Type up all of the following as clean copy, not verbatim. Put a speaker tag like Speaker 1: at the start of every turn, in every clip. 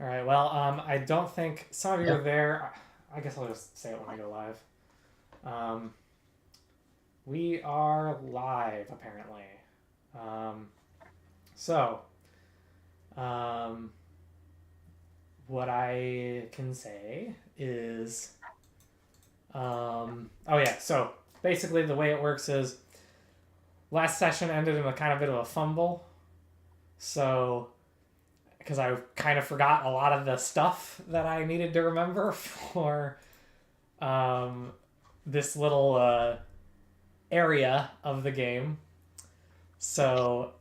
Speaker 1: All right. Well, I don't think some of you are there. I guess I'll just say it when I go live. Um, we are live apparently. Um, so, um, what I can say is, oh yeah. So basically, the way it works is last session ended in a kind of bit of a fumble. So because I kind of forgot a lot of the stuff that I needed to remember for um, this little area of the game. So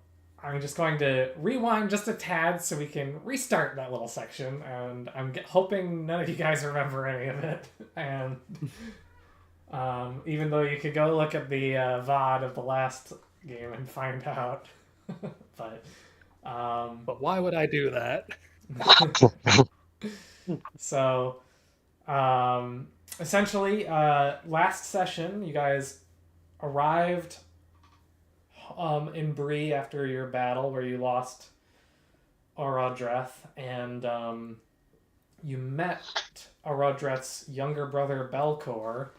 Speaker 1: I'm just going to rewind just a tad so we can restart that little section. And I'm hoping none of you guys remember any of it. And even though you could go look at the VOD of the last game and find out. but
Speaker 2: But why would I do that?
Speaker 1: so essentially, last session, you guys arrived in Bree after your battle where you lost Arodreth, and you met Arodreth's younger brother Belcor,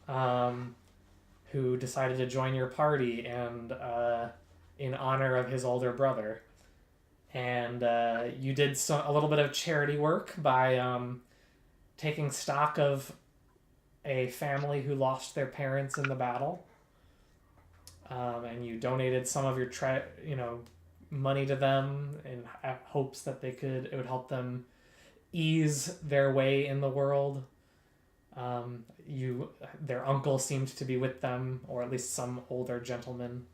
Speaker 1: um, who decided to join your party and in honor of his older brother. And you did a little bit of charity work by taking stock of a family who lost their parents in the battle, and you donated some of your money to them in hopes that it would help them ease their way in the world. Their uncle seemed to be with them, or at least some older gentleman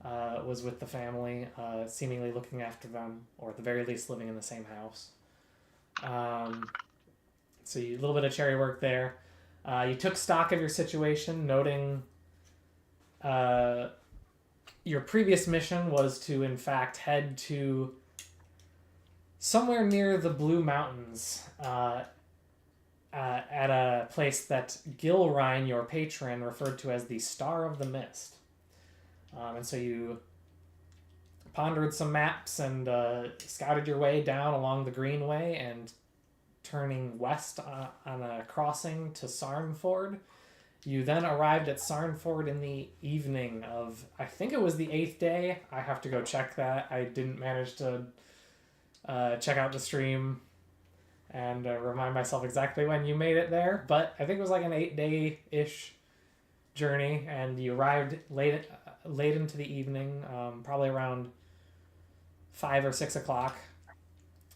Speaker 1: was with the family, seemingly looking after them, or at the very least living in the same house. So a little bit of charity work there. You took stock of your situation, noting your previous mission was to, in fact, head to somewhere near the Blue Mountains at a place that Gilrine, your patron, referred to as the Star of the Mist. And so you pondered some maps and scouted your way down along the Greenway and turning west on a crossing to Sarnford. You then arrived at Sarnford in the evening of, I think it was the 8th day. I have to go check that. I didn't manage to check out the stream and remind myself exactly when you made it there, but I think it was like an 8-day-ish journey, and you arrived late into the evening, probably around 5 or 6 o'clock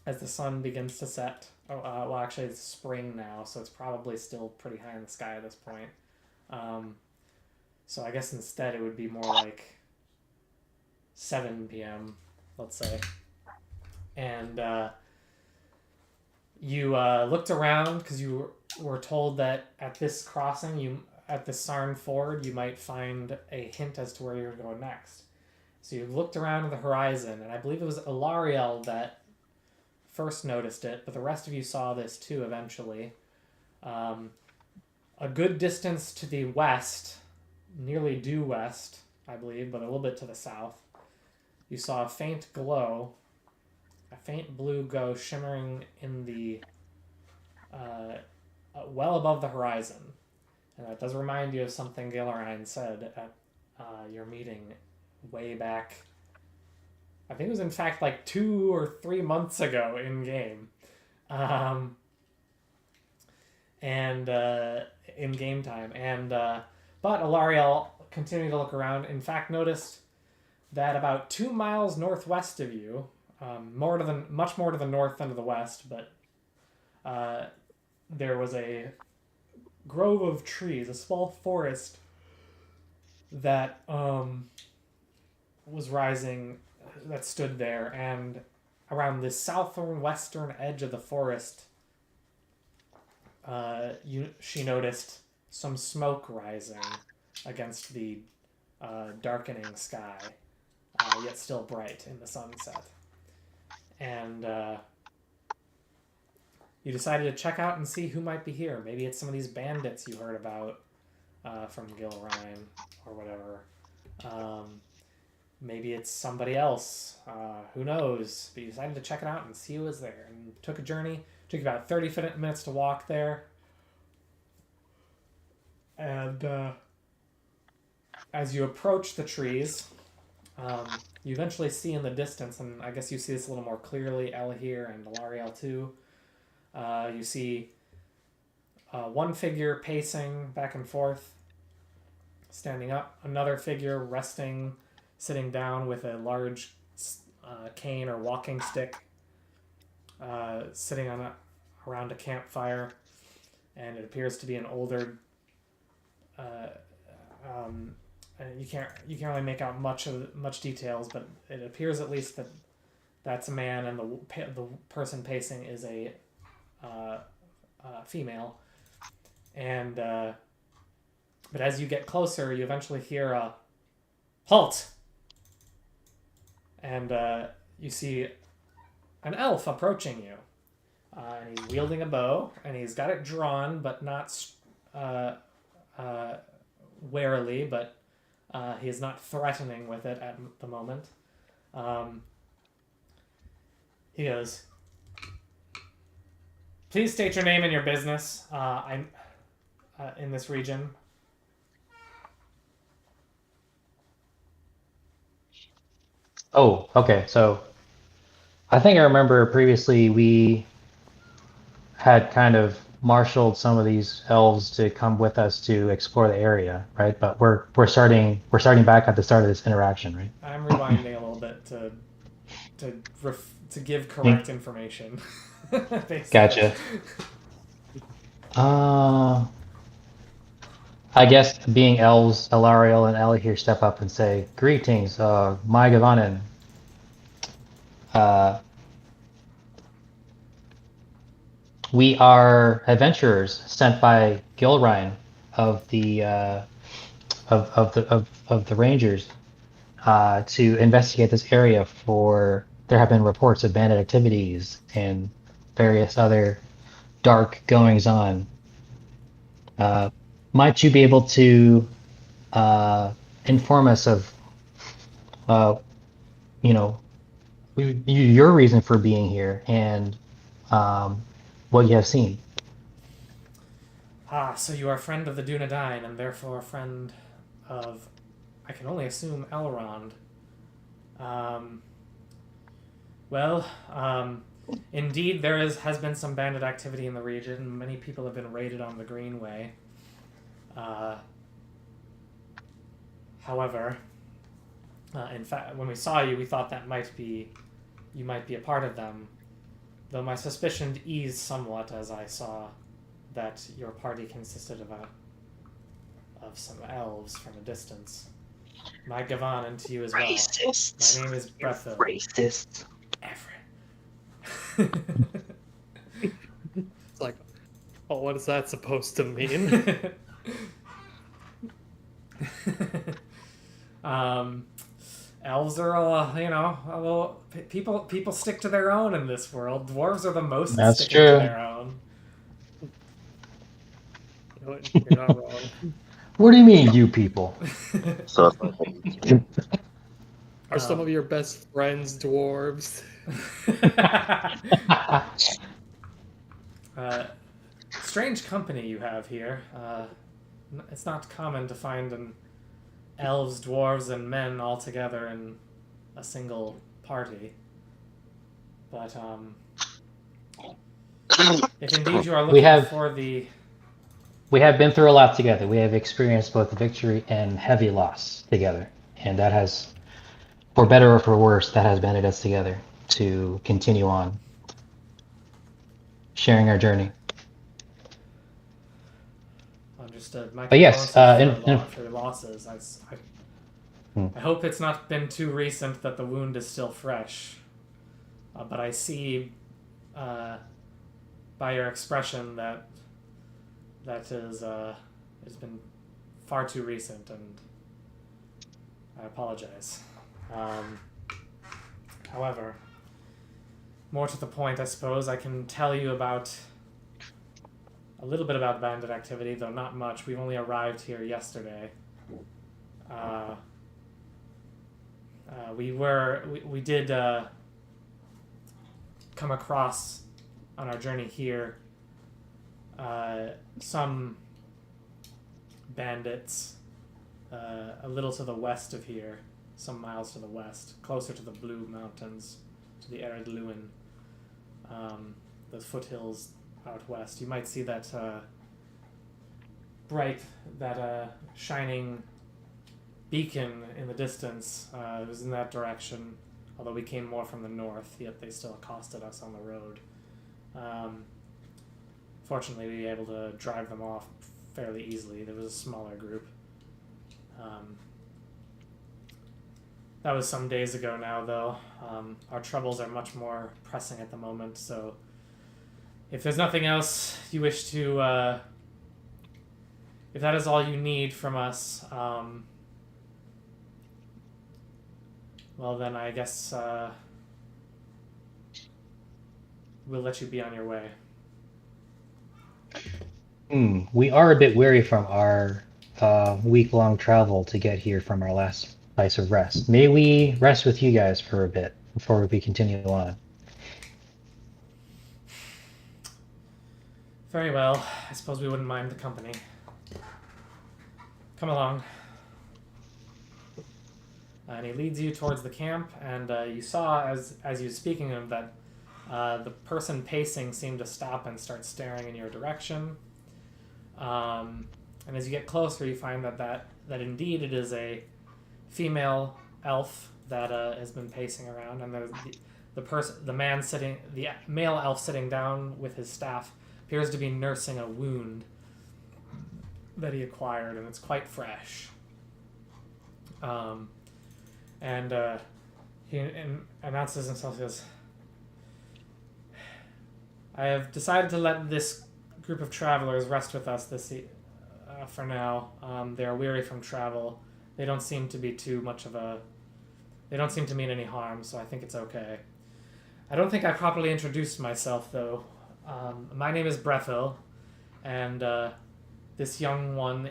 Speaker 1: as the sun begins to set. Well, actually, it's spring now, so it's probably still pretty high in the sky at this point. So I guess instead it would be more like 7 p.m., let's say. And you looked around because you were told that at this crossing, at the Sarn Ford, you might find a hint as to where you're going next. So you looked around at the horizon, and I believe it was Ilariel that first noticed it, but the rest of you saw this too eventually. A good distance to the west, nearly due west, I believe, but a little bit to the south, you saw a faint glow, a faint blue glow shimmering in the well above the horizon. And that does remind you of something Gillarine said at your meeting way back. I think it was in fact like 2 or 3 months ago in game. And in game time. But Alariel continuing to look around, in fact, noticed that about 2 miles northwest of you, much more to the north than to the west, but there was a grove of trees, a small forest that was rising, that stood there, and around the southern western edge of the forest, she noticed some smoke rising against the darkening sky, yet still bright in the sunset. And you decided to check out and see who might be here. Maybe it's some of these bandits you heard about from Gilrine or whatever. Maybe it's somebody else. Who knows? But you decided to check it out and see who was there. And took a journey. Took about 30 minutes to walk there. And as you approach the trees, you eventually see in the distance, and I guess you see this a little more clearly, Elahir and Alariel too. You see one figure pacing back and forth, standing up. Another figure resting, sitting down with a large cane or walking stick, sitting on around a campfire, and it appears to be an older. You can't really make out much details, but it appears at least that that's a man, and the person pacing is a female. And but as you get closer, you eventually hear a halt, and you see an elf approaching you, and he's wielding a bow, and he's got it drawn, but not warily, but he is not threatening with it at the moment. He goes, "Please state your name and your business. I'm in this region."
Speaker 3: Oh, okay. So I think I remember previously we had kind of marshaled some of these elves to come with us to explore the area, right? But we're starting back at the start of this interaction, right?
Speaker 1: I'm rewinding a little bit to give correct information. Basically.
Speaker 3: Gotcha. I guess being elves, Elariel and Ellie here step up and say, "Greetings, my Gavanin. Uh, we are adventurers sent by Gilrine of the of the Rangers to investigate this area for there have been reports of bandit activities and various other dark goings on. Might you be able to inform us of uh, you know your reason for being here and what you have seen?"
Speaker 1: So you are a friend of the Dunedain, and therefore a friend of, I can only assume, Elrond. Well, indeed, has been some bandit activity in the region. Many people have been raided on the Greenway. However, in fact, when we saw you, we thought you might be a part of them. Though my suspicion eased somewhat as I saw that your party consisted of some elves from a distance. My Gavan, and to you as well.
Speaker 3: Racists.
Speaker 1: My name is Brethil.
Speaker 3: Racist.
Speaker 1: Everett.
Speaker 2: It's like, oh, what is that supposed to mean?
Speaker 1: Elves are, a little, people stick to their own in this world. Dwarves are the most
Speaker 3: That's
Speaker 1: sticking
Speaker 3: true.
Speaker 1: to their own.
Speaker 2: You know what? You're not wrong.
Speaker 3: What do you mean, you people?
Speaker 4: So
Speaker 2: Are some of your best friends dwarves?
Speaker 1: Strange company you have here. It's not common to find elves, dwarves, and men all together in a single party. But if indeed you are looking for the...
Speaker 3: We have been through a lot together. We have experienced both victory and heavy loss together. And that has, for better or for worse, that has banded us together to continue on sharing our journey.
Speaker 1: Understood. My
Speaker 3: But yes,
Speaker 1: for your losses. I hope it's not been too recent that the wound is still fresh. But I see by your expression that has been far too recent, and I apologize. However, more to the point, I suppose I can tell you about a little bit about bandit activity, though not much. We've only arrived here yesterday. We did come across on our journey here some bandits a little to the west of here, some miles to the west, closer to the Blue Mountains, to the Arid Lewin, those foothills out west. You might see that shining beacon in the distance. It was in that direction, although we came more from the north, yet they still accosted us on the road. Fortunately, we were able to drive them off fairly easily. There was a smaller group. That was some days ago now, though. Our troubles are much more pressing at the moment, so if there's nothing else you wish to... if that is all you need from us, well then I guess we'll let you be on your way.
Speaker 3: We are a bit weary from our week-long travel to get here from our last place of rest. May we rest with you guys for a bit before we continue on?
Speaker 1: Very well. I suppose we wouldn't mind the company. Come along. And he leads you towards the camp, and you saw, as you were speaking of that, the person pacing seemed to stop and start staring in your direction. And as you get closer, you find that indeed it is a female elf that has been pacing around, and the male elf sitting down with his staff appears to be nursing a wound that he acquired, and it's quite fresh. He announces himself. He goes, "I have decided to let this group of travelers rest with us for now. They are weary from travel. They don't seem to be they don't seem to mean any harm, so I think it's okay. I don't think I properly introduced myself, though. My name is Brethil, and this young one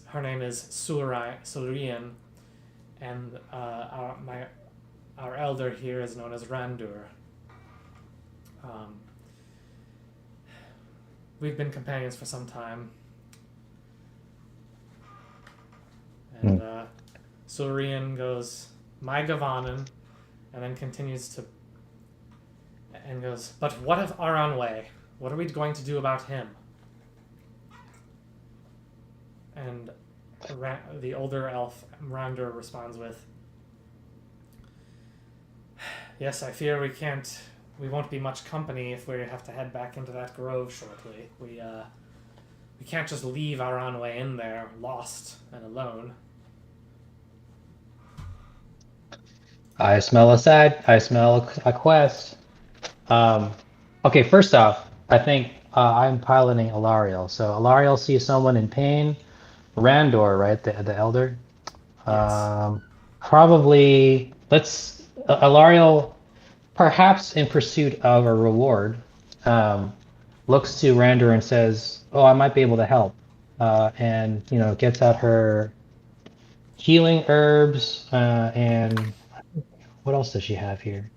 Speaker 1: her name is Sulrian, and our elder here is known as Randur. We've been companions for some time." And Sulrian goes, "My Gavanen," and then continues to and goes, "But what of Aranwe? What are we going to do about him?" And the older elf, Randur, responds with, "Yes, I fear we won't be much company if we have to head back into that grove shortly. We can't just leave Aranwe in there, lost and alone."
Speaker 3: I smell I smell a quest. Okay, first off, I think I'm piloting Alariel. So Alariel sees someone in pain. Randor, right? The elder.
Speaker 1: Yes.
Speaker 3: Probably Alariel, perhaps in pursuit of a reward, looks to Randor and says, "Oh, I might be able to help," and gets out her healing herbs and what else does she have here?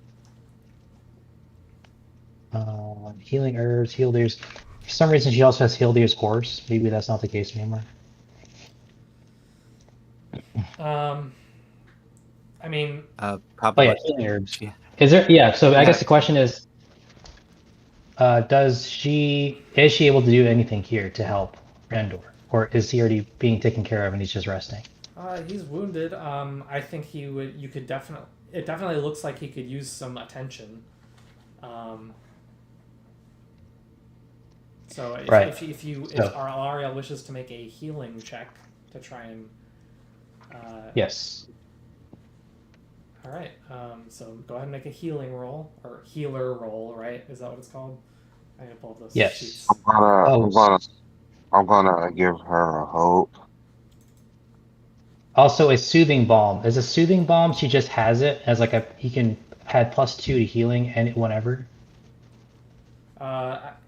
Speaker 3: Healing herbs, Healdear's. For some reason, she also has Healdear's horse. Maybe that's not the case anymore.
Speaker 1: I mean,
Speaker 3: Oh
Speaker 4: Probably.
Speaker 3: yeah, healing herbs.
Speaker 4: Yeah.
Speaker 3: Is there? Yeah. So I
Speaker 4: Yeah.
Speaker 3: guess the question is, is she able to do anything here to help Randor, or is he already being taken care of and he's just resting?
Speaker 1: he's wounded. I think he would. You could definitely. It definitely looks like he could use some attention. So
Speaker 3: Right.
Speaker 1: if our Ariel wishes to make a healing check to try and.
Speaker 3: Yes.
Speaker 1: All right. So go ahead and make a healing roll or healer roll. Right? Is that what it's called? I gotta pull up those
Speaker 3: Yes.
Speaker 1: sheets.
Speaker 5: I'm gonna give her a hope.
Speaker 3: Also, a soothing balm. Is a soothing balm? She just has it as like he can add +2 to healing and whenever.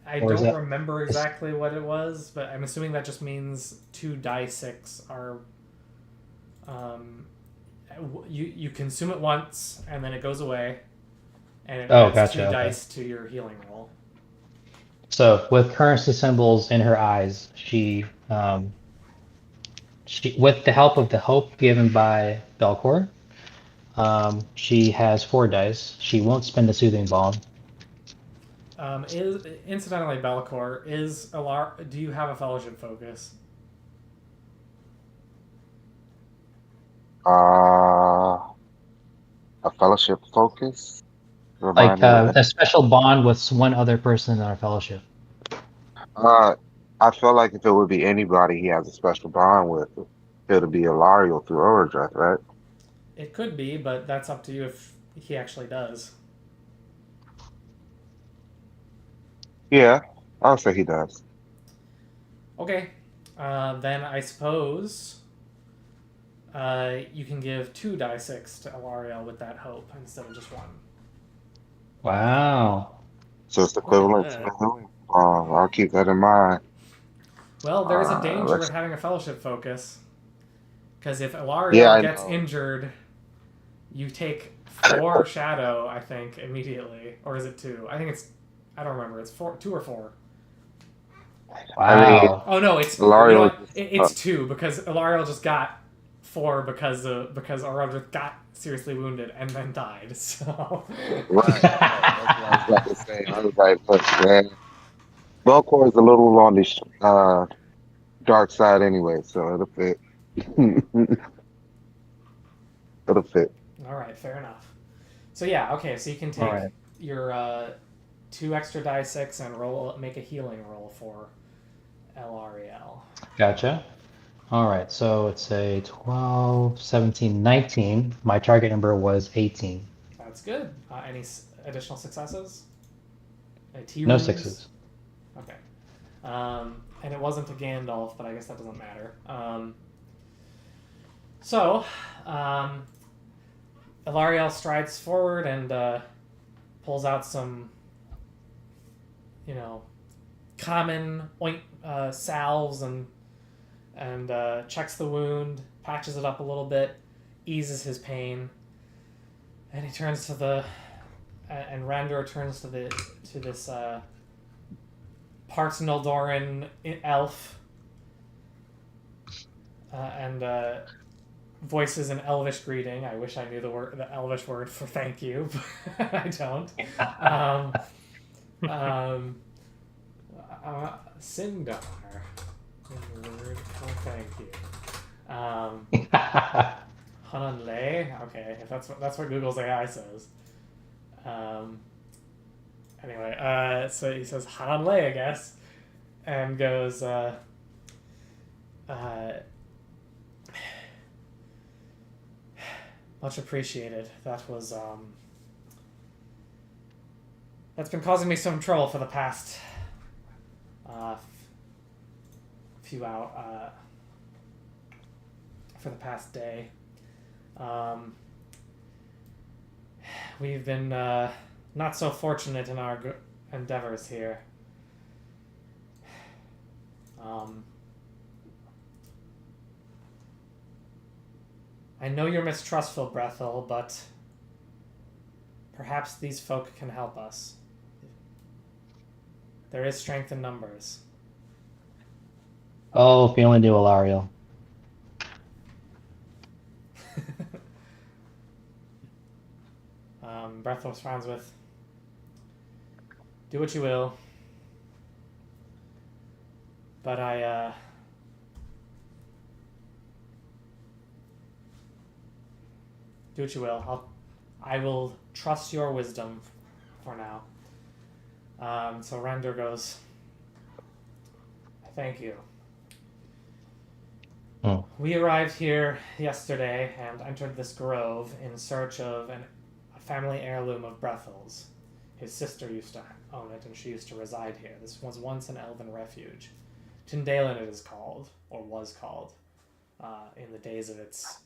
Speaker 1: I
Speaker 3: Or is
Speaker 1: don't
Speaker 3: that-
Speaker 1: remember exactly what it was, but I'm assuming that just means 2d6 are You consume it once, and then it goes away, and it
Speaker 3: Oh,
Speaker 1: adds
Speaker 3: gotcha.
Speaker 1: 2
Speaker 3: Okay.
Speaker 1: dice to your healing roll.
Speaker 3: So with currency symbols in her eyes, she with the help of the hope given by Belcor, she has 4 dice. She won't spend the soothing balm.
Speaker 1: Is incidentally, Belcor, do you have a fellowship focus?
Speaker 5: A fellowship focus.
Speaker 3: Like
Speaker 5: Remind me what that.
Speaker 3: a special bond with one other person in our fellowship.
Speaker 5: Uh, I feel like if it would be anybody he has a special bond with, it would be Ilario through Overdrive, right?
Speaker 1: It could be, but that's up to you if he actually does.
Speaker 5: Yeah, I'll say he does.
Speaker 1: Okay, then I suppose you can give 2 die 6 to Elariel with that hope instead of just 1.
Speaker 3: Wow.
Speaker 5: So it's
Speaker 2: Look at
Speaker 5: equivalent to
Speaker 2: that.
Speaker 5: the healing. I'll keep that in mind.
Speaker 1: Well, there's a danger in
Speaker 5: Let's.
Speaker 1: having a fellowship focus. Because if
Speaker 5: Yeah,
Speaker 1: Elariel
Speaker 5: I
Speaker 1: gets
Speaker 5: know.
Speaker 1: injured, you take 4 shadow, I think, immediately. Or is it 2? I think it's... I don't remember. It's 2 or 4.
Speaker 5: I mean,
Speaker 3: Wow.
Speaker 1: Oh, no, it's... You know
Speaker 5: Ilario
Speaker 1: what?
Speaker 5: just.
Speaker 1: It's 2, because Elariel just got 4 because Aradrith got seriously wounded and then died, so...
Speaker 5: Right, right. That's what I was about to say. I was like, look, man, Belcor is a little on the dark side anyway, so it'll fit. It'll fit.
Speaker 1: Alright, fair enough. So yeah, okay, so you can
Speaker 3: All
Speaker 1: take
Speaker 3: right.
Speaker 1: your 2 extra die 6 and make a healing roll for LREL.
Speaker 3: Gotcha. All right. So it's a 12, 17, 19. My target number was 18.
Speaker 1: That's good. Any additional successes? Any T
Speaker 3: No
Speaker 1: wounds?
Speaker 3: 6s.
Speaker 1: Okay. And it wasn't a Gandalf, but I guess that doesn't matter. So, Elariel strides forward and pulls out some, common salves and checks the wound, patches it up a little bit, eases his pain, and he turns to and Randor turns to this Parts Noldoran elf and voices an Elvish greeting. I wish I knew the Elvish word for thank you, but I don't. Sindar. Word for thank you. Hananle. Okay, if that's what Google's AI says. Anyway, so he says Hananle, I guess, and goes, much appreciated. That's been causing me some trouble for the past for the past day. We've been not so fortunate in our endeavors here. I know you're mistrustful, Brethel, but perhaps these folk can help us. There is strength in numbers.
Speaker 3: Oh, if you only knew Alariel.
Speaker 1: Brethel responds with, do what you will, but do what you will. I will trust your wisdom for now. So Render goes, thank you. We arrived here yesterday and entered this grove in search of a family heirloom of Brethel's. His sister used to own it, and she used to reside here. This was once an elven refuge. Tyndalen it is called, or was called, in the days of its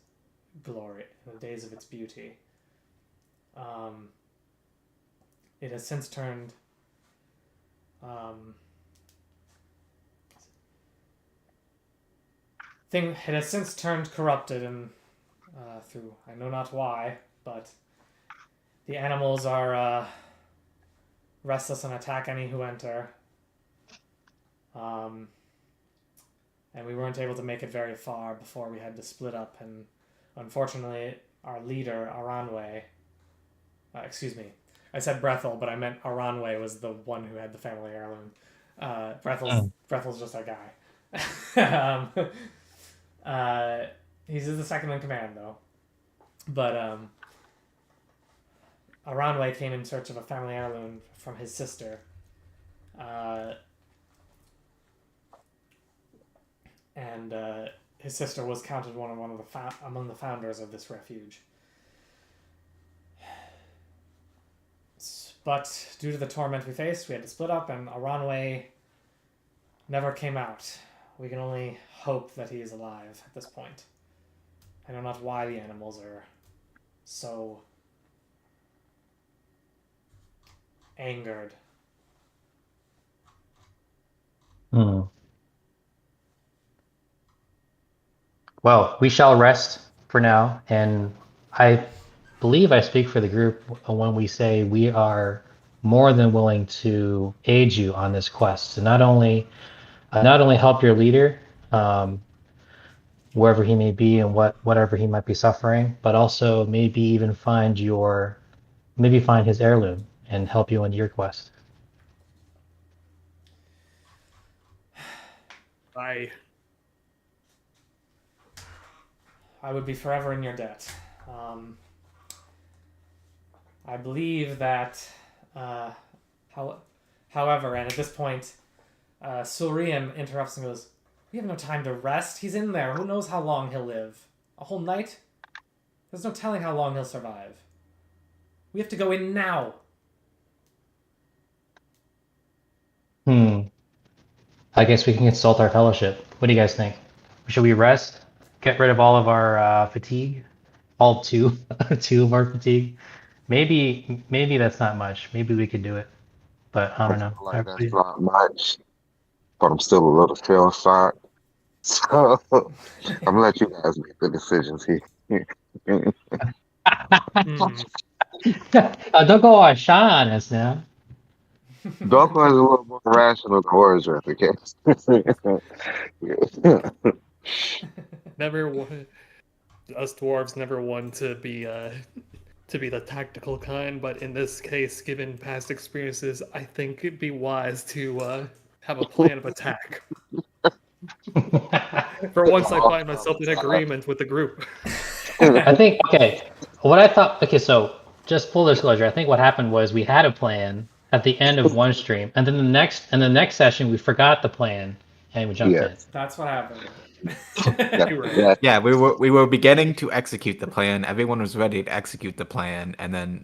Speaker 1: glory, in the days of its beauty. It has since turned it has since turned corrupted and through I know not why, but the animals are restless and attack any who enter. And we weren't able to make it very far before we had to split up, and unfortunately our leader, Aranwe, excuse me, I said Brethel, but I meant Aranwe was the one who had the family heirloom. Brethel's just our guy. He's the second in command, though. But Aranwe came in search of a family heirloom from his sister. And his sister was counted among the founders of this refuge. But due to the torment we faced, we had to split up, and Aranwe never came out. We can only hope that he is alive at this point. I know not why the animals are so angered.
Speaker 3: Well, we shall rest for now, and I believe I speak for the group when we say we are more than willing to aid you on this quest to not only help your leader, wherever he may be and whatever he might be suffering, but also maybe even find his heirloom and help you on your quest.
Speaker 1: I would be forever in your debt. I believe that, however, and at this point, Surian interrupts and goes, "We have no time to rest. He's in there. Who knows how long he'll live? A whole night? There's no telling how long he'll survive. We have to go in now."
Speaker 3: I guess we can consult our fellowship. What do you guys think? Should we rest? Get rid of all of our fatigue? All two of our fatigue? Maybe that's not much. Maybe we could do it. But I don't know.
Speaker 5: Like that's not much, but I'm still a little terrified. So I'm gonna let you guys make the decisions here.
Speaker 3: Don't go all shy on us now.
Speaker 5: Dogma is a little more rational than Orger, I guess.
Speaker 2: Us dwarves never want to be the tactical kind, but in this case, given past experiences, I think it'd be wise to have a plan of attack. For once, I find myself in agreement with the group.
Speaker 3: I think, so just full disclosure, I think what happened was we had a plan at the end of one stream, and then the next session we forgot the plan and we jumped in.
Speaker 1: That's what happened.
Speaker 4: Yeah, we were beginning to execute the plan. Everyone was ready to execute the plan, and then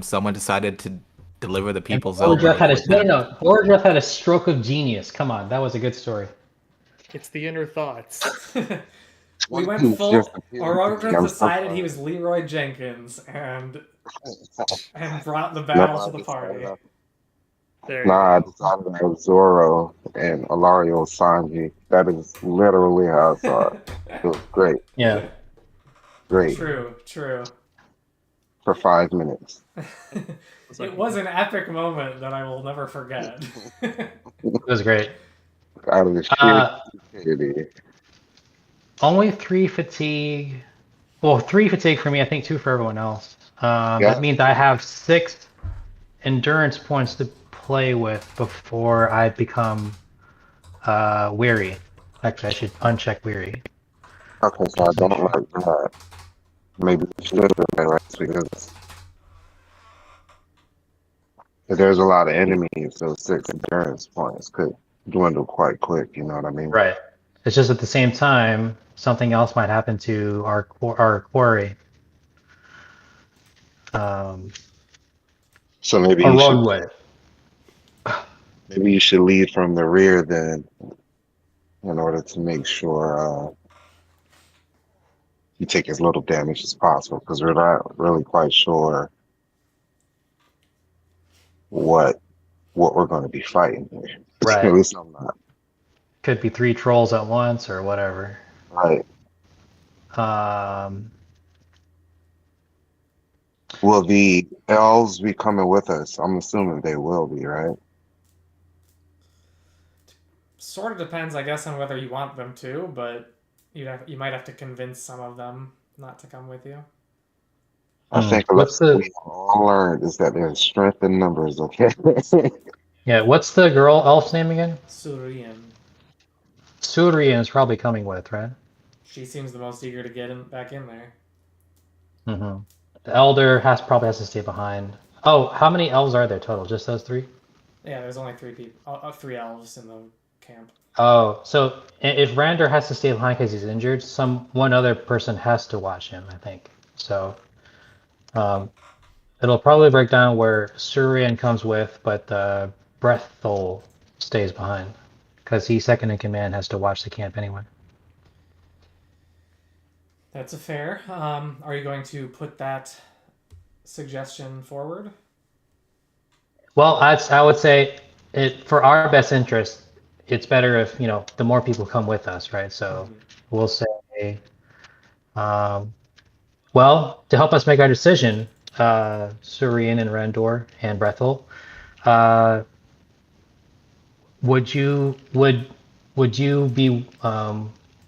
Speaker 4: someone decided to deliver the people's own.
Speaker 3: Orgeff had a stroke of genius. Come on, that was a good story.
Speaker 2: It's the inner thoughts.
Speaker 1: We went full. Orgeff decided he was Leroy Jenkins and brought the battle to the party.
Speaker 5: I decided I was Zorro and Alario Sanji. That is literally how I saw it. It was great.
Speaker 3: Yeah.
Speaker 5: Great.
Speaker 1: True.
Speaker 5: For 5 minutes.
Speaker 1: It was an epic moment that I will never forget.
Speaker 3: It was great.
Speaker 5: Out of the sheer stupidity.
Speaker 3: Only 3 fatigue. Well, 3 fatigue for me. I think 2 for everyone else. That means I have 6 endurance points to play with before I become weary. Actually, I should uncheck weary.
Speaker 5: Okay, so I don't like that. Maybe we should have that rest because if there's a lot of enemies, those 6 endurance points could dwindle quite quick. You know what I mean?
Speaker 3: Right. It's just at the same time, something else might happen to our quarry.
Speaker 5: So maybe
Speaker 3: a roadway.
Speaker 5: Maybe you should lead from the rear then, in order to make sure you take as little damage as possible, because we're not really quite sure what we're going to be fighting here.
Speaker 3: Right.
Speaker 5: At least I'm not.
Speaker 3: Could be 3 trolls at once or whatever.
Speaker 5: Right.
Speaker 3: Um,
Speaker 5: Will the elves be coming with us? I'm assuming they will be, right?
Speaker 1: Sort of depends, I guess, on whether you want them to, but you might have to convince some of them not to come with you.
Speaker 5: I think a
Speaker 3: what's
Speaker 5: lesson
Speaker 3: the
Speaker 5: we all learned is that there's strength in numbers, okay?
Speaker 3: yeah? What's the girl elf's name again?
Speaker 1: Surian.
Speaker 3: Surian is probably coming with, right?
Speaker 1: She seems the most eager to get back in there.
Speaker 3: Mm-hmm. The elder probably has to stay behind. Oh, how many elves are there total? Just those three?
Speaker 1: Yeah, there's only 3 people, 3 elves in the camp.
Speaker 3: Oh, so if Rander has to stay behind because he's injured, one other person has to watch him, I think. So um, it'll probably break down where Surian comes with, but Brethol stays behind because he's second in command, has to watch the camp anyway.
Speaker 1: That's a fair. Are you going to put that suggestion forward?
Speaker 3: Well, I would say for our best interest, it's better if the more people come with us, right? So we'll say, um, well, to help us make our decision, Surian and Randor and Brethel, uh, would you would would you be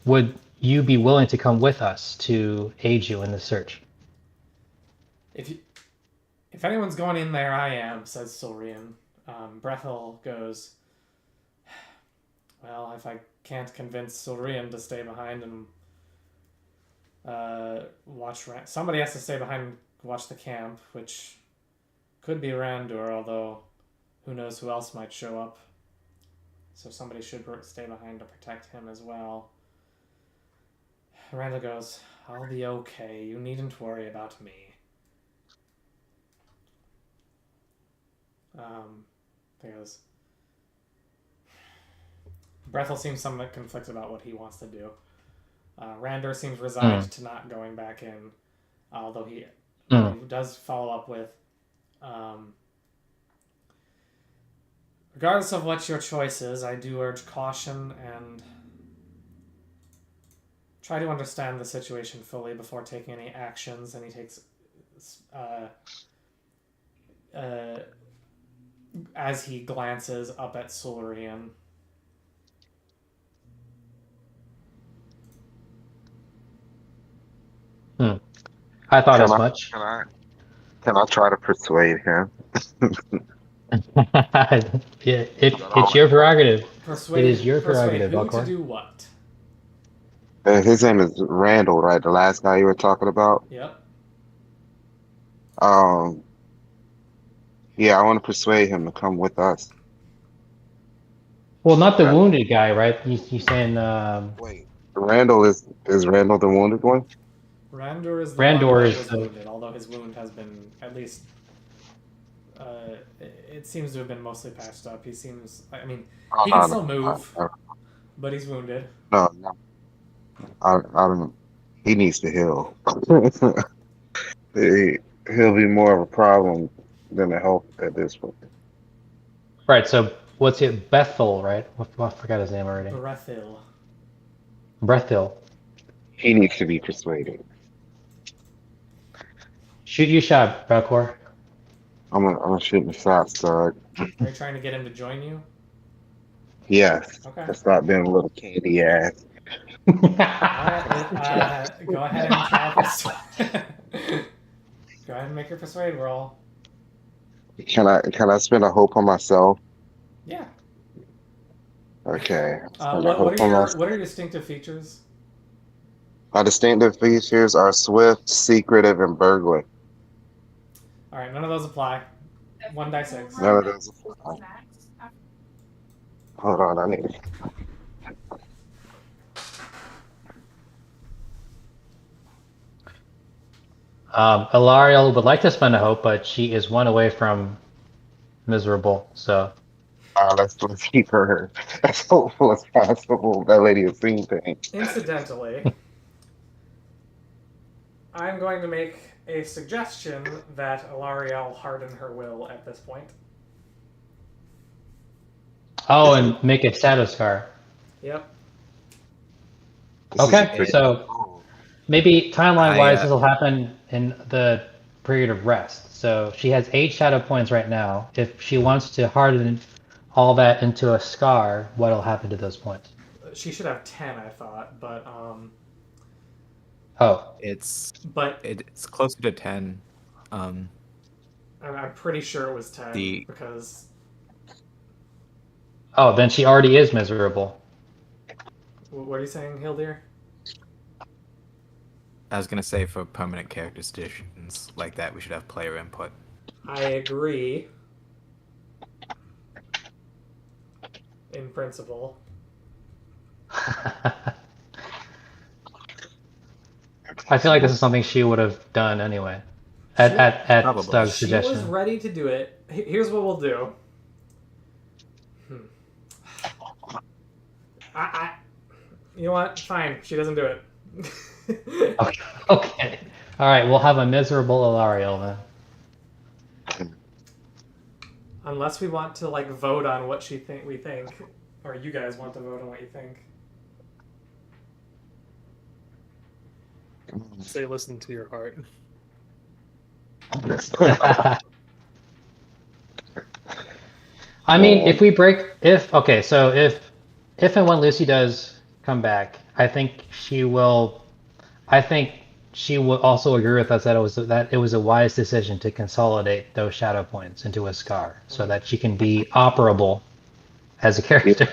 Speaker 3: would you be willing to come with us to aid you in the search?
Speaker 1: If anyone's going in there, I am, says Surian. Brethel goes, well, if I can't convince Surian to stay behind and watch... Somebody has to stay behind and watch the camp, which could be Randur, although who knows who else might show up. So somebody should stay behind to protect him as well. Randall goes, I'll be okay. You needn't worry about me. Because Brethel seems somewhat conflicted about what he wants to do. Randur seems resigned to not going back in, although he does follow up with, regardless of what your choice is, I do urge caution and try to understand the situation fully before taking any actions. And he takes, as he glances up at Solarian.
Speaker 3: I thought as much.
Speaker 5: Can I try to persuade him?
Speaker 3: Yeah, it's your prerogative. It is your prerogative,
Speaker 1: who
Speaker 3: Belcor.
Speaker 1: to do what?
Speaker 5: His name is Randall, right? The last guy you were talking about?
Speaker 1: Yep.
Speaker 5: Yeah, I want to persuade him to come with us.
Speaker 3: Well, not the wounded guy, right? You saying
Speaker 5: Wait, Randall is Randall the wounded one?
Speaker 1: Randur is the
Speaker 3: Randor
Speaker 1: one that
Speaker 3: is
Speaker 1: was
Speaker 3: the-
Speaker 1: wounded, although his wound has been, at least, it seems to have been mostly patched up. He seems, I mean, he can still move, but he's wounded.
Speaker 5: No, I don't. He needs to heal. He'll be more of a problem than a help at this point.
Speaker 3: Right. So what's it? Bethel, right? I forgot his name already.
Speaker 1: Brethil.
Speaker 3: Brethil.
Speaker 5: He needs to be persuaded.
Speaker 3: Shoot your shot, Belcor.
Speaker 5: I'm gonna shoot in the shot, stud.
Speaker 1: Are you trying to get him to join you?
Speaker 5: Yes.
Speaker 1: Okay.
Speaker 5: Stop being a little candy ass.
Speaker 1: Alright, go ahead and try persuade. Go ahead and make your persuade roll.
Speaker 5: Can I spend a hope on myself?
Speaker 1: Yeah.
Speaker 5: Okay.
Speaker 1: What are your distinctive features?
Speaker 5: My distinctive features are swift, secretive, and burglar.
Speaker 1: Alright, none of those apply. 1d6.
Speaker 5: None of those apply. Hold on, I need.
Speaker 3: Alariel would like to spend a hope, but she is one away from miserable. So
Speaker 5: Let's keep her as hopeful as possible. That lady has seen things.
Speaker 1: Incidentally, I'm going to make a suggestion that Alariel harden her will at this point.
Speaker 3: oh, and make a shadow scar.
Speaker 1: Yep.
Speaker 3: Okay, so maybe timeline-wise,
Speaker 4: I,
Speaker 3: this will happen in the period of rest. So she has 8 shadow points right now. If she wants to harden all that into a scar, what'll happen to those points?
Speaker 1: She should have 10, I thought,
Speaker 3: Oh,
Speaker 4: it's closer to 10.
Speaker 1: I'm pretty sure it was 10
Speaker 4: The
Speaker 1: because.
Speaker 3: oh, then she already is miserable.
Speaker 1: What are you saying, Hildir?
Speaker 4: I was gonna say for permanent character decisions like that, we should have player input.
Speaker 1: I agree. In principle.
Speaker 3: I feel like this is something she would have done anyway, at
Speaker 4: Probably.
Speaker 3: Stug's
Speaker 1: She was
Speaker 3: suggestion.
Speaker 1: ready to do it. Here's what we'll do. You know what? Fine. She doesn't do it.
Speaker 3: Okay. Okay. All right. We'll have a miserable Ilariel then.
Speaker 1: Unless we want to like vote on what we think, or you guys want to vote on what you think.
Speaker 2: Say, listen to your heart.
Speaker 3: I mean, if and when Lucy does come back, I think she will. I think she will also agree with us that it was a wise decision to consolidate those shadow points into a scar, so that she can be operable as a character.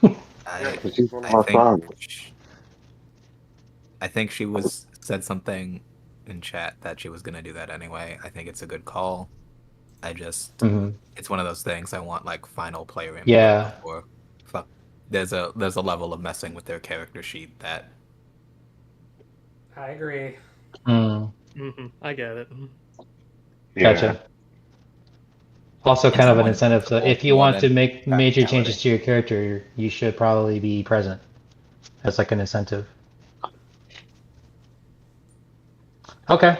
Speaker 4: I,
Speaker 5: But she's one of
Speaker 4: I
Speaker 5: my
Speaker 4: think
Speaker 5: favorites.
Speaker 4: I think she said something in chat that she was gonna do that anyway. I think it's a good call.
Speaker 3: Mhm.
Speaker 4: It's one of those things I want like final player input
Speaker 3: Yeah.
Speaker 4: before. There's a level of messing with their character sheet that
Speaker 1: I agree.
Speaker 3: Mm,
Speaker 2: I get it.
Speaker 5: Yeah.
Speaker 3: gotcha. Also,
Speaker 4: It's
Speaker 3: kind of an
Speaker 4: more
Speaker 3: incentive. So,
Speaker 4: inevitable
Speaker 3: if you
Speaker 4: more
Speaker 3: want to
Speaker 4: than
Speaker 3: make major
Speaker 4: practicality.
Speaker 3: changes to your character, you should probably be present as like an incentive. Okay.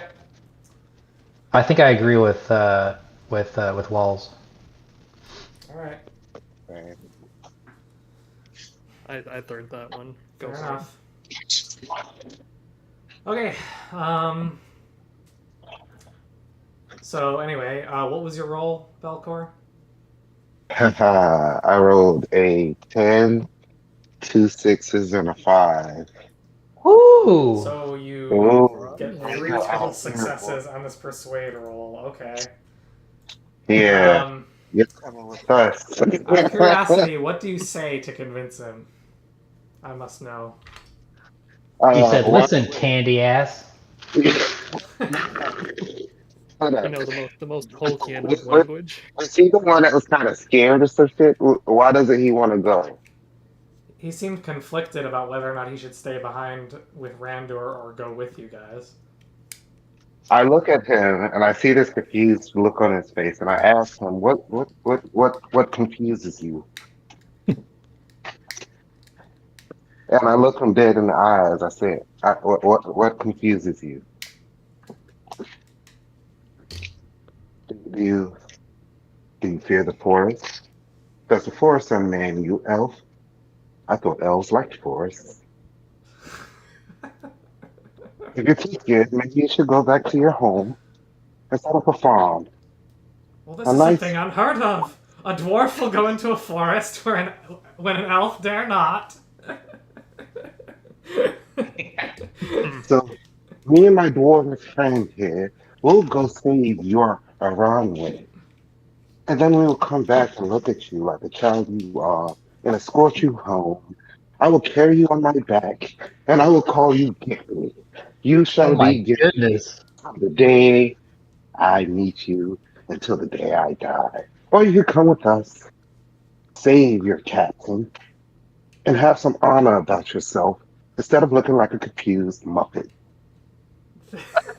Speaker 3: I think I agree with Walls.
Speaker 1: All right.
Speaker 2: I third that one. Go
Speaker 1: Fair
Speaker 2: for
Speaker 1: enough. Okay. So anyway, what was your role, Belcor?
Speaker 5: I rolled a 10, 2 6s, and a 5.
Speaker 3: Woo!
Speaker 1: So you
Speaker 5: Ooh,
Speaker 1: get
Speaker 2: it.
Speaker 1: 3
Speaker 5: yeah, I
Speaker 1: total
Speaker 5: was terrible.
Speaker 1: successes on this persuade roll. Okay.
Speaker 5: Yeah,
Speaker 1: Um,
Speaker 5: you're coming with us.
Speaker 1: out of curiosity, what do you say to convince him? I must know.
Speaker 3: He said,
Speaker 5: What?
Speaker 3: "Listen, candy ass."
Speaker 5: Hold
Speaker 2: You
Speaker 5: up.
Speaker 2: know, the most Tolkien of
Speaker 5: Was,
Speaker 2: language.
Speaker 5: was he the one that was kind of scared or some shit? Why doesn't he want to go?
Speaker 1: He seemed conflicted about whether or not he should stay behind with Randor or go with you guys.
Speaker 5: I look at him and I see this confused look on his face, and I ask him, "What confuses you?" And I look him dead in the eyes. I said, what confuses you? Do you do you fear the forest? Does the forest unman you, elf? I thought elves liked forests. If you're too scared, maybe you should go back to your home and set up a farm.
Speaker 1: Well, this
Speaker 5: A
Speaker 1: is
Speaker 5: nice.
Speaker 1: something unheard of. A dwarf will go into a forest when an elf dare not.
Speaker 5: So, me and my dwarven friend here, we'll go save your Aranwe. And then we will come back and look at you like the child you are and escort you home. I will carry you on my back and I will call you Gary. You
Speaker 3: Oh
Speaker 5: shall
Speaker 3: my
Speaker 5: be Gary
Speaker 3: goodness.
Speaker 5: from the day I meet you until the day I die. Or you could come with us, save your captain, and have some honor about yourself instead of looking like a confused muppet.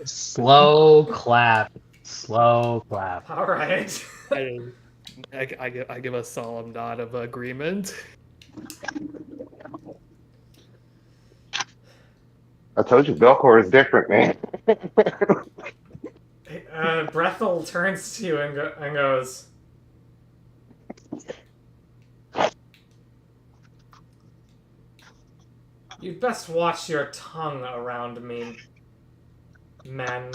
Speaker 3: Slow clap. Slow clap.
Speaker 1: All right.
Speaker 2: I give a solemn nod of agreement.
Speaker 5: I told you, Belcor is different, man.
Speaker 1: Brethel turns to you and goes, You'd best watch your tongue around me, men.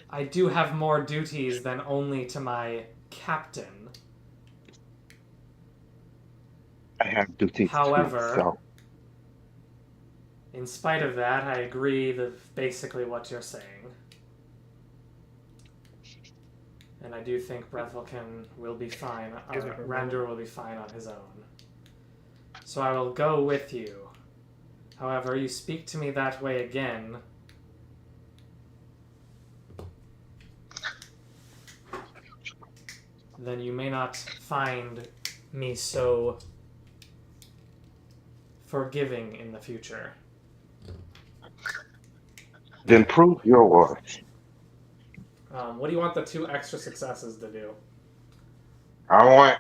Speaker 1: I do have more duties than only to my captain.
Speaker 5: I have duties too,
Speaker 1: However,
Speaker 5: so
Speaker 1: in spite of that, I agree with basically what you're saying. And I do think Breathville will be fine, or Randur will be fine on his own. So I will go with you. However, you speak to me that way again, then you may not find me so forgiving in the future.
Speaker 5: then prove your worth.
Speaker 1: What do you want the 2 extra successes to do?
Speaker 5: I want.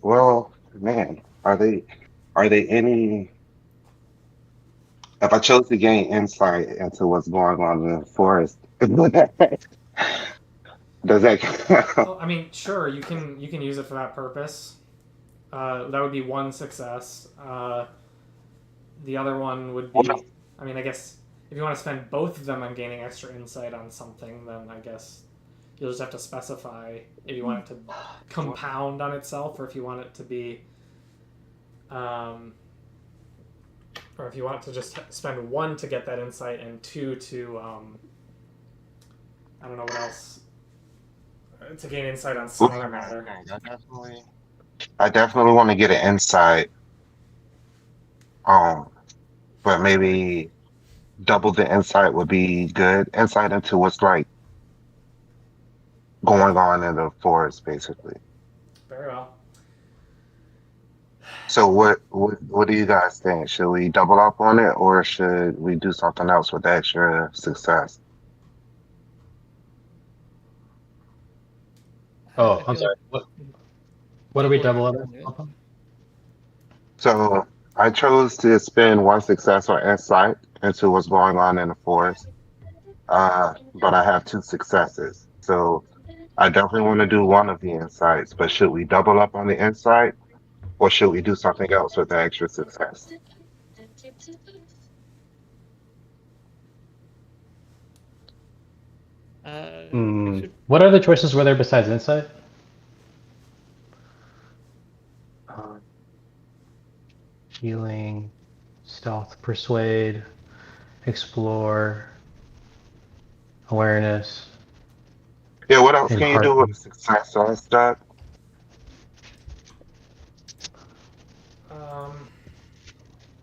Speaker 5: Well, man, are they any? If I chose to gain insight into what's going on in the forest, does that count?
Speaker 1: Oh, I mean, sure, you can use it for that purpose. That would be 1 success. The other one would be, I mean, I guess if you want to spend both of them on gaining extra insight on something, then I guess you'll just have to specify if you want it to compound on itself, or if you want it to be, or if you want to just spend 1 to get that insight and 2 to, I don't know what else, to gain insight on some other matter.
Speaker 5: I definitely want to get an insight. But maybe double the insight would be good. Insight into what's like going on in the forest, basically.
Speaker 1: Very well.
Speaker 5: So what do you guys think? Should we double up on it, or should we do something else with extra success?
Speaker 3: Oh, I'm sorry. What do we double up on?
Speaker 5: So I chose to spend 1 success on insight into what's going on in the forest. But I have 2 successes. So I definitely want to do one of the insights, but should we double up on the insight, or should we do something else with the extra success?
Speaker 3: What other choices were there besides insight? Healing, stealth, persuade, explore, awareness.
Speaker 5: Yeah, what else
Speaker 3: And
Speaker 5: can you do with success on that?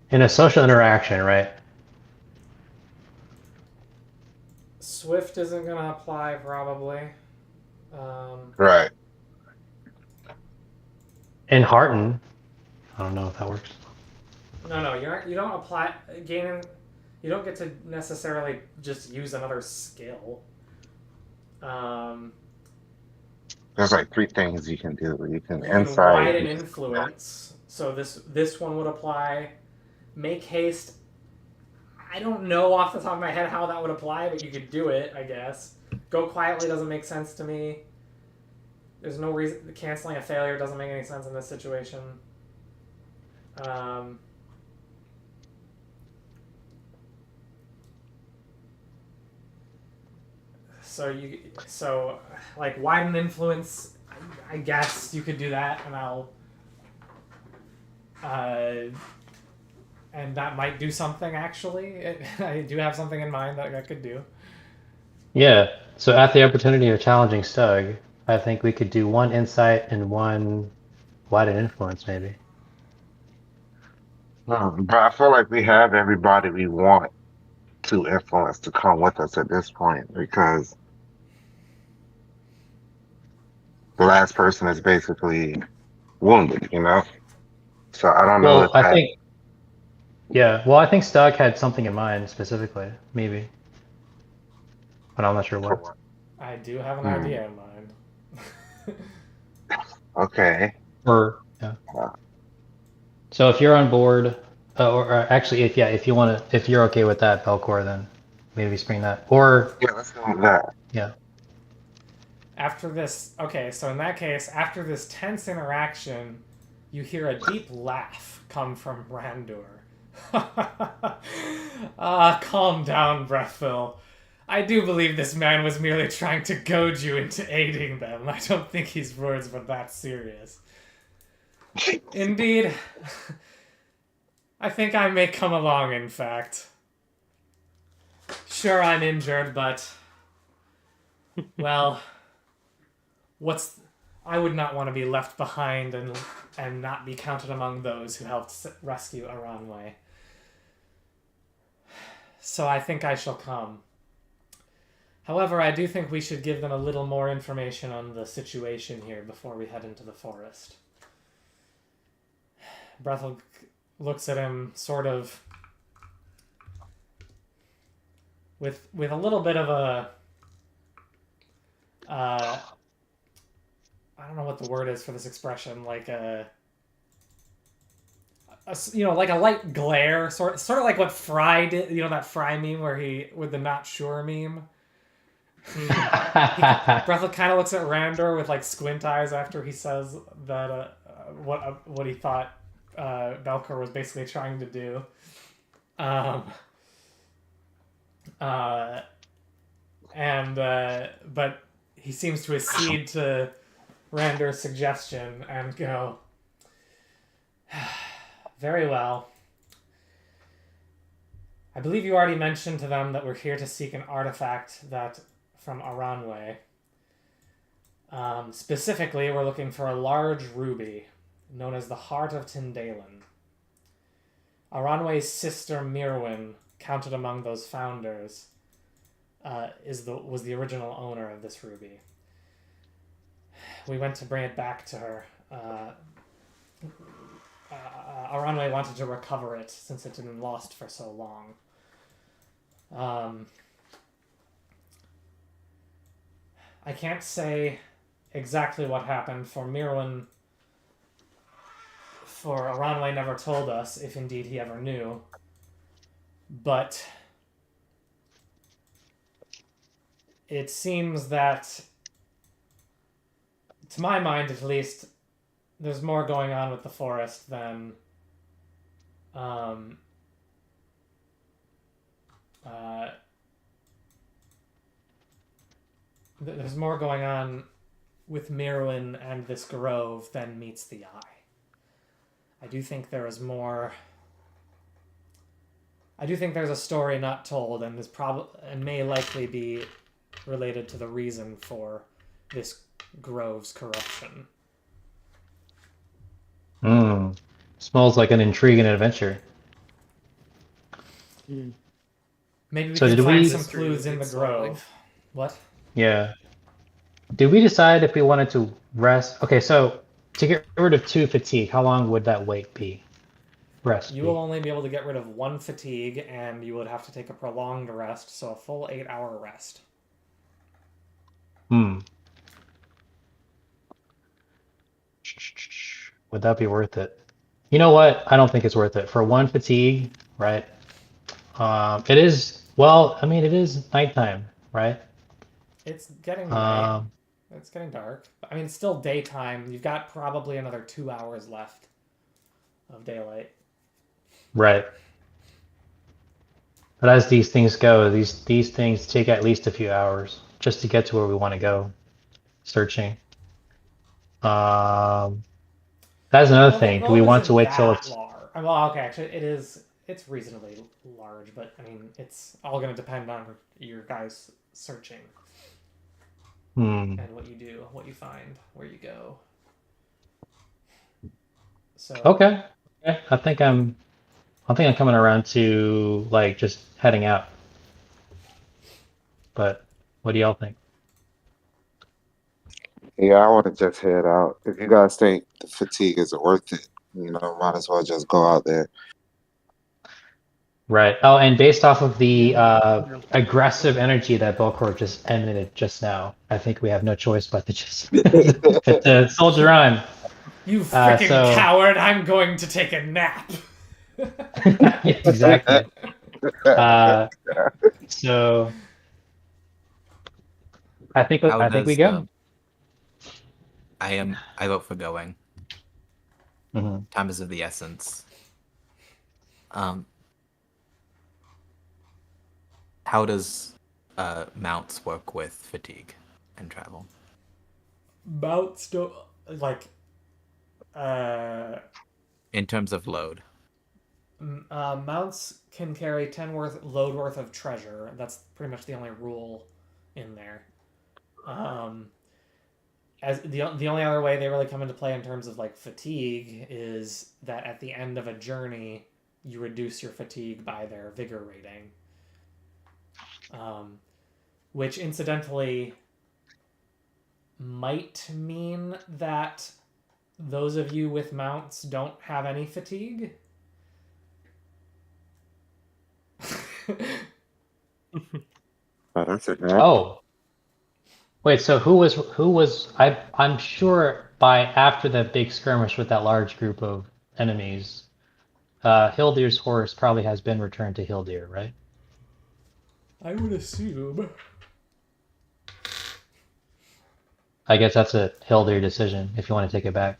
Speaker 3: In a social interaction, right?
Speaker 1: Swift isn't going to apply, probably.
Speaker 5: Right.
Speaker 3: In Hearten, I don't know if that works.
Speaker 1: No, you don't apply gaining. You don't get to necessarily just use another skill.
Speaker 5: There's like 3 things you can do. You can
Speaker 1: You can
Speaker 5: insight.
Speaker 1: widen influence. So this one would apply. Make haste. I don't know off the top of my head how that would apply, but you could do it, I guess. Go quietly doesn't make sense to me. There's no reason canceling a failure doesn't make any sense in this situation. So like widen influence. I guess you could do that, and and that might do something, actually. I do have something in mind that I could do.
Speaker 3: Yeah, so at the opportunity of challenging Stug, I think we could do 1 insight and 1 widen influence, maybe.
Speaker 5: But I feel like we have everybody we want to influence to come with us at this point, because the last person is basically wounded, you know? So I don't know
Speaker 3: Well,
Speaker 5: if
Speaker 3: I think, yeah, well, I think Stug had something in mind specifically, maybe. But I'm not sure what.
Speaker 1: I do have an idea in mind.
Speaker 5: Okay.
Speaker 3: Yeah. So if you're on board, or actually, if you want to, if you're okay with that, Belcor, then maybe spring that. Or
Speaker 5: Yeah, let's go with that.
Speaker 3: yeah.
Speaker 1: After this, okay, so in that case, after this tense interaction, you hear a deep laugh come from Randor. Calm down, Breathville. I do believe this man was merely trying to goad you into aiding them. I don't think his words were that serious. Indeed, I think I may come along, in fact. Sure, I'm injured, but... Well... I would not want to be left behind and not be counted among those who helped rescue Aranwe. So I think I shall come. However, I do think we should give them a little more information on the situation here before we head into the forest. Brethel looks at him sort of with a little bit of a I don't know what the word is for this expression, like a like a light glare, sort of like what Fry did, that Fry meme with the not sure meme. Brethel kind of looks at Randor with like squint eyes after he says that what he thought Belkor was basically trying to do. But he seems to accede to Randor's suggestion and go, very well. I believe you already mentioned to them that we're here to seek an artifact from Aranwe. Specifically, we're looking for a large ruby known as the Heart of Tyndalen. Aranwe's sister Mirwin, counted among those founders, was the original owner of this ruby. We went to bring it back to her. Aranwe wanted to recover it since it had been lost for so long. I can't say exactly what happened, for Aranwe never told us, if indeed he ever knew. But it seems that, to my mind at least, there's more going on with the forest than there's more going on with Mirwin and this grove than meets the eye. I do think there is more. I do think there's a story not told, and may likely be related to the reason for this grove's corruption.
Speaker 3: Smells like an intriguing adventure.
Speaker 1: Maybe we
Speaker 3: So
Speaker 1: can
Speaker 3: did
Speaker 1: find
Speaker 3: we-
Speaker 1: some clues in the grove. What?
Speaker 3: Yeah. Did we decide if we wanted to rest? Okay, so to get rid of 2 fatigue, how long would that wait be? Rest.
Speaker 1: You will only be able to get rid of 1 fatigue, and you would have to take a prolonged rest, so a full 8-hour rest.
Speaker 3: Would that be worth it? You know what? I don't think it's worth it. For 1 fatigue, right? It is, well, I mean, it is nighttime, right?
Speaker 1: It's getting night. It's getting dark. I mean, it's still daytime. You've got probably another 2 hours left of daylight.
Speaker 3: Right. But as these things go, these things take at least a few hours just to get to where we want to go. Searching. That's another thing. Do we want to wait till it's...
Speaker 1: Well, okay, actually, it's reasonably large, but, I mean, it's all going to depend on your guys searching. And what you do, what you find, where you go. So
Speaker 3: Okay. I think I'm coming around to like just heading out. But what do y'all think?
Speaker 5: Yeah, I want to just head out. If you guys think the fatigue isn't worth it, might as well just go out there.
Speaker 3: Right. Oh, and based off of the aggressive energy that Belcor just emanated just now, I think we have no choice but to just to soldier on.
Speaker 1: You freaking coward! I'm going to take a nap.
Speaker 3: Exactly. So I think we go.
Speaker 4: I vote for going. Time is of the essence. How does mounts work with fatigue and travel?
Speaker 1: Mounts don't like.
Speaker 4: In terms of load.
Speaker 1: Mounts can carry 10 load worth of treasure. That's pretty much the only rule in there. As the only other way they really come into play in terms of like fatigue is that at the end of a journey, you reduce your fatigue by their vigor rating. Which incidentally might mean that those of you with mounts don't have any fatigue.
Speaker 5: Oh, that's it.
Speaker 3: Oh, wait. So who was? I'm sure by after the big skirmish with that large group of enemies, Hildir's horse probably has been returned to Hildir, right?
Speaker 1: I would assume.
Speaker 3: I guess that's a Hildir decision if you want to take it back.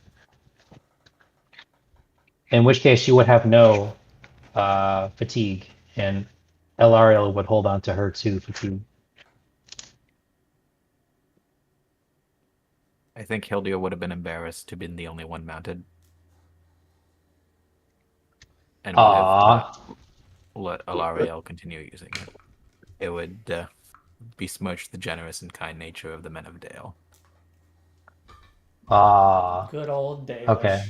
Speaker 3: In which case, you would have no fatigue, and Elariel would hold on to her 2 fatigue.
Speaker 4: I think Hildir would have been embarrassed to have been the only one mounted. And would have let Elariel continue using it. It would besmirch the generous and kind nature of the men of Dale.
Speaker 1: Good old Dalish.
Speaker 3: Okay.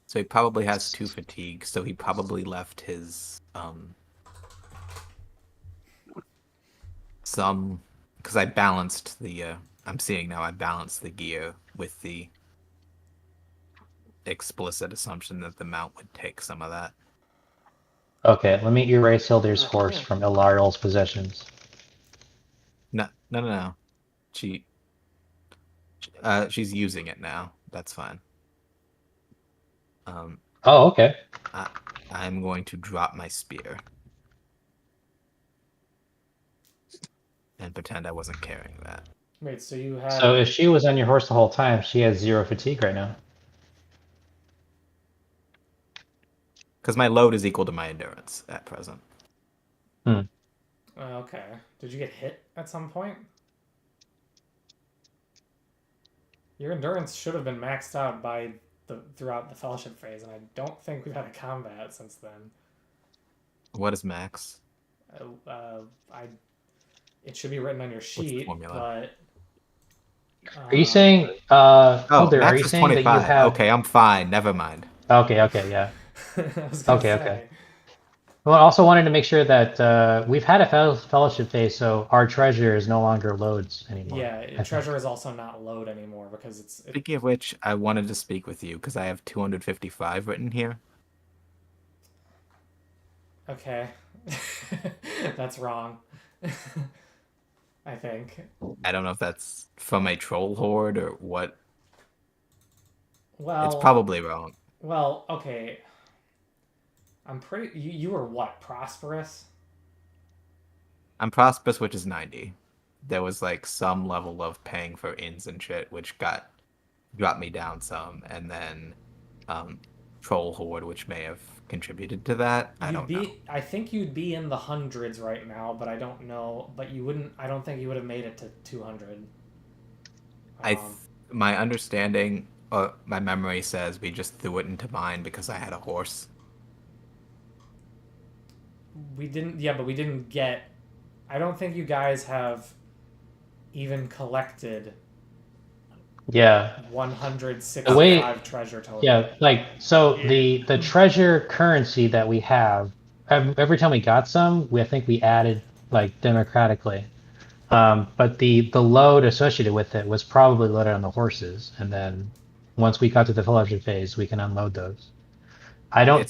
Speaker 4: So he probably has 2 fatigue, so he probably left his some, because I balanced the I'm seeing now I balanced the gear with the explicit assumption that the mount would take some of that.
Speaker 3: Okay, let me erase Hildir's horse from Elariel's possessions.
Speaker 4: No. She's using it now. That's fine.
Speaker 3: Oh, okay.
Speaker 4: I'm going to drop my spear and pretend I wasn't carrying that.
Speaker 1: Wait, so you have...
Speaker 3: So if she was on your horse the whole time, she has 0 fatigue right now.
Speaker 4: Because my load is equal to my endurance at present.
Speaker 1: Okay. Did you get hit at some point? Your endurance should have been maxed out throughout the fellowship phase, and I don't think we've had a combat since then.
Speaker 4: What is max?
Speaker 1: It should be written on your sheet, but...
Speaker 3: Are you saying, Hildir,
Speaker 4: max
Speaker 3: are you
Speaker 4: is
Speaker 3: saying
Speaker 4: 25.
Speaker 3: that you have...
Speaker 4: Okay, I'm fine. Never mind.
Speaker 3: Okay, yeah.
Speaker 1: I was gonna say.
Speaker 3: Okay. Well, I also wanted to make sure that we've had a fellowship phase, so our treasure is no longer loads anymore.
Speaker 1: Yeah, treasure is also not load anymore because it's...
Speaker 4: Speaking of which, I wanted to speak with you because I have 255 written here.
Speaker 1: Okay. That's wrong. I think.
Speaker 4: I don't know if that's from a troll horde or what.
Speaker 1: Well...
Speaker 4: It's probably wrong.
Speaker 1: Well, okay. I'm pretty... You were what? Prosperous?
Speaker 4: I'm prosperous, which is 90. There was like some level of paying for inns and shit, which dropped me down some, and then troll horde, which may have contributed to that. I don't know.
Speaker 1: I think you'd be in the hundreds right now, but I don't know. But you wouldn't... I don't think you would have made it to 200.
Speaker 4: My understanding, my memory says we just threw it into mine because I had a horse.
Speaker 1: We didn't... Yeah, but we didn't get... I don't think you guys have even collected...
Speaker 3: Yeah.
Speaker 1: 165 treasure total.
Speaker 3: Yeah, so the treasure currency that we have, every time we got some, I think we added democratically. But the load associated with it was probably loaded on the horses, and then once we got to the fellowship phase, we can unload those. So I don't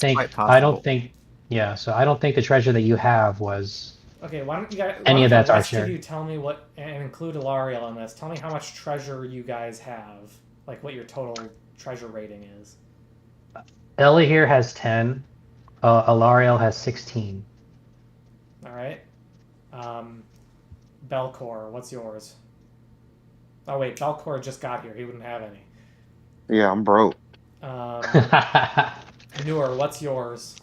Speaker 3: think the treasure that you have was...
Speaker 1: Okay, why don't you guys...
Speaker 3: Any of that's our
Speaker 1: rest
Speaker 3: share.
Speaker 1: of you tell me what... And include Elariel in this. Tell me how much treasure you guys have. Like, what your total treasure rating is.
Speaker 3: Ellie here has 10. Elariel has 16.
Speaker 1: Alright. Belcor, what's yours? Oh wait, Belcor just got here. He wouldn't have any.
Speaker 5: Yeah, I'm broke.
Speaker 1: Newer, what's yours?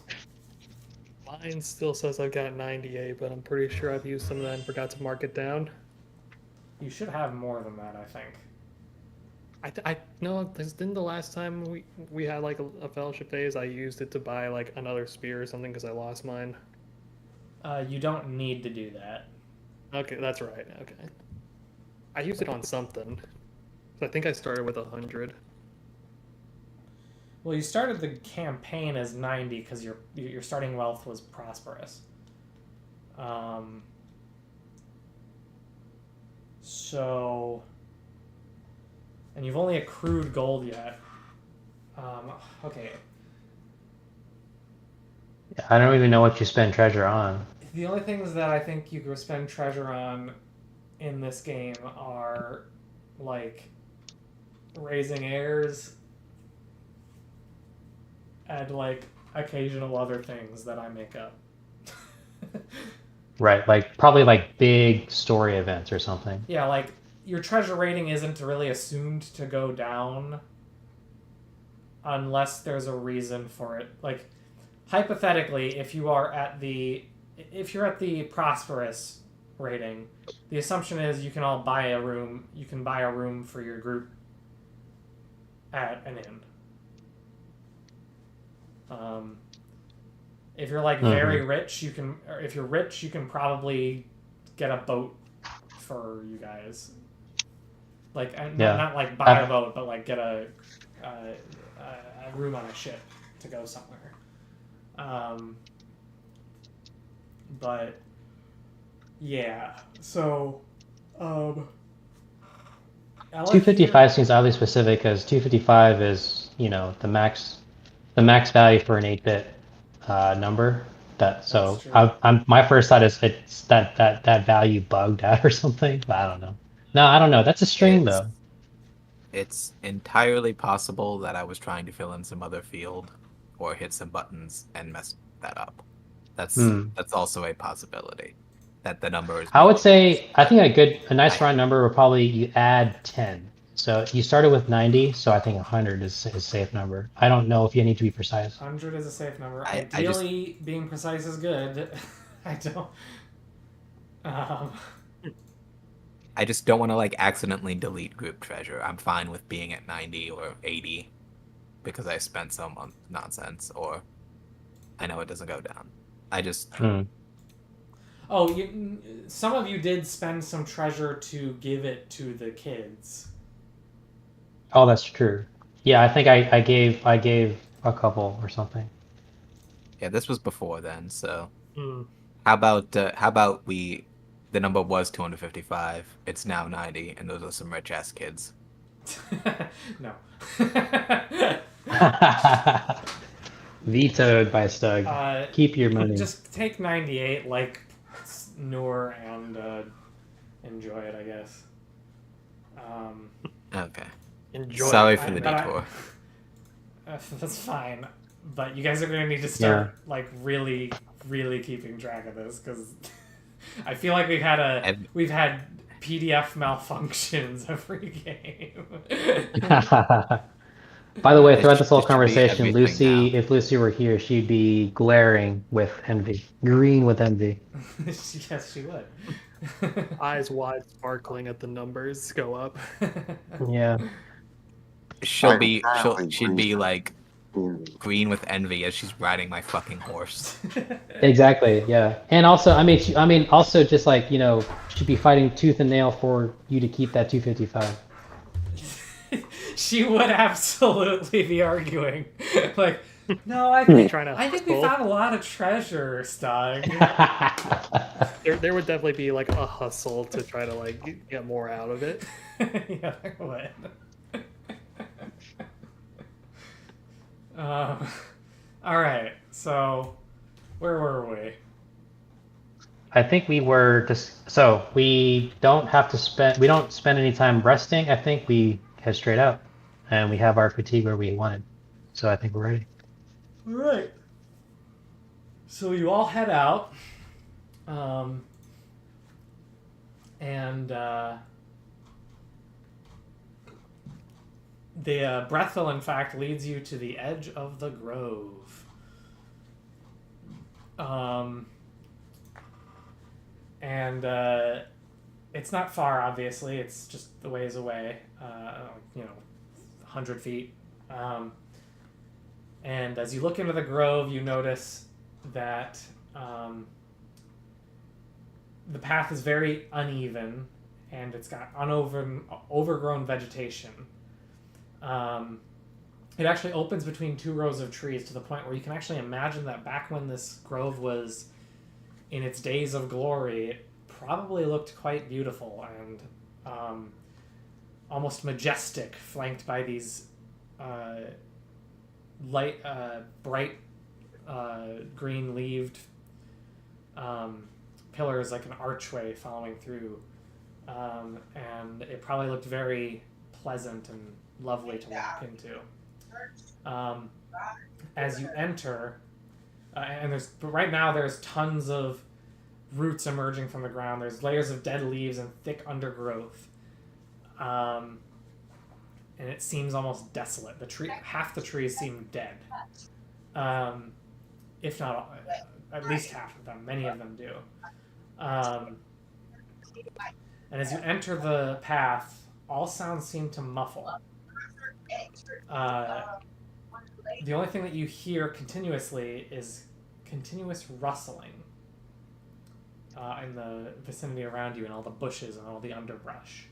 Speaker 2: Mine still says I've got 98, but I'm pretty sure I've used some of that and forgot to mark it down.
Speaker 1: You should have more than that, I think.
Speaker 2: I no, didn't the last time we had like a fellowship days, I used it to buy like another spear or something because I lost mine.
Speaker 1: You don't need to do that.
Speaker 2: Okay, that's right. Okay, I used it on something. I think I started with 100.
Speaker 1: Well, you started the campaign as 90 because your starting wealth was prosperous. So, and you've only accrued gold yet. Okay.
Speaker 3: I don't even know what you spend treasure on.
Speaker 1: The only things that I think you could spend treasure on in this game are like raising heirs and like occasional other things that I make up.
Speaker 3: Right, like probably like big story events or something.
Speaker 1: Yeah, like your treasure rating isn't really assumed to go down unless there's a reason for it. Like hypothetically, if you're at the prosperous rating, the assumption is you can all buy a room. You can buy a room for your group at an inn. If you're like very rich, you can. Or if you're rich, you can probably get a boat for you guys. Like not like buy a boat, but like get a room on a ship to go somewhere. But yeah, so
Speaker 3: 255 seems oddly specific because 255 is, you know, the max value for an 8-bit number. My first thought is it's that value bugged out or something, but I don't know. No, I don't know. That's a string though.
Speaker 4: It's entirely possible that I was trying to fill in some other field or hit some buttons and mess that up. That's also a possibility. That the number is.
Speaker 3: I would say I think a nice round number would probably you add 10. So you started with 90, so I think 100 is a safe number. I don't know if you need to be precise.
Speaker 1: 100 is a safe number. Ideally, being precise is good. I don't.
Speaker 4: I just don't want to like accidentally delete group treasure. I'm fine with being at 90 or 80 because I spent some on nonsense, or I know it doesn't go down. I just.
Speaker 1: Oh, some of you did spend some treasure to give it to the kids.
Speaker 3: Oh, that's true. Yeah, I think I gave a couple or something.
Speaker 4: Yeah, this was before then. So, how about the number was 255. It's now 90, and those are some rich ass kids.
Speaker 1: No.
Speaker 3: Vetoed by Stug. Keep your money.
Speaker 1: Just take 98 like Noor and enjoy it, I guess.
Speaker 4: Okay.
Speaker 2: Enjoy.
Speaker 4: Sorry for the detour.
Speaker 1: That's fine, but you guys are going to need to start like really, really keeping track of this because I feel like we've had PDF malfunctions every game.
Speaker 3: By the way, throughout this whole conversation, if Lucy were here, she'd be glaring with envy, green with envy.
Speaker 1: Yes, she would.
Speaker 2: Eyes wide, sparkling at the numbers go up.
Speaker 3: Yeah.
Speaker 4: She'd be like green with envy as she's riding my fucking horse.
Speaker 3: Exactly. Yeah. And also, also just like, you know, she'd be fighting tooth and nail for you to keep that 255.
Speaker 1: She would absolutely be arguing. Like, no, I think we found a lot of treasure, Stug.
Speaker 2: There would definitely be like a hustle to try to like get more out of it.
Speaker 1: Yeah, there would. All right, so where were we?
Speaker 3: I think we were just we don't spend any time resting. I think we head straight out, and we have our fatigue where we wanted. So I think we're ready.
Speaker 1: All right. So you all head out, and The Brethel, in fact, leads you to the edge of the grove. And it's not far, obviously. It's just a ways away, 100 feet. And as you look into the grove, you notice that the path is very uneven, and it's got overgrown vegetation. It actually opens between two rows of trees to the point where you can actually imagine that back when this grove was in its days of glory, it probably looked quite beautiful and almost majestic, flanked by these bright green-leaved pillars, like an archway following through. And it probably looked very pleasant and lovely to walk into. As you enter, but right now there's tons of roots emerging from the ground. There's layers of dead leaves and thick undergrowth. And it seems almost desolate. Half the trees seem dead. If not all, at least half of them. Many of them do. And as you enter the path, all sounds seem to muffle. The only thing that you hear continuously is continuous rustling in the vicinity around you, and all the bushes and all the underbrush.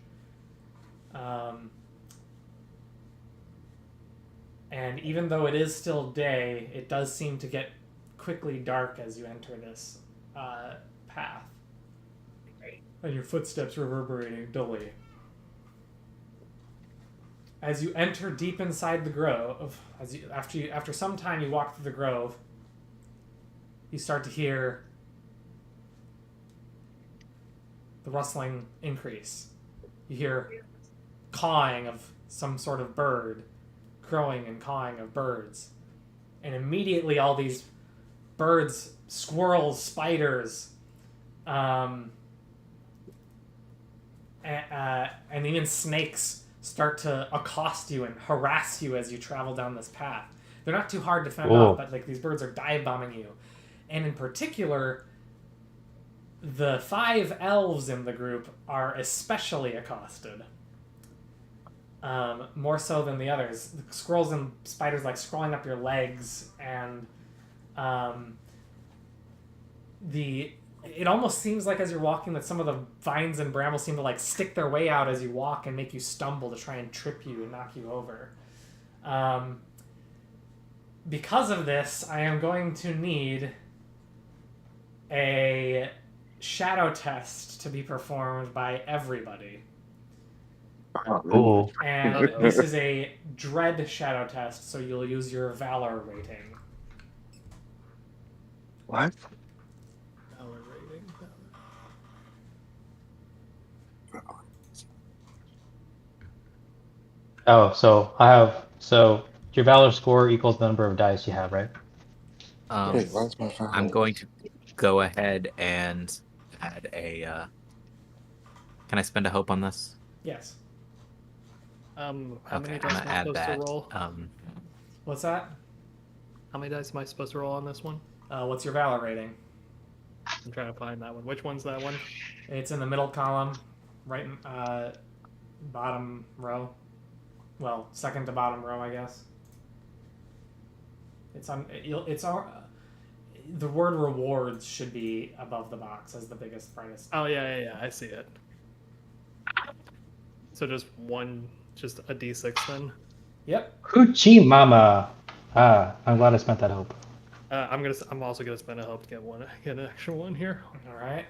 Speaker 1: And even though it is still day, it does seem to get quickly dark as you enter this path. And your footsteps reverberating dully. As you enter deep inside the grove, after some time you walk through the grove, you start to hear the rustling increase. You hear cawing of some sort of bird, crowing and cawing of birds. And immediately all these birds, squirrels, spiders, and even snakes start to accost you and harass you as you travel down this path. They're not too hard to fend off, but like these birds are dive bombing you. And in particular, the 5 elves in the group are especially accosted. More so than the others. The squirrels and spiders like crawling up your legs, and it almost seems like as you're walking that some of the vines and brambles seem to like stick their way out as you walk and make you stumble to try and trip you and knock you over. Because of this, I am going to need a shadow test to be performed by everybody.
Speaker 3: Cool.
Speaker 1: And this is a dread shadow test, so you'll use your valor rating.
Speaker 5: What?
Speaker 2: Valor rating.
Speaker 3: Oh, so your valor score equals the number of dice you have, right?
Speaker 5: Wait, where's my phone?
Speaker 4: I'm going to go ahead and add a. Can I spend a hope on this?
Speaker 1: Yes.
Speaker 2: How many
Speaker 4: Okay, I'm
Speaker 2: dice
Speaker 4: gonna
Speaker 2: am I
Speaker 4: add
Speaker 2: supposed
Speaker 4: that.
Speaker 2: to roll?
Speaker 1: What's that?
Speaker 2: How many dice am I supposed to roll on this one?
Speaker 1: What's your valor rating?
Speaker 2: I'm trying to find that one. Which one's that one?
Speaker 1: It's in the middle column, right in, bottom row. Well, second to bottom row, I guess. The word rewards should be above the box as the biggest, brightest.
Speaker 2: Oh yeah, I see it. So just a d6 then.
Speaker 1: Yep.
Speaker 3: Hoochie mama. I'm glad I spent that hope.
Speaker 2: I'm also gonna spend a hope to get an extra one here.
Speaker 1: All right.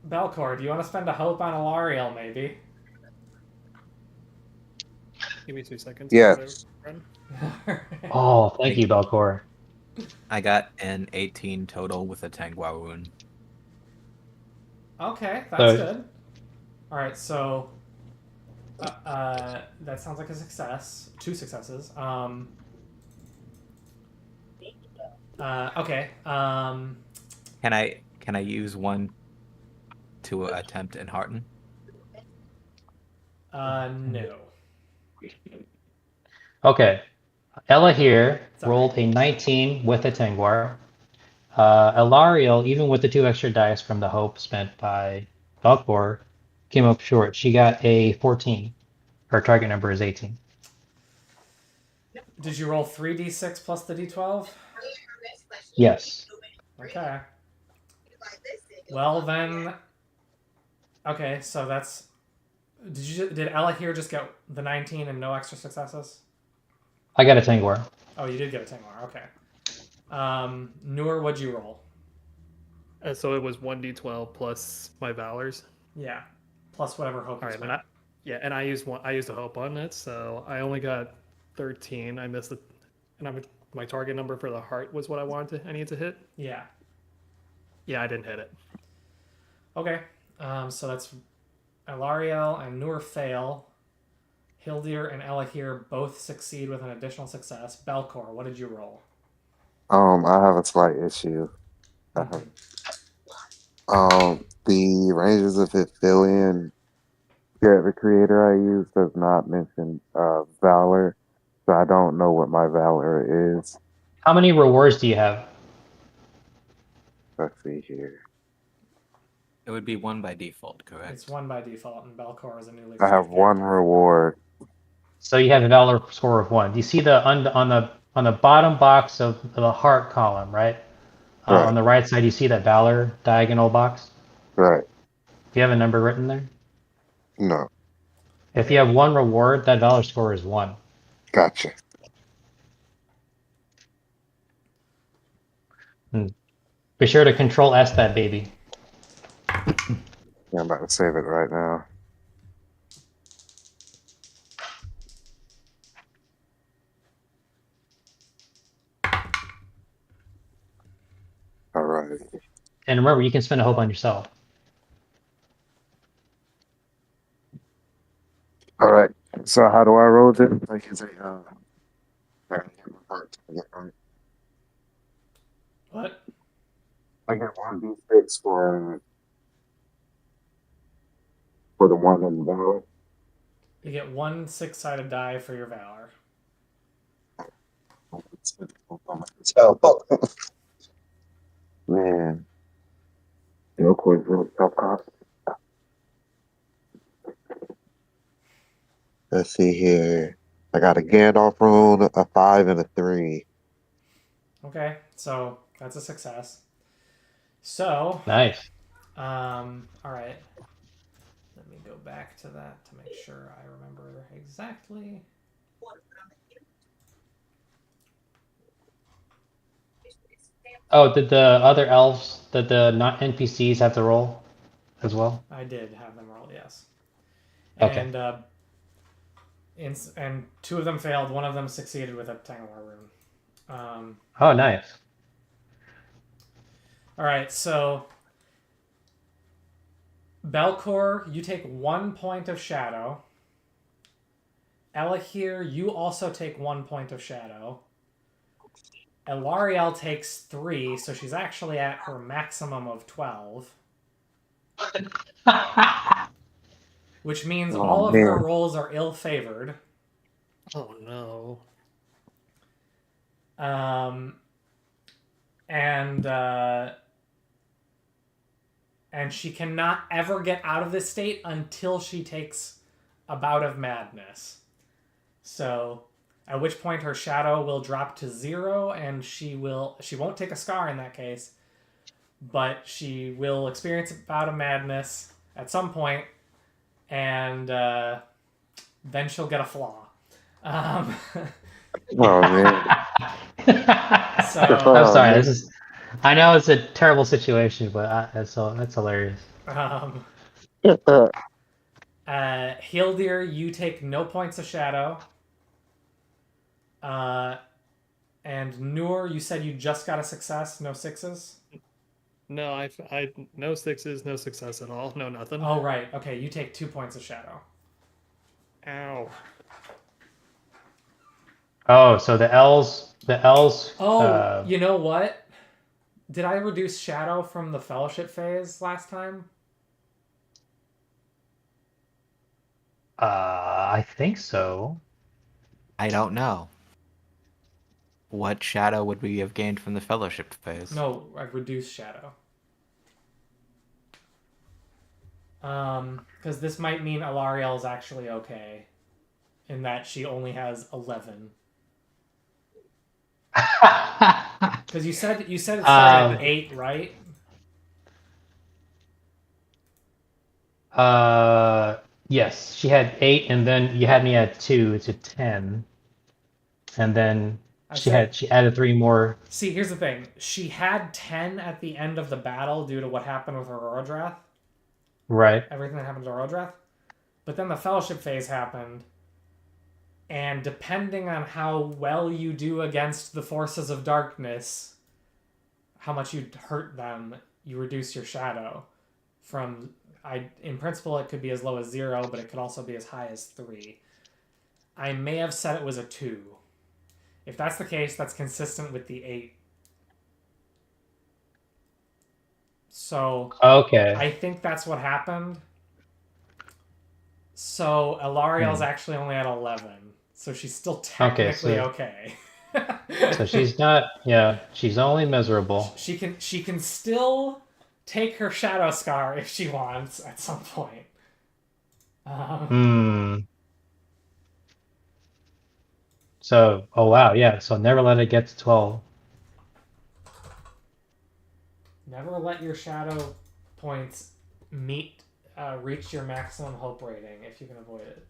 Speaker 1: Belcor, do you want to spend a hope on Alariel, maybe?
Speaker 2: Give me 2 seconds.
Speaker 5: Yes.
Speaker 3: Oh, thank you, Belcor.
Speaker 4: I got an 18 total with a Tangwa wound.
Speaker 1: Okay, that's good. All right, so that sounds like a success. 2 successes. Okay.
Speaker 4: Can I use one to attempt and hearten?
Speaker 1: No.
Speaker 3: Okay. Ella here
Speaker 1: It's all
Speaker 3: rolled
Speaker 1: right.
Speaker 3: a 19 with a Tengwar. Elariel, even with the 2 extra dice from the hope spent by Valkor, came up short. She got a 14. Her target number is 18.
Speaker 1: Did you roll 3d6 plus the d12?
Speaker 3: Yes.
Speaker 1: Okay. Well then. Okay, so that's. Did Ella here just get the 19 and no extra successes?
Speaker 3: I got a Tengwar.
Speaker 1: Oh, you did get a 10 more. Okay. Noor, what'd you roll?
Speaker 2: So it was 1d12 plus my valors.
Speaker 1: Yeah. Plus whatever hope
Speaker 2: All
Speaker 1: you
Speaker 2: right,
Speaker 1: spent.
Speaker 2: and I used one. I used a hope on it, so I only got 13. I missed it, and my target number for the heart was what I needed to hit.
Speaker 1: Yeah.
Speaker 2: Yeah, I didn't hit it.
Speaker 1: Okay. So that's Elariel and Noor fail. Hildir and Ella here both succeed with an additional success. Belcor, what did you roll?
Speaker 5: I have a slight issue.
Speaker 1: Mhm.
Speaker 5: The ranges of it fill in character creator I use does not mention valor, so I don't know what my valor is.
Speaker 3: How many rewards do you have?
Speaker 5: Let's see here.
Speaker 4: It would be one by default, correct?
Speaker 1: It's one by default, and Belcor is a newly
Speaker 5: I have
Speaker 1: created
Speaker 5: one
Speaker 1: character.
Speaker 5: reward.
Speaker 3: So you have a valor score of 1. Do you see the on the bottom box of the heart column, right?
Speaker 5: Right,
Speaker 3: On the right side, you see that valor diagonal box.
Speaker 5: right.
Speaker 3: Do you have a number written there?
Speaker 5: No,
Speaker 3: If you have 1 reward, that valor score is 1.
Speaker 5: gotcha.
Speaker 3: Be sure to control S that baby.
Speaker 5: Yeah, I'm about to save it right now. All right.
Speaker 3: And remember, you can spend a hope on yourself.
Speaker 5: All right. So how do I roll it? Like, is it, I gotta get my heart target right.
Speaker 1: What?
Speaker 5: I get 1d6 for the one in the valor.
Speaker 1: You get one 6-sided die for your valor.
Speaker 5: Man, real quick, real tough cop. Let's see here. I got a Gandalf rune, a 5, and a 3.
Speaker 1: Okay, so that's a success. So,
Speaker 3: Nice.
Speaker 1: all right. Let me go back to that to make sure I remember exactly.
Speaker 3: Oh, did the other elves, did the not NPCs have to roll as well?
Speaker 1: I did have them roll, yes.
Speaker 3: Okay.
Speaker 1: And and 2 of them failed. 1 of them succeeded with a Tangwar rune.
Speaker 3: Oh, nice.
Speaker 1: All right, so Belcor, you take 1 point of shadow. Ella here, you also take 1 point of shadow. Elariel takes 3, so she's actually at her maximum of 12. Which means
Speaker 5: Oh,
Speaker 1: all of her
Speaker 5: man.
Speaker 1: rolls are ill-favored.
Speaker 2: Oh no.
Speaker 1: And she cannot ever get out of this state until she takes a bout of madness. So, at which point her shadow will drop to 0, and she won't take a scar in that case, but she will experience a bout of madness at some point, and then she'll get a flaw.
Speaker 5: Oh, man.
Speaker 1: So
Speaker 3: I'm sorry.
Speaker 5: man.
Speaker 3: This is. I know it's a terrible situation, but that's hilarious.
Speaker 1: Hildir, you take no points of shadow. And Noor, you said you just got a success, no 6s?
Speaker 2: No, I no 6s, no success at all, no nothing.
Speaker 1: Oh, right. Okay, you take 2 points of shadow.
Speaker 2: Ow.
Speaker 3: Oh, so the elves.
Speaker 1: Oh, you know what? Did I reduce shadow from the fellowship phase last time?
Speaker 3: I think so.
Speaker 4: I don't know. What shadow would we have gained from the fellowship phase?
Speaker 1: No, I reduced shadow. Because this might mean Alarielle is actually okay, in that she only has 11. Because you said it started at 8, right?
Speaker 3: Yes, she had 8, and then you had me at 2 to 10, and then she added 3 more.
Speaker 1: See, here's the thing. She had 10 at the end of the battle due to what happened with Aurora Drath.
Speaker 3: Right.
Speaker 1: Everything that happened to Aurora Drath. But then the fellowship phase happened, and depending on how well you do against the forces of darkness, how much you hurt them, you reduce your shadow. In principle, it could be as low as 0, but it could also be as high as 3. I may have said it was a 2. If that's the case, that's consistent with the 8. So
Speaker 3: Okay.
Speaker 1: I think that's what happened. So Alarielle's actually only at 11. So she's still technically okay.
Speaker 3: So she's not, yeah, she's only miserable.
Speaker 1: She can still take her shadow scar if she wants at some point.
Speaker 3: So, oh wow, yeah. So never let it get to 12.
Speaker 1: Never let your shadow points reach your maximum hope rating if you can avoid it.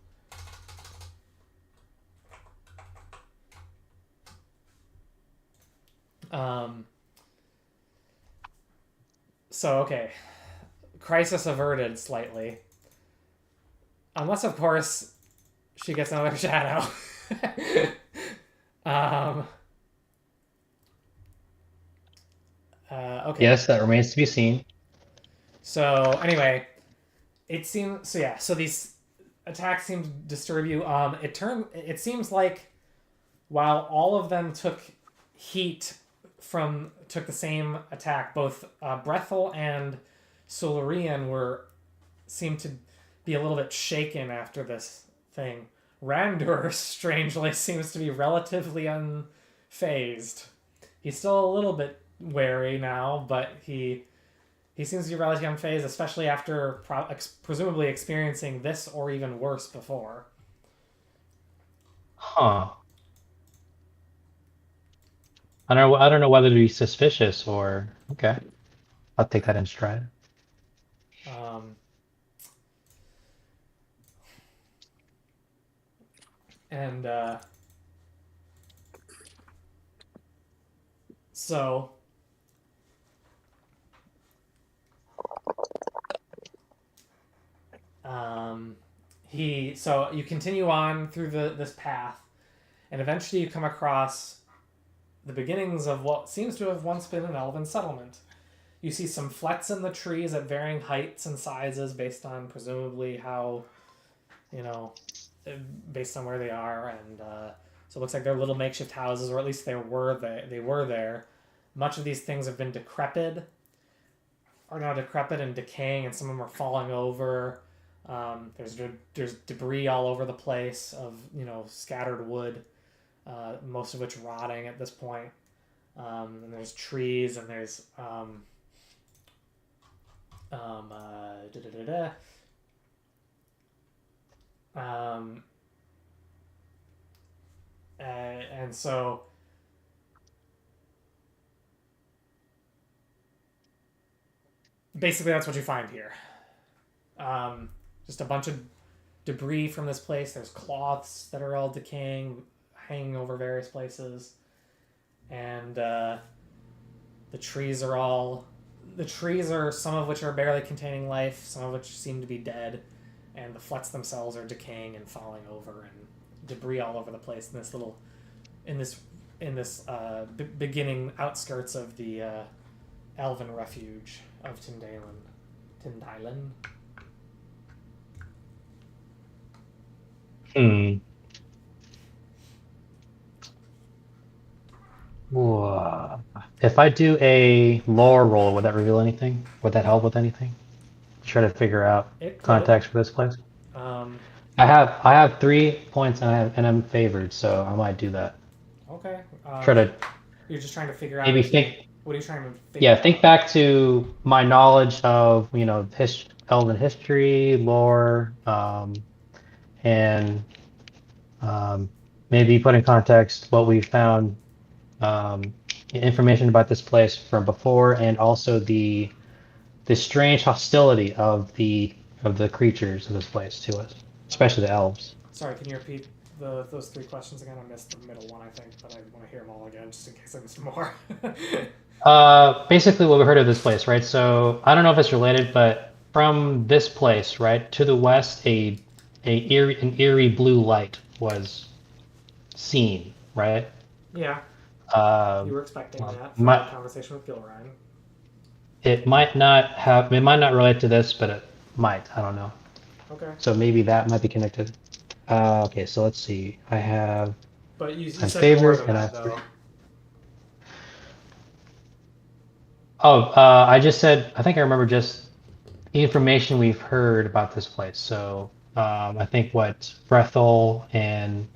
Speaker 1: So, okay. Crisis averted slightly. Unless, of course, she gets another shadow. Okay.
Speaker 3: Yes, that remains to be seen.
Speaker 1: So, anyway, it seems... So, yeah. So, these attacks seem to disturb you. It seems like while all of them took the same attack, both Brethel and Solarian seemed to be a little bit shaken after this thing. Randur, strangely, seems to be relatively unfazed. He's still a little bit wary now, but he seems to be relatively unfazed, especially after presumably experiencing this or even worse before.
Speaker 3: Huh. I don't know whether to be suspicious or okay. I'll take that in stride.
Speaker 1: And so so you continue on through this path, and eventually you come across the beginnings of what seems to have once been an elven settlement. You see some flets in the trees at varying heights and sizes based on presumably how, based on where they are, and so it looks like they're little makeshift houses, or at least they were there. Much of these things have been are now decrepit and decaying, and some of them are falling over. There's debris all over the place of scattered wood, most of which rotting at this point. And there's trees, and there's and so basically that's what you find here. Just a bunch of debris from this place. There's cloths that are all decaying, hanging over various places, and the trees are some of which are barely containing life, some of which seem to be dead, and the flets themselves are decaying and falling over, and debris all over the place in this beginning outskirts of the elven refuge of Tindalen.
Speaker 3: Whoa. If I do a lore roll, would that reveal anything? Would that help with anything? Try to figure out
Speaker 1: It could.
Speaker 3: context for this place.
Speaker 1: Um,
Speaker 3: I have 3 points and I'm favored, so I might do that.
Speaker 1: okay.
Speaker 3: Try to
Speaker 1: You're just trying to figure out
Speaker 3: maybe
Speaker 1: if you.
Speaker 3: think.
Speaker 1: What are you trying to figure
Speaker 3: Yeah,
Speaker 1: out?
Speaker 3: think back to my knowledge of Elven history, lore, and um, maybe put in context what we found, um, information about this place from before, and also the strange hostility of the creatures of this place to us, especially the elves.
Speaker 1: Sorry, can you repeat those three questions again? I missed the middle one, I think, but I want to hear them all again just in case I missed more.
Speaker 3: Basically, what we heard of this place, right? So I don't know if it's related, but from this place, right, to the west, an eerie blue light was seen, right?
Speaker 1: Yeah, you
Speaker 3: Um,
Speaker 1: were expecting that from your
Speaker 3: my,
Speaker 1: conversation with Gilrine.
Speaker 3: it might not relate to this, but it might. I don't know.
Speaker 1: Okay,
Speaker 3: So maybe that might be connected. Okay, so let's see.
Speaker 1: but you
Speaker 3: I'm
Speaker 1: said more
Speaker 3: favored,
Speaker 1: than
Speaker 3: and I
Speaker 1: that
Speaker 3: have three.
Speaker 1: though.
Speaker 3: Oh, I just said. I think I remember just the information we've heard about this place. So I think what Brethel and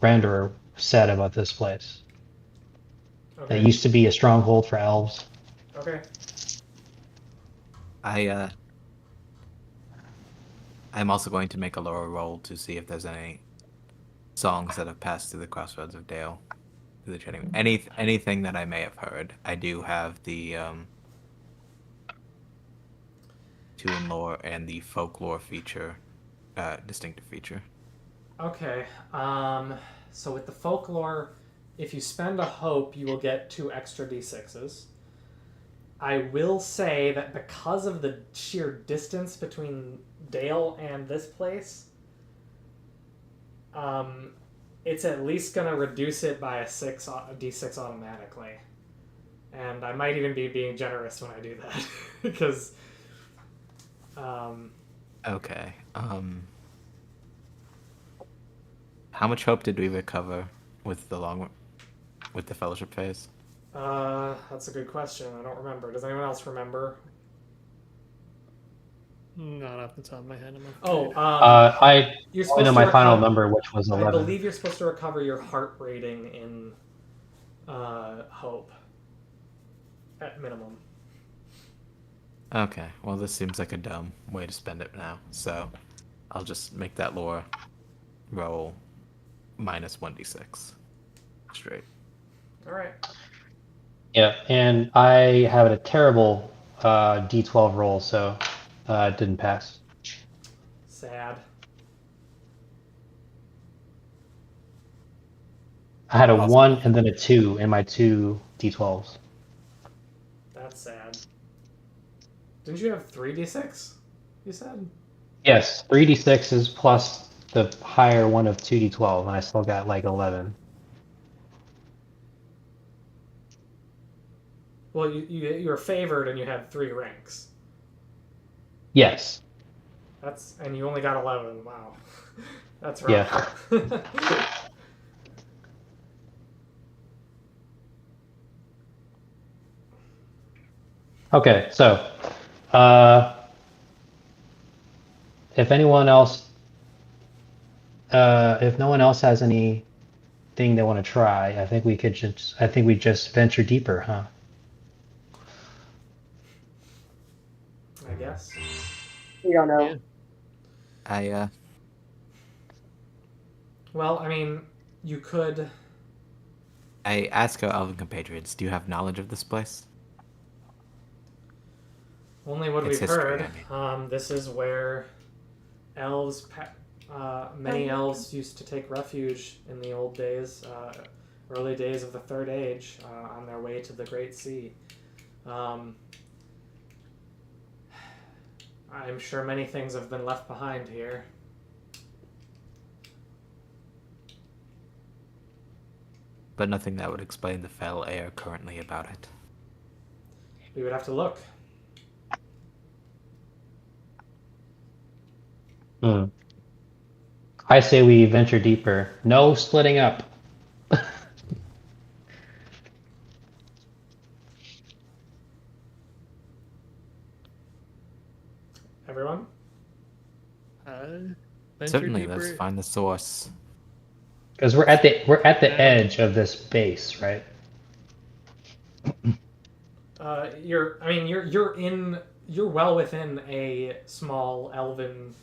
Speaker 3: Brander said about this place. It
Speaker 1: Okay,
Speaker 3: used to be a stronghold for elves.
Speaker 1: okay.
Speaker 4: I I'm also going to make a lower roll to see if there's any songs that have passed through the crossroads of Dale. Through the training. Anything that I may have heard. I do have the tune lore and the folklore feature, distinctive feature.
Speaker 1: Okay. So with the folklore, if you spend a hope, you will get 2 extra d6s. I will say that because of the sheer distance between Dale and this place, it's at least gonna reduce it by a d6 automatically. And I might even be being generous when I do that because
Speaker 4: Okay. How much hope did we recover with the fellowship phase?
Speaker 1: that's a good question. I don't remember. Does anyone else remember?
Speaker 2: Not off the top of my head, I'm
Speaker 1: Oh,
Speaker 2: afraid.
Speaker 3: I
Speaker 1: you're
Speaker 3: only
Speaker 1: supposed
Speaker 3: know
Speaker 1: to
Speaker 3: my final
Speaker 1: recover.
Speaker 3: number, which was
Speaker 1: I
Speaker 3: 11.
Speaker 1: believe you're supposed to recover your heart rating in hope at minimum.
Speaker 4: Okay. Well, this seems like a dumb way to spend it now. So, I'll just make that lore roll minus 1d6 straight.
Speaker 1: All right.
Speaker 3: Yeah, and I have a terrible D12 roll, so it didn't pass.
Speaker 1: Sad.
Speaker 3: I had a
Speaker 4: Also,
Speaker 3: 1 and then a 2 in my 2 D12s.
Speaker 1: That's sad. Didn't you have 3d6? You said?
Speaker 3: Yes, 3d6s plus the higher one of 2d12, and I still got like 11.
Speaker 1: Well, you were favored and you had 3 ranks.
Speaker 3: Yes.
Speaker 1: And you only got 11. Wow. That's
Speaker 3: Yeah.
Speaker 1: rough.
Speaker 3: Okay, so uh, if anyone else, if no one else has anything they want to try, I think we just venture deeper, huh?
Speaker 1: I guess.
Speaker 6: We don't know.
Speaker 2: Yeah.
Speaker 4: I
Speaker 1: Well, I mean, you could.
Speaker 4: I ask our elven compatriots, do you have knowledge of this place?
Speaker 1: Only what
Speaker 4: It's
Speaker 1: we've
Speaker 4: history,
Speaker 1: heard.
Speaker 4: I mean.
Speaker 1: This is where elves, many elves used to take refuge in the old days, early days of the Third Age, on their way to the Great Sea. I'm sure many things have been left behind here.
Speaker 4: But nothing that would explain the fell air currently about it.
Speaker 1: We would have to look.
Speaker 3: Hmm. I say we venture deeper. No splitting up.
Speaker 1: Everyone?
Speaker 2: Venture
Speaker 4: Certainly, let's
Speaker 2: Deeper.
Speaker 4: find the source.
Speaker 3: Because we're at the
Speaker 2: Yeah.
Speaker 3: edge of this base, right?
Speaker 1: You're well within a small elven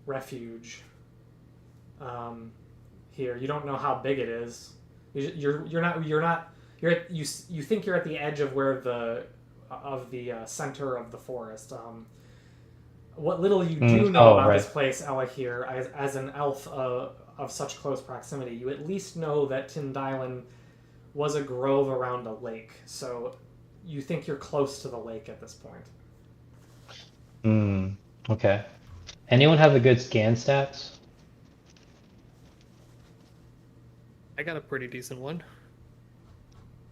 Speaker 1: refuge. Here, you don't know how big it is. You think you're at the edge of where the center of the forest. What little you do know about
Speaker 3: right.
Speaker 1: this place, Ella, here, as an elf of such close proximity, you at least know that Tindylin was a grove around a lake. So you think you're close to the lake at this point.
Speaker 3: Okay. Anyone have a good scan stats?
Speaker 2: I got a pretty decent one.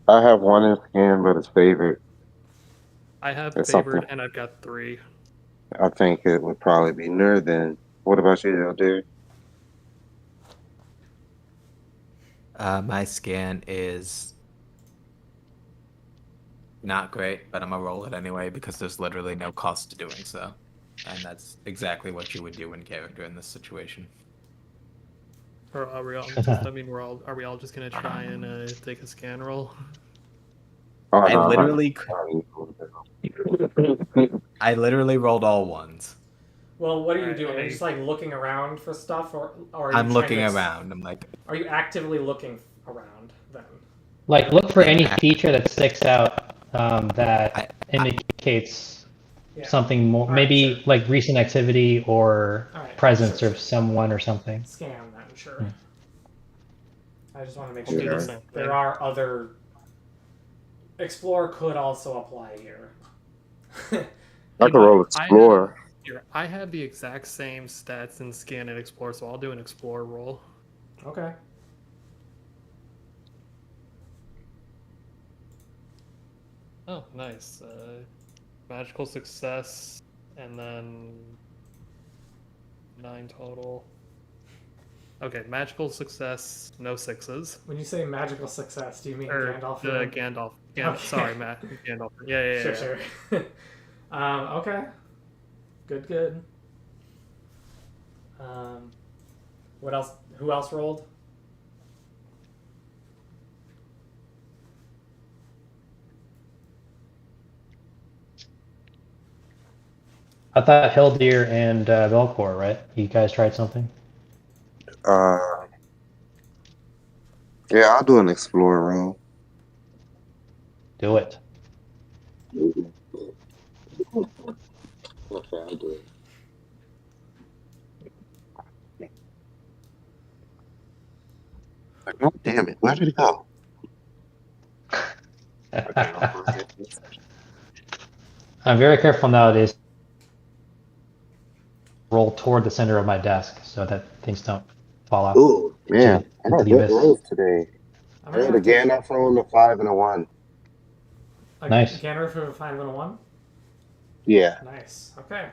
Speaker 5: I have one in scan, but it's favored.
Speaker 2: I have
Speaker 5: It's
Speaker 2: favored,
Speaker 5: something.
Speaker 2: and I've got 3.
Speaker 5: I think it would probably be Nur then. What about you, Elder?
Speaker 4: My scan is not great, but I'm gonna roll it anyway because there's literally no cost to doing so, and that's exactly what you would do in character in this situation.
Speaker 2: Or are we all just? I mean, are we all just gonna try and take a scan roll?
Speaker 5: Oh,
Speaker 4: I
Speaker 5: no,
Speaker 4: literally,
Speaker 5: I'm
Speaker 4: I literally rolled all ones.
Speaker 1: Well, what are you
Speaker 2: Alright,
Speaker 1: doing? Are you just like looking around for stuff, or are you
Speaker 4: I'm
Speaker 1: trying
Speaker 4: looking
Speaker 1: to
Speaker 4: around. I'm like,
Speaker 1: Are you actively looking around then?
Speaker 3: Like, look for
Speaker 4: I'm
Speaker 3: any
Speaker 4: act-
Speaker 3: feature that sticks out that
Speaker 4: I,
Speaker 3: indicates
Speaker 1: Yeah.
Speaker 3: something more,
Speaker 1: All right,
Speaker 3: maybe
Speaker 1: sure.
Speaker 3: like recent activity or
Speaker 1: All right,
Speaker 3: presence
Speaker 1: sure.
Speaker 3: of someone or something.
Speaker 1: Scan then, sure. I just want to make
Speaker 2: I'll
Speaker 1: sure
Speaker 2: do the
Speaker 5: Yeah.
Speaker 2: same
Speaker 1: there
Speaker 2: thing.
Speaker 1: are other. Explorer could also apply here.
Speaker 5: I could roll Explore.
Speaker 2: I have the exact same stats in scan and explore, so I'll do an explore roll.
Speaker 1: Okay.
Speaker 2: Oh, nice. Magical success, and then 9 total. Okay, magical success, no 6s.
Speaker 1: When you say magical success, do you mean
Speaker 2: Or
Speaker 1: Gandalf?
Speaker 2: Gandalf.
Speaker 1: Okay.
Speaker 2: Sorry, Matt. Gandalf. Yeah.
Speaker 1: Sure. Okay. Good. What else? Who else rolled?
Speaker 3: I thought Hildir and Velcor, right? You guys tried something?
Speaker 5: Uh, yeah, I'll do an Explore roll.
Speaker 3: Do it.
Speaker 5: Okay, I'll do it. God damn it, where did it go?
Speaker 3: I'm very careful nowadays. Roll toward the center of my desk so that things don't fall off
Speaker 5: Ooh, man, I
Speaker 3: into
Speaker 5: got
Speaker 3: the
Speaker 5: good
Speaker 3: abyss.
Speaker 5: rolls today.
Speaker 1: I'm
Speaker 5: I
Speaker 1: gonna
Speaker 5: had a
Speaker 1: have to.
Speaker 5: Gandalf roll, a 5, and a 1.
Speaker 3: Nice.
Speaker 1: Gandalf for a 5 and a 1.
Speaker 5: Yeah,
Speaker 1: Nice. Okay.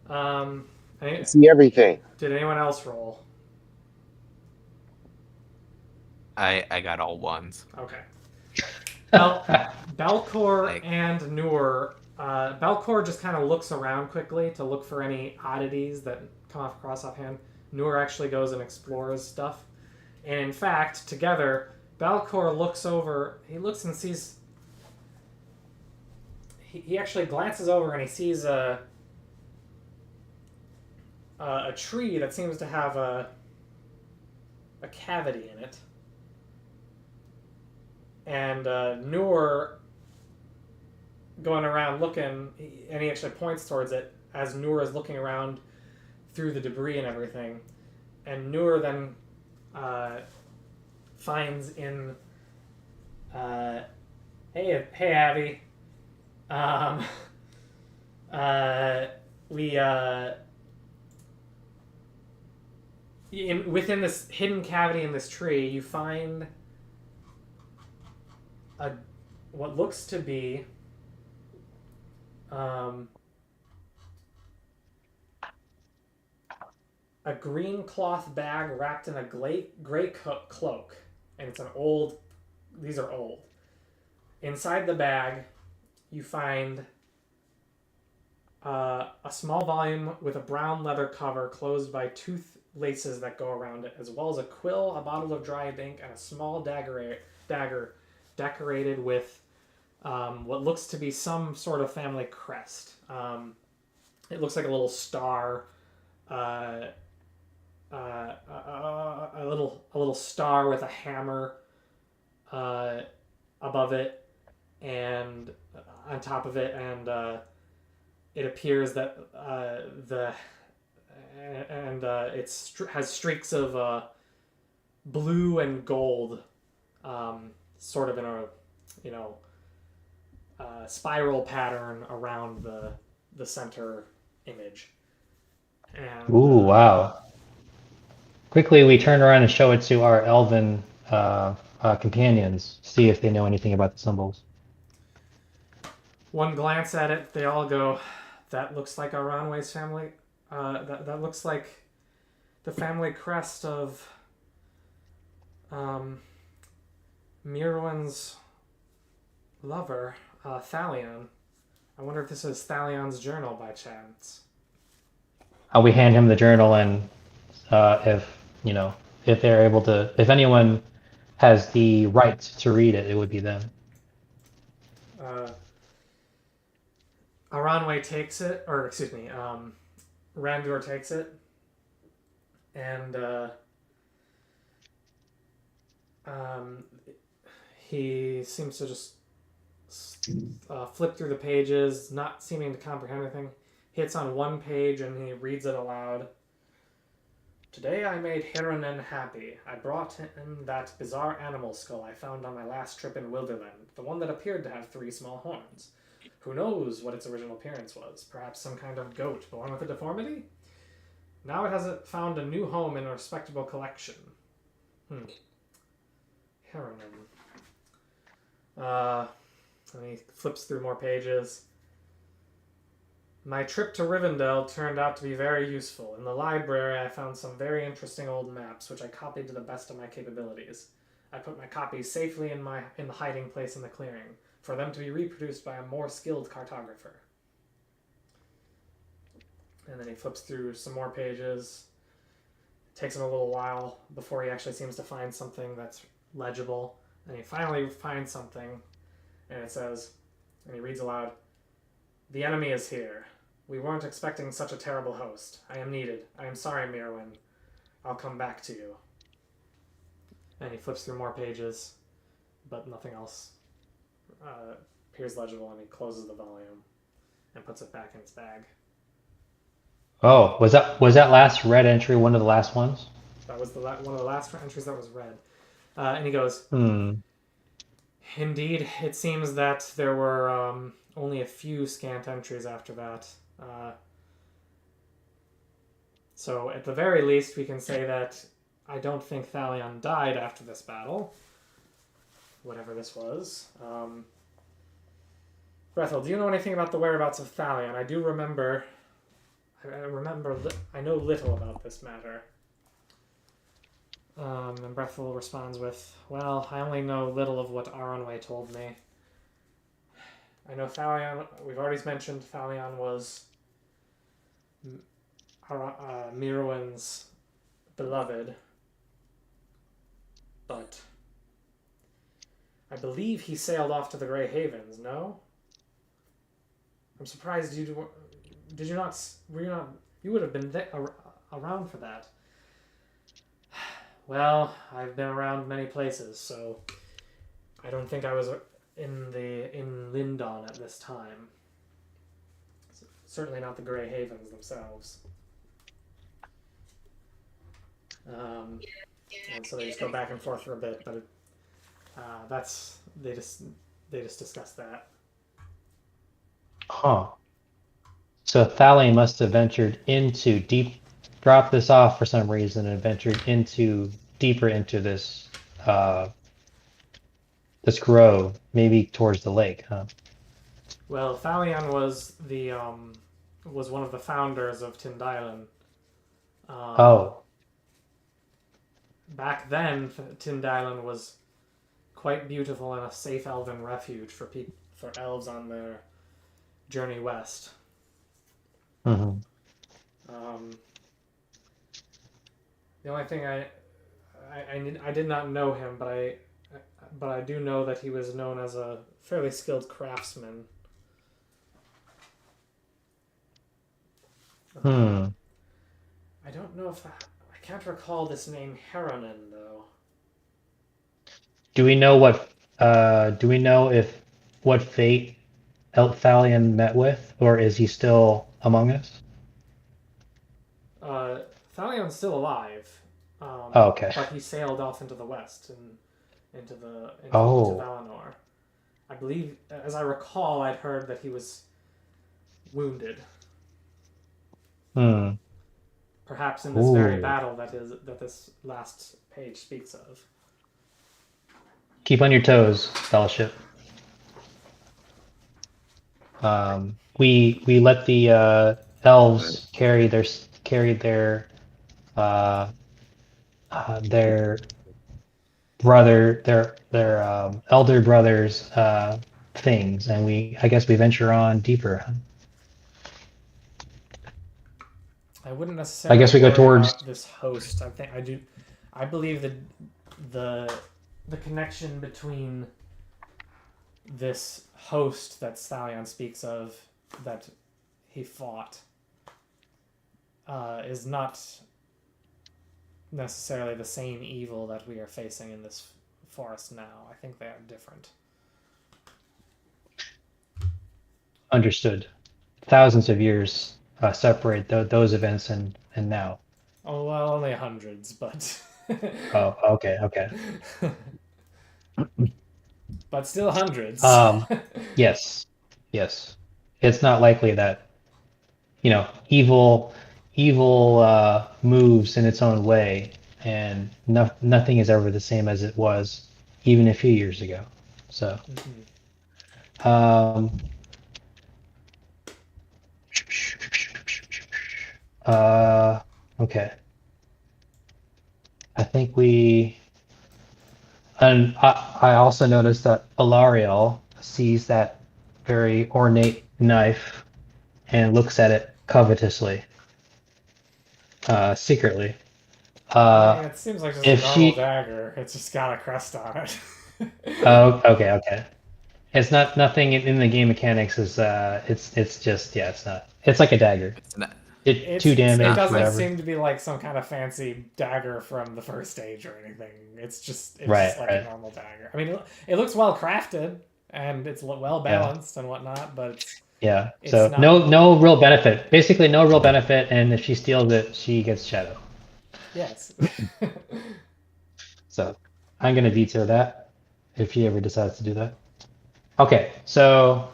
Speaker 5: I see everything.
Speaker 1: Did anyone else roll?
Speaker 4: I got all ones.
Speaker 1: Okay. Well, Belcor
Speaker 4: Like-
Speaker 1: and Noor. Belcor just kind of looks around quickly to look for any oddities that come across offhand. Noor actually goes and explores stuff. And in fact, together, Belcor looks over. He looks and sees. He actually glances over and he sees a tree that seems to have a cavity in it. And Noor, going around looking, and he actually points towards it as Noor is looking around through the debris and everything. And Noor then finds in, hey Abby, within this hidden cavity in this tree, you find what looks to be a green cloth bag wrapped in a gray cloak, and it's an old. These are old. Inside the bag, you find a small volume with a brown leather cover closed by tooth laces that go around it, as well as a quill, a bottle of dried ink, and a small dagger decorated with what looks to be some sort of family crest. It looks like a little star, a little star with a hammer above it and on top of it, and it appears that it has streaks of blue and gold, sort of in a spiral pattern around the center image. And,
Speaker 3: Ooh, wow. Quickly, we turn around and show it to our elven companions, see if they know anything about the symbols.
Speaker 1: One glance at it, they all go, "That looks like our Ronway's family. That looks like the family crest of Mirwen's lover, Thalion. I wonder if this is Thalion's journal by chance."
Speaker 3: We hand him the journal, and if they're able to, if anyone has the right to read it, it would be them.
Speaker 1: Aranwe takes it, or excuse me, Randur takes it, and he seems to just flip through the pages, not seeming to comprehend anything. Hits on one page and he reads it aloud. "Today I made Hiranen happy. I brought him that bizarre animal skull I found on my last trip in Wilderland, the one that appeared to have 3 small horns. Who knows what its original appearance was? Perhaps some kind of goat born with a deformity? Now it has found a new home in a respectable collection. Hiranen." And he flips through more pages. "My trip to Rivendell turned out to be very useful. In the library, I found some very interesting old maps, which I copied to the best of my capabilities. I put my copies safely in the hiding place in the clearing, for them to be reproduced by a more skilled cartographer." And then he flips through some more pages. It takes him a little while before he actually seems to find something that's legible. And he finally finds something, and it says, and he reads aloud, "The enemy is here. We weren't expecting such a terrible host. I am needed. I am sorry, Mirwen. I'll come back to you." And he flips through more pages, but nothing else appears legible, and he closes the volume and puts it back in his bag.
Speaker 3: Oh, was that last red entry one of the last ones?
Speaker 1: That was one of the last entries that was read. And he goes, "Indeed, it seems that there were only a few scant entries after that. So at the very least, we can say that I don't think Thalion died after this battle, whatever this was. Brethel, do you know anything about the whereabouts of Thalion? I do remember. I know little about this matter." And Brethel responds with, "Well, I only know little of what Aronway told me. I know Thalion, we've already mentioned Thalion was Mirwen's beloved, but I believe he sailed off to the Grey Havens, no? I'm surprised you would have been around for that." "Well, I've been around many places, so I don't think I was in Lindon at this time. Certainly not the Grey Havens themselves." And so they just go back and forth for a bit, but they just discuss that.
Speaker 3: Huh. So Thalion must have dropped this off for some reason and ventured deeper into this this grove, maybe towards the lake, huh?
Speaker 1: Well, Thalion was was one of the founders of Tindailan. Back then, Tindailan was quite beautiful and a safe elven refuge for elves on their journey west.
Speaker 3: Mm-hmm.
Speaker 1: The only thing I did not know him, but I do know that he was known as a fairly skilled craftsman.
Speaker 3: Hmm.
Speaker 1: I don't know if I can't recall this name Heronin though.
Speaker 3: Do we know what? Do we know if what fate Thalion met with, or is he still among us?
Speaker 1: Thalion's still alive,
Speaker 3: Oh, okay.
Speaker 1: but he sailed off into the west and into
Speaker 3: Oh.
Speaker 1: Valinor. I believe, as I recall, I'd heard that he was wounded,
Speaker 3: Hmm.
Speaker 1: perhaps in this very
Speaker 3: Ooh.
Speaker 1: battle that this last page speaks of.
Speaker 3: Keep on your toes, Fellowship. We let the elves carry uh, their elder brother's things, and I guess we venture on deeper.
Speaker 1: I wouldn't
Speaker 3: I
Speaker 1: necessarily
Speaker 3: guess we go
Speaker 1: worry
Speaker 3: towards.
Speaker 1: about this host. I believe that the connection between this host that Stallion speaks of that he fought is not necessarily the same evil that we are facing in this forest now. I think they are different.
Speaker 3: Understood. Thousands of years separate those events and now.
Speaker 1: Oh well, only hundreds, but
Speaker 3: Oh, okay, okay.
Speaker 1: but still hundreds.
Speaker 3: Yes, yes. It's not likely that, evil moves in its own way, and nothing is ever the same as it was even a few years ago. So, um, uh, okay. I think and I also noticed that Alariel sees that very ornate knife and looks at it covetously, secretly.
Speaker 1: I mean, it seems like just a
Speaker 3: If
Speaker 1: normal
Speaker 3: she,
Speaker 1: dagger. It's just got a crest on it.
Speaker 3: oh, okay, okay. It's not nothing in the game mechanics is it's just yeah, it's not. It's like a dagger.
Speaker 4: It's not.
Speaker 3: It
Speaker 1: It's
Speaker 3: two
Speaker 1: it
Speaker 3: damage,
Speaker 4: not
Speaker 1: doesn't
Speaker 3: whatever.
Speaker 1: seem to be like some kind of fancy dagger from the first stage or anything. It's just
Speaker 3: Right,
Speaker 1: like a
Speaker 3: right.
Speaker 1: normal dagger. I mean, it looks well crafted and it's well
Speaker 3: Yeah,
Speaker 1: balanced and whatnot, but
Speaker 3: yeah.
Speaker 1: it's
Speaker 3: So
Speaker 1: not.
Speaker 3: no real benefit. Basically no real benefit, and if she steals it, she gets shadow.
Speaker 1: Yes.
Speaker 3: So I'm gonna veto that if she ever decides to do that. Okay, so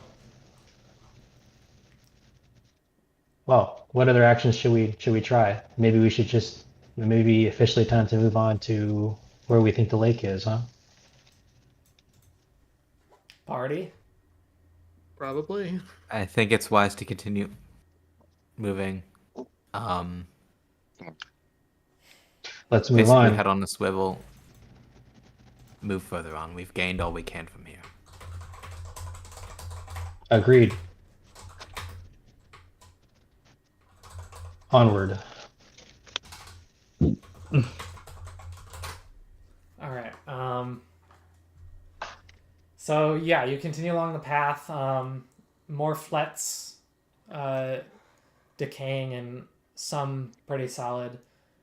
Speaker 3: well, what other actions should we try? Maybe we should just maybe officially time to move on to where we think the lake is, huh?
Speaker 1: Party.
Speaker 2: Probably.
Speaker 4: I think it's wise to continue moving.
Speaker 3: Let's move
Speaker 4: Basically,
Speaker 3: on.
Speaker 4: head on the swivel. Move further on. We've gained all we can from here.
Speaker 3: Agreed. Onward.
Speaker 1: All right. So yeah, you continue along the path. More flets, decaying, and some pretty solid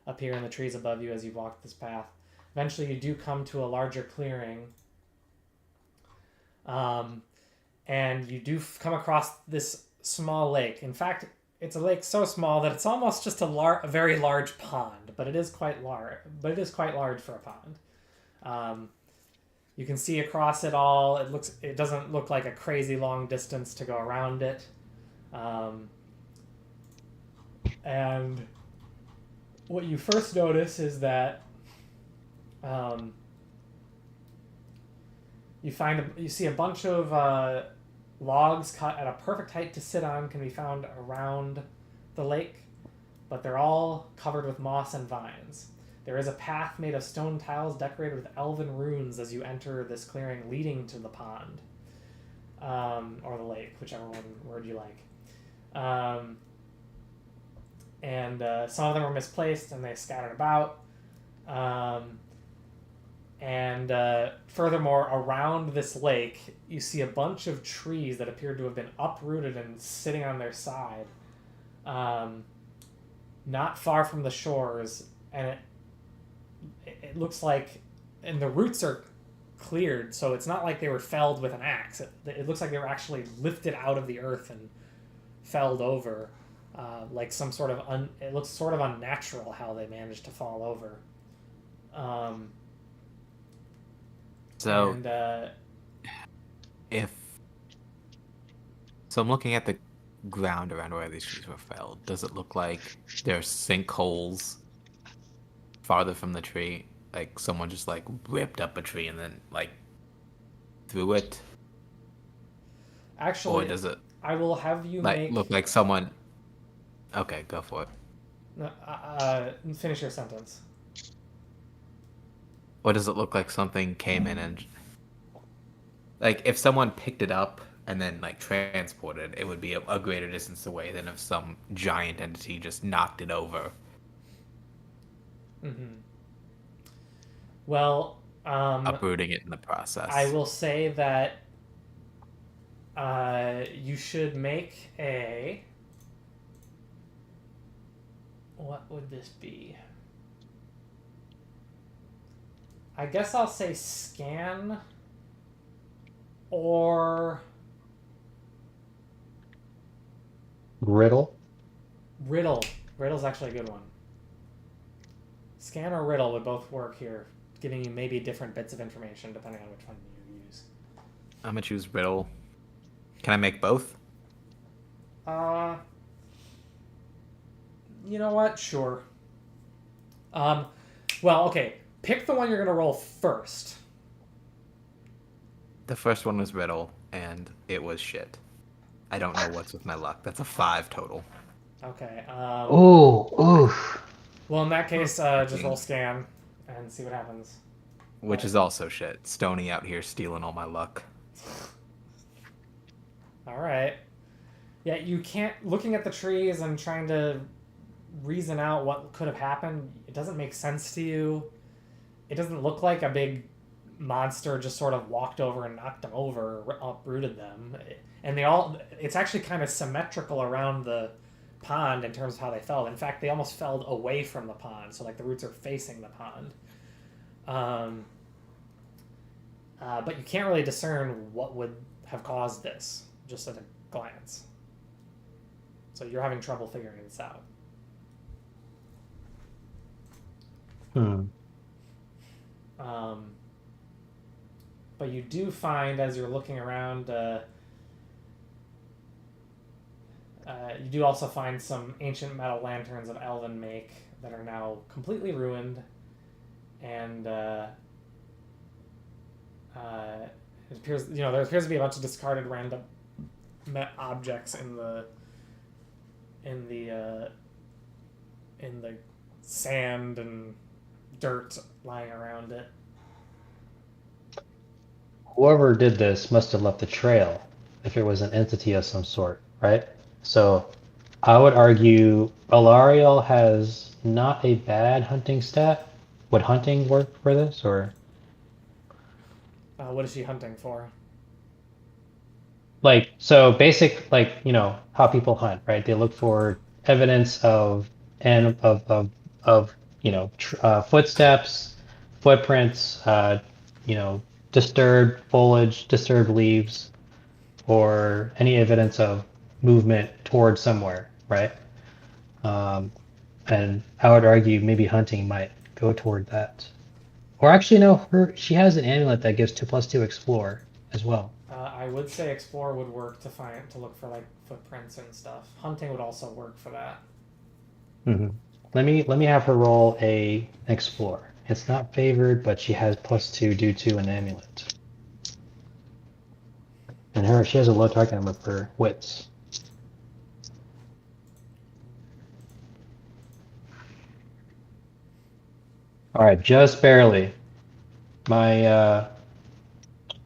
Speaker 1: appear in the trees above you as you walk this path. Eventually, you do come to a larger clearing, and you do come across this small lake. In fact, it's a lake so small that it's almost just a very large pond, but it is quite large. But it is quite large for a pond. You can see across it all. It doesn't look like a crazy long distance to go around it, and what you first notice is that you see a bunch of logs cut at a perfect height to sit on can be found around the lake, but they're all covered with moss and vines. There is a path made of stone tiles decorated with elven runes as you enter this clearing leading to the pond. Or the lake, whichever word you like. and some of them were misplaced and they scattered about. And furthermore, around this lake, you see a bunch of trees that appear to have been uprooted and sitting on their side, not far from the shores. And it looks like, and the roots are cleared, so it's not like they were felled with an axe. It looks like they were actually lifted out of the earth and felled over, like some sort of it looks sort of unnatural how they managed to fall over.
Speaker 4: So
Speaker 1: And
Speaker 4: I'm looking at the ground around where these trees were felled. Does it look like there's sinkholes farther from the tree? Like someone just like ripped up a tree and then like threw it?
Speaker 1: actually,
Speaker 4: Or does it
Speaker 1: I will have you
Speaker 4: like
Speaker 1: make.
Speaker 4: look like someone? Okay, go for it.
Speaker 1: Finish your sentence.
Speaker 4: Or does it look like something came in and like if someone picked it up and then like transported, it would be a greater distance away than if some giant entity just knocked it over.
Speaker 1: Mm-hmm. Well,
Speaker 4: uprooting it in the process.
Speaker 1: I will say that you should make a. What would this be? I guess I'll say scan or
Speaker 3: Riddle.
Speaker 1: riddle. Riddle's actually a good one. Scan or riddle would both work here, giving you maybe different bits of information depending on which one you use.
Speaker 4: I'm gonna choose riddle. Can I make both?
Speaker 1: You know what? Sure. Well, okay. Pick the one you're gonna roll first.
Speaker 4: The first one was riddle, and it was shit. I don't know what's with my luck. That's a 5 total.
Speaker 1: Okay.
Speaker 3: Oof.
Speaker 1: Well, in that case, just roll scan and see what happens.
Speaker 4: Which is also shit. Stony out here stealing all my luck.
Speaker 1: All right. Yeah, you can't. Looking at the trees and trying to reason out what could have happened, it doesn't make sense to you. It doesn't look like a big monster just sort of walked over and knocked them over, uprooted them. And they all. It's actually kind of symmetrical around the pond in terms of how they fell. In fact, they almost fell away from the pond, so like the roots are facing the pond. But you can't really discern what would have caused this just at a glance. So you're having trouble figuring this out. But you do find, as you're looking around, you do also find some ancient metal lanterns of elven make that are now completely ruined, and it appears there appears to be a bunch of discarded random objects in the sand and dirt lying around it.
Speaker 3: Whoever did this must have left a trail if it was an entity of some sort, right? So I would argue Alariel has not a bad hunting stat. Would hunting work for this, or
Speaker 1: What is she hunting for?
Speaker 3: like so basic, like how people hunt, right? They look for evidence of footsteps, footprints, disturbed foliage, disturbed leaves, or any evidence of movement towards somewhere, right? And I would argue maybe hunting might go toward that. Or actually, no, she has an amulet that gives 2+2 explore as well.
Speaker 1: I would say explore would work to look for like footprints and stuff. Hunting would also work for that.
Speaker 3: Mm-hmm. Let me have her roll a explore. It's not favored, but she has +2 due to an amulet. And she has a low target number for wits. All right, just barely. My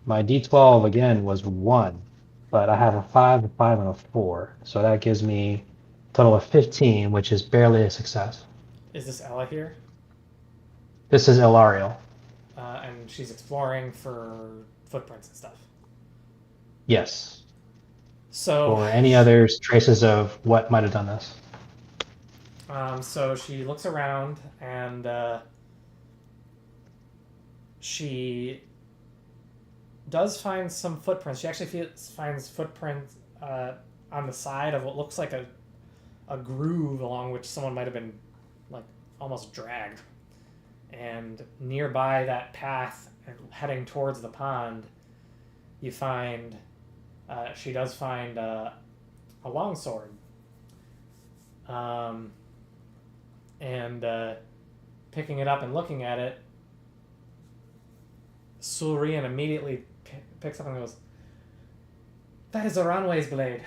Speaker 3: D12 again was 1, but I have a 5, a 5, and a 4, so that gives me Total of 15, which is barely a success.
Speaker 1: Is this Ella here?
Speaker 3: This is Ilariel.
Speaker 1: And she's exploring for footprints and stuff.
Speaker 3: Yes.
Speaker 1: So,
Speaker 3: Or any other traces of what might have done this.
Speaker 1: So she looks around and she does find some footprints. She actually finds footprints on the side of what looks like a groove along which someone might have been like almost dragged. And nearby that path, heading towards the pond, you find she does find a longsword. And picking it up and looking at it, Sulrian immediately picks up and goes, "That is Aranwe's blade."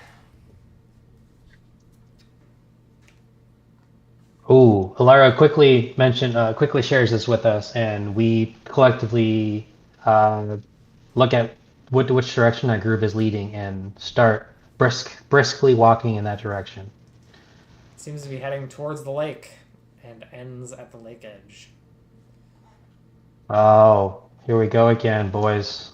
Speaker 3: Ooh, Alara quickly shares this with us, and we collectively look at which direction that group is leading and start briskly walking in that direction.
Speaker 1: It seems to be heading towards the lake and ends at the lake edge.
Speaker 3: Oh, here we go again, boys.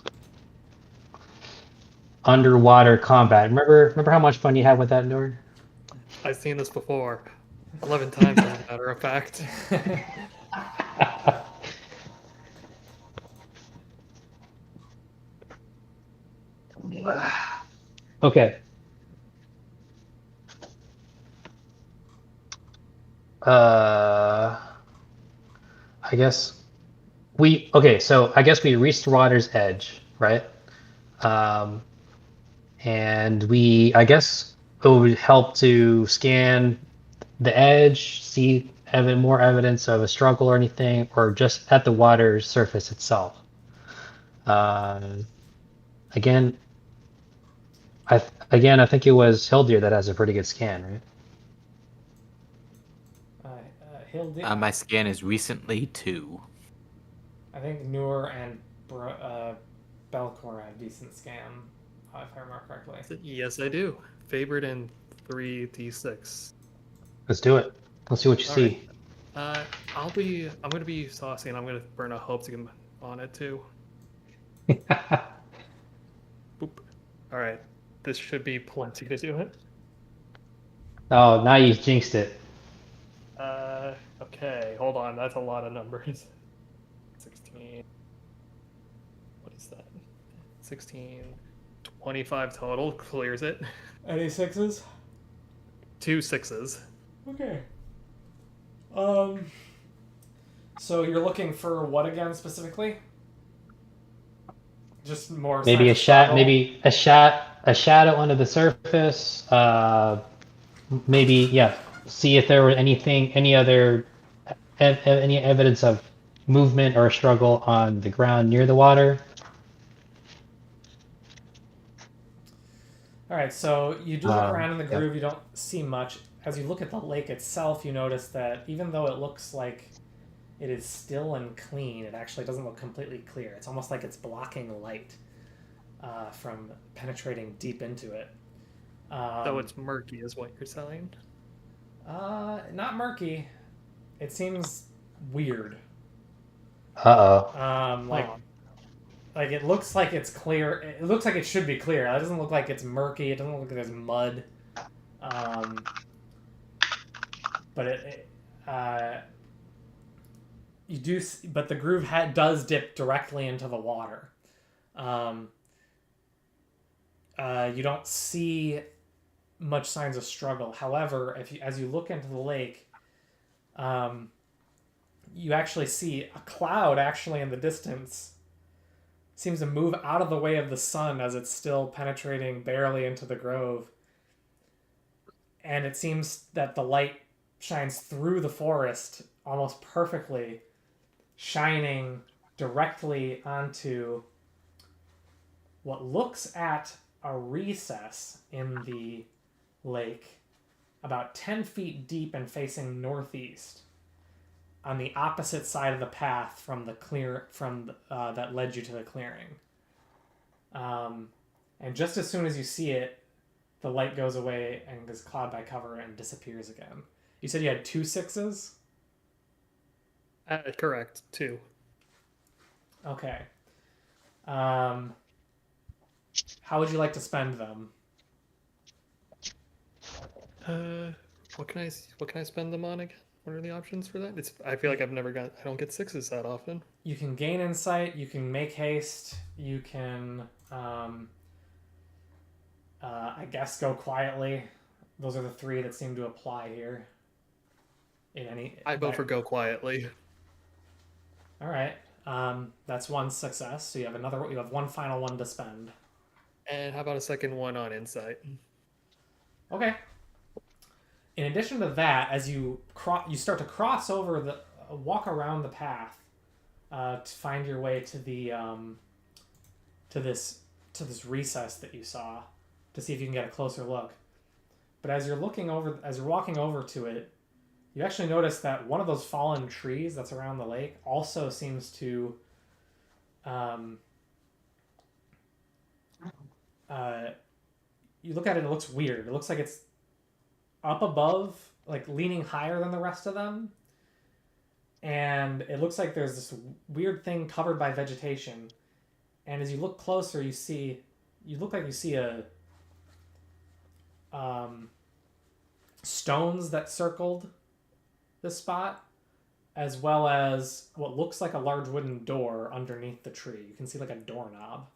Speaker 3: Underwater combat. Remember how much fun you had with that, Nord?
Speaker 2: I've seen this before. 11 times, as a matter of fact.
Speaker 3: Okay. I guess so I guess we reached the water's edge, right? Um, and I guess it would help to scan the edge, see more evidence of a struggle or anything, or just at the water's surface itself. Again, I think it was Hildir that has a pretty good scan, right?
Speaker 4: My scan is recently 2.
Speaker 1: I think Noor and Belcor have decent scan, if I remember correctly.
Speaker 2: Yes, I do. Favored in 3d6.
Speaker 3: Let's do it. Let's see what you see.
Speaker 2: Right. I'm gonna be saucy, and I'm gonna burn a hope to get on it too. Boop. All right, this should be plenty to do it.
Speaker 3: Oh, now you jinxed it.
Speaker 2: Okay, hold on. That's a lot of numbers. 16. What is that? 16. 25 total. Clears it.
Speaker 1: Any sixes?
Speaker 2: 2 6s.
Speaker 1: Okay. So you're looking for what again specifically? Just more.
Speaker 3: Maybe a shadow under the surface. Maybe see if there were any other any evidence of movement or struggle on the ground near the water.
Speaker 1: All right, so you do look around in the groove. You don't see much. As you look at the lake itself, you notice that even though it looks like it is still and clean, it actually doesn't look completely clear. It's almost like it's blocking light from penetrating deep into it.
Speaker 2: So it's murky is what you're saying?
Speaker 1: Not murky. It seems weird. Like it looks like it's clear. It looks like it should be clear. It doesn't look like it's murky. It doesn't look like there's mud. But you do. But the groove does dip directly into the water. You don't see much signs of struggle. However, as you look into the lake, you actually see a cloud actually in the distance seems to move out of the way of the sun as it's still penetrating barely into the grove. And it seems that the light shines through the forest almost perfectly, shining directly onto what looks at a recess in the lake about 10 feet deep and facing northeast on the opposite side of the path from that led you to the clearing. And just as soon as you see it, the light goes away and is cloud by cover and disappears again. You said you had 2 6s?
Speaker 2: Correct, 2.
Speaker 1: Okay. How would you like to spend them?
Speaker 2: What can I spend them on again? What are the options for that? I feel like I don't get 6s that often.
Speaker 1: You can gain insight, you can make haste, you can, I guess, go quietly. Those are the 3 that seem to apply here.
Speaker 2: I vote for go quietly.
Speaker 1: All right. That's 1 success. So you have 1 final one to spend.
Speaker 2: And how about a second one on insight?
Speaker 1: Okay. In addition to that, as you start to cross over walk around the path to find your way to the to this recess that you saw, to see if you can get a closer look. But as you're walking over to it, you actually notice that one of those fallen trees that's around the lake also seems to you look at it, it looks weird. It looks like it's up above, like leaning higher than the rest of them. And it looks like there's this weird thing covered by vegetation. And as you look closer, you look like you see a stones that circled this spot, as well as what looks like a large wooden door underneath the tree. You can see like a doorknob.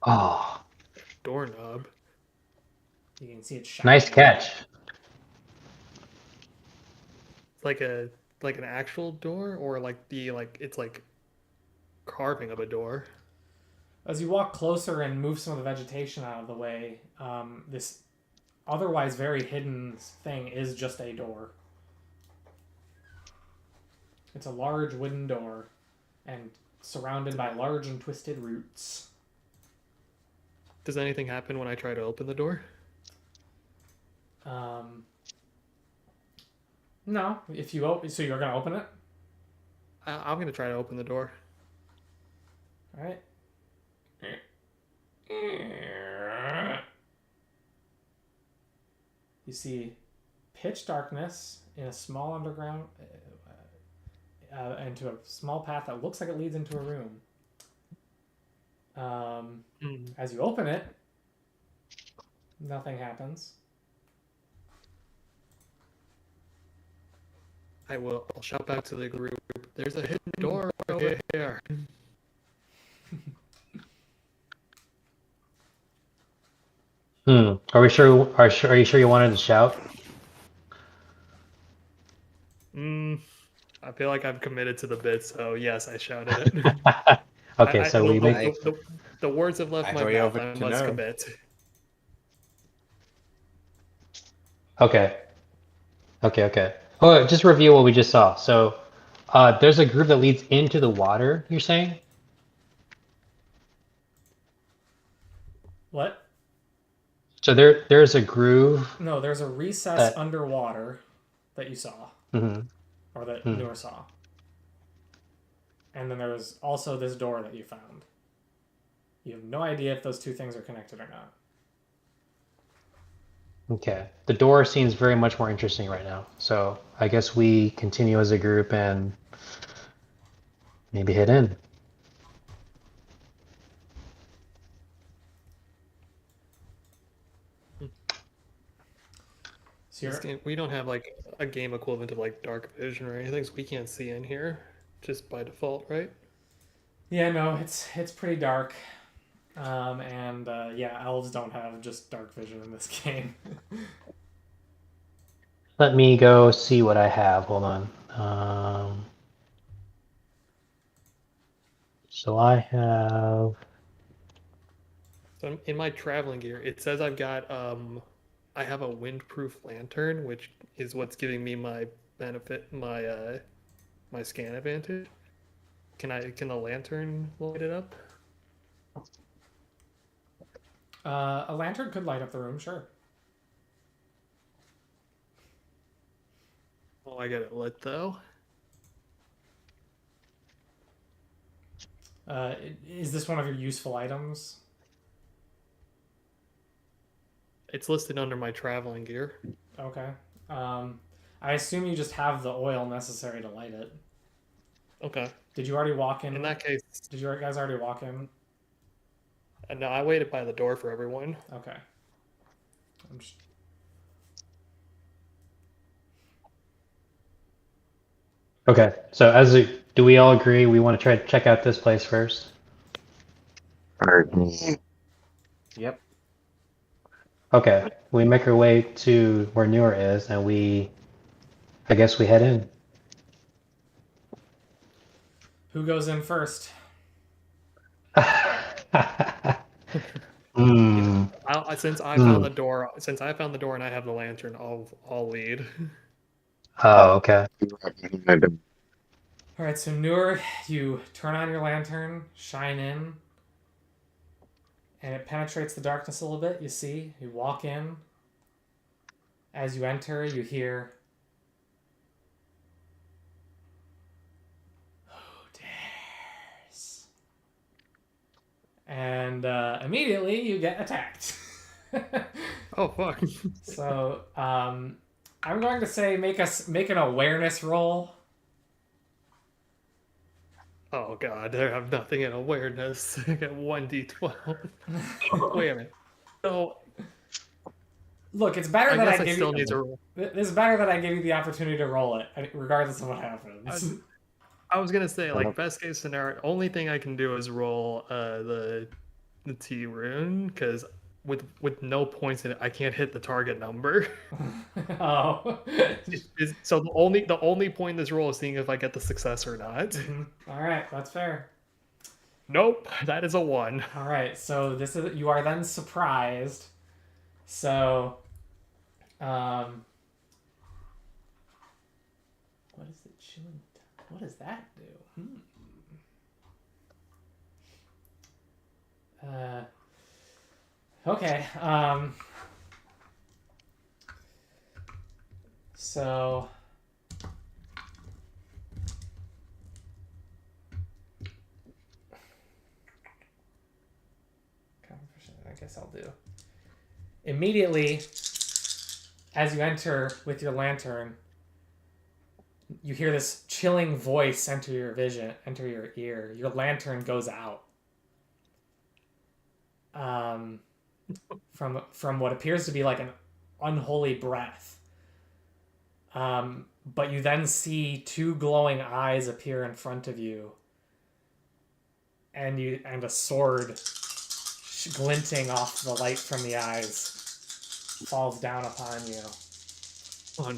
Speaker 3: Oh,
Speaker 2: Doorknob.
Speaker 1: You can see it shining.
Speaker 3: nice catch.
Speaker 2: Like an actual door, or it's like carving of a door.
Speaker 1: As you walk closer and move some of the vegetation out of the way, this otherwise very hidden thing is just a door. It's a large wooden door and surrounded by large and twisted roots.
Speaker 2: Does anything happen when I try to open the door?
Speaker 1: No. If you so you're gonna open it?
Speaker 2: I'm gonna try to open the door.
Speaker 1: All right. You see pitch darkness in a small underground, into a small path that looks like it leads into a room. As you open it, nothing happens.
Speaker 2: I'll shout back to the group. There's a hidden door over here.
Speaker 3: Are we sure? Are you sure you wanted to shout?
Speaker 2: I feel like I'm committed to the bit, so yes, I shouted it.
Speaker 3: Okay, so we make
Speaker 2: the words have left my mouth. I must commit.
Speaker 3: Okay. Oh, just review what we just saw. So, there's a groove that leads into the water, you're saying?
Speaker 1: What?
Speaker 3: So there's a groove.
Speaker 1: No, there's a recess underwater that you saw, or that Noor saw, and then there was also this door that you found. You have no idea if those 2 things are connected or not.
Speaker 3: Okay. The door seems very much more interesting right now. So I guess we continue as a group and maybe head in.
Speaker 2: We don't have like a game equivalent of like dark vision or anything, so we can't see in here just by default, right?
Speaker 1: Yeah, no, it's pretty dark. Elves don't have just dark vision in this game.
Speaker 3: Let me go see what I have. Hold on. So I have.
Speaker 2: So in my traveling gear, it says I've got I have a windproof lantern, which is what's giving me my benefit, my scan advantage. Can the lantern light it up?
Speaker 1: A lantern could light up the room, sure.
Speaker 2: Oh, I get it lit though.
Speaker 1: Is this one of your useful items?
Speaker 2: It's listed under my traveling gear.
Speaker 1: Okay. I assume you just have the oil necessary to light it.
Speaker 2: Okay.
Speaker 1: Did you already walk in?
Speaker 2: In that case,
Speaker 1: Did you guys already walk in?
Speaker 2: no, I waited by the door for everyone.
Speaker 1: Okay. I'm just...
Speaker 3: Okay, so do we all agree we want to try to check out this place first?
Speaker 4: Yep.
Speaker 3: Okay, we make our way to where Newer is, and I guess we head in.
Speaker 1: Who goes in first?
Speaker 3: Hmm.
Speaker 2: Since I found the door, and I have the lantern, I'll lead.
Speaker 3: Oh, okay.
Speaker 1: All right, so Noor, you turn on your lantern, shine in, and it penetrates the darkness a little bit. You see, you walk in. As you enter, you hear, "Who dares?" And immediately you get attacked.
Speaker 2: Oh fuck!
Speaker 1: So I'm going to say make an awareness roll.
Speaker 2: Oh god, I have nothing in awareness. I get 1d12. Wait a minute. So
Speaker 1: Look, it's better
Speaker 2: I
Speaker 1: that
Speaker 2: guess
Speaker 1: I
Speaker 2: I
Speaker 1: give
Speaker 2: still
Speaker 1: you.
Speaker 2: need to roll.
Speaker 1: It's better that I give you the opportunity to roll it, regardless of what happens.
Speaker 2: I was gonna say, like, best case scenario, only thing I can do is roll the T rune, because with no points in it, I can't hit the target number.
Speaker 1: Oh.
Speaker 2: So the only point in this roll is seeing if I get the success or not.
Speaker 1: All right, that's fair.
Speaker 2: Nope, that is a 1.
Speaker 1: All right, so you are then surprised. So, what is the chilling? What does that do? Okay. So. I guess I'll do. Immediately, as you enter with your lantern, you hear this chilling voice enter your ear. Your lantern goes out. From what appears to be like an unholy breath. But you then see 2 glowing eyes appear in front of you, and a sword glinting off the light from the eyes falls down upon you.
Speaker 2: Oh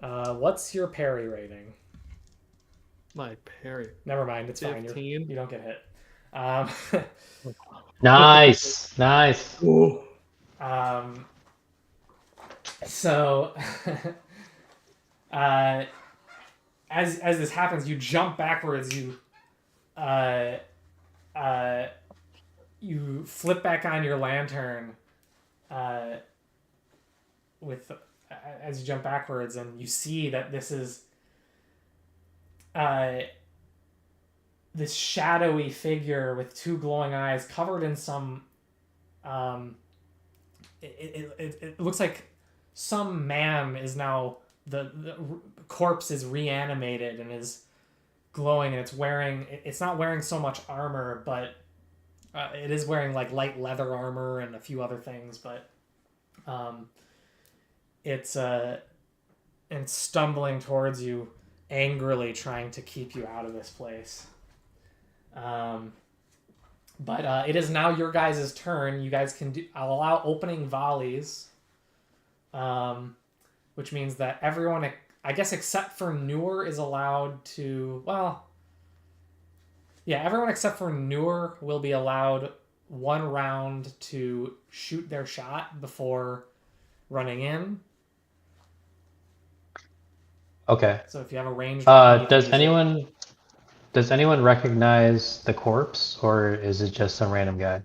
Speaker 1: no. What's your parry rating?
Speaker 2: My parry.
Speaker 1: Never mind, it's
Speaker 2: 15.
Speaker 1: fine. You don't get hit.
Speaker 3: Nice.
Speaker 1: So, as this happens, you jump backwards. You flip back on your lantern. As you jump backwards, and you see that this is this shadowy figure with 2 glowing eyes covered in some it looks like some man is now the corpse is reanimated and is glowing, and it's not wearing so much armor, but it is wearing like light leather armor and a few other things, but it's stumbling towards you angrily, trying to keep you out of this place. But it is now your guys' turn. You guys can I'll allow opening volleys, which means that everyone, I guess except for Noor, is allowed to, everyone except for Noor will be allowed 1 round to shoot their shot before running in.
Speaker 3: Okay.
Speaker 1: So if you have a range,
Speaker 3: does anyone recognize the corpse, or is it just some random guy?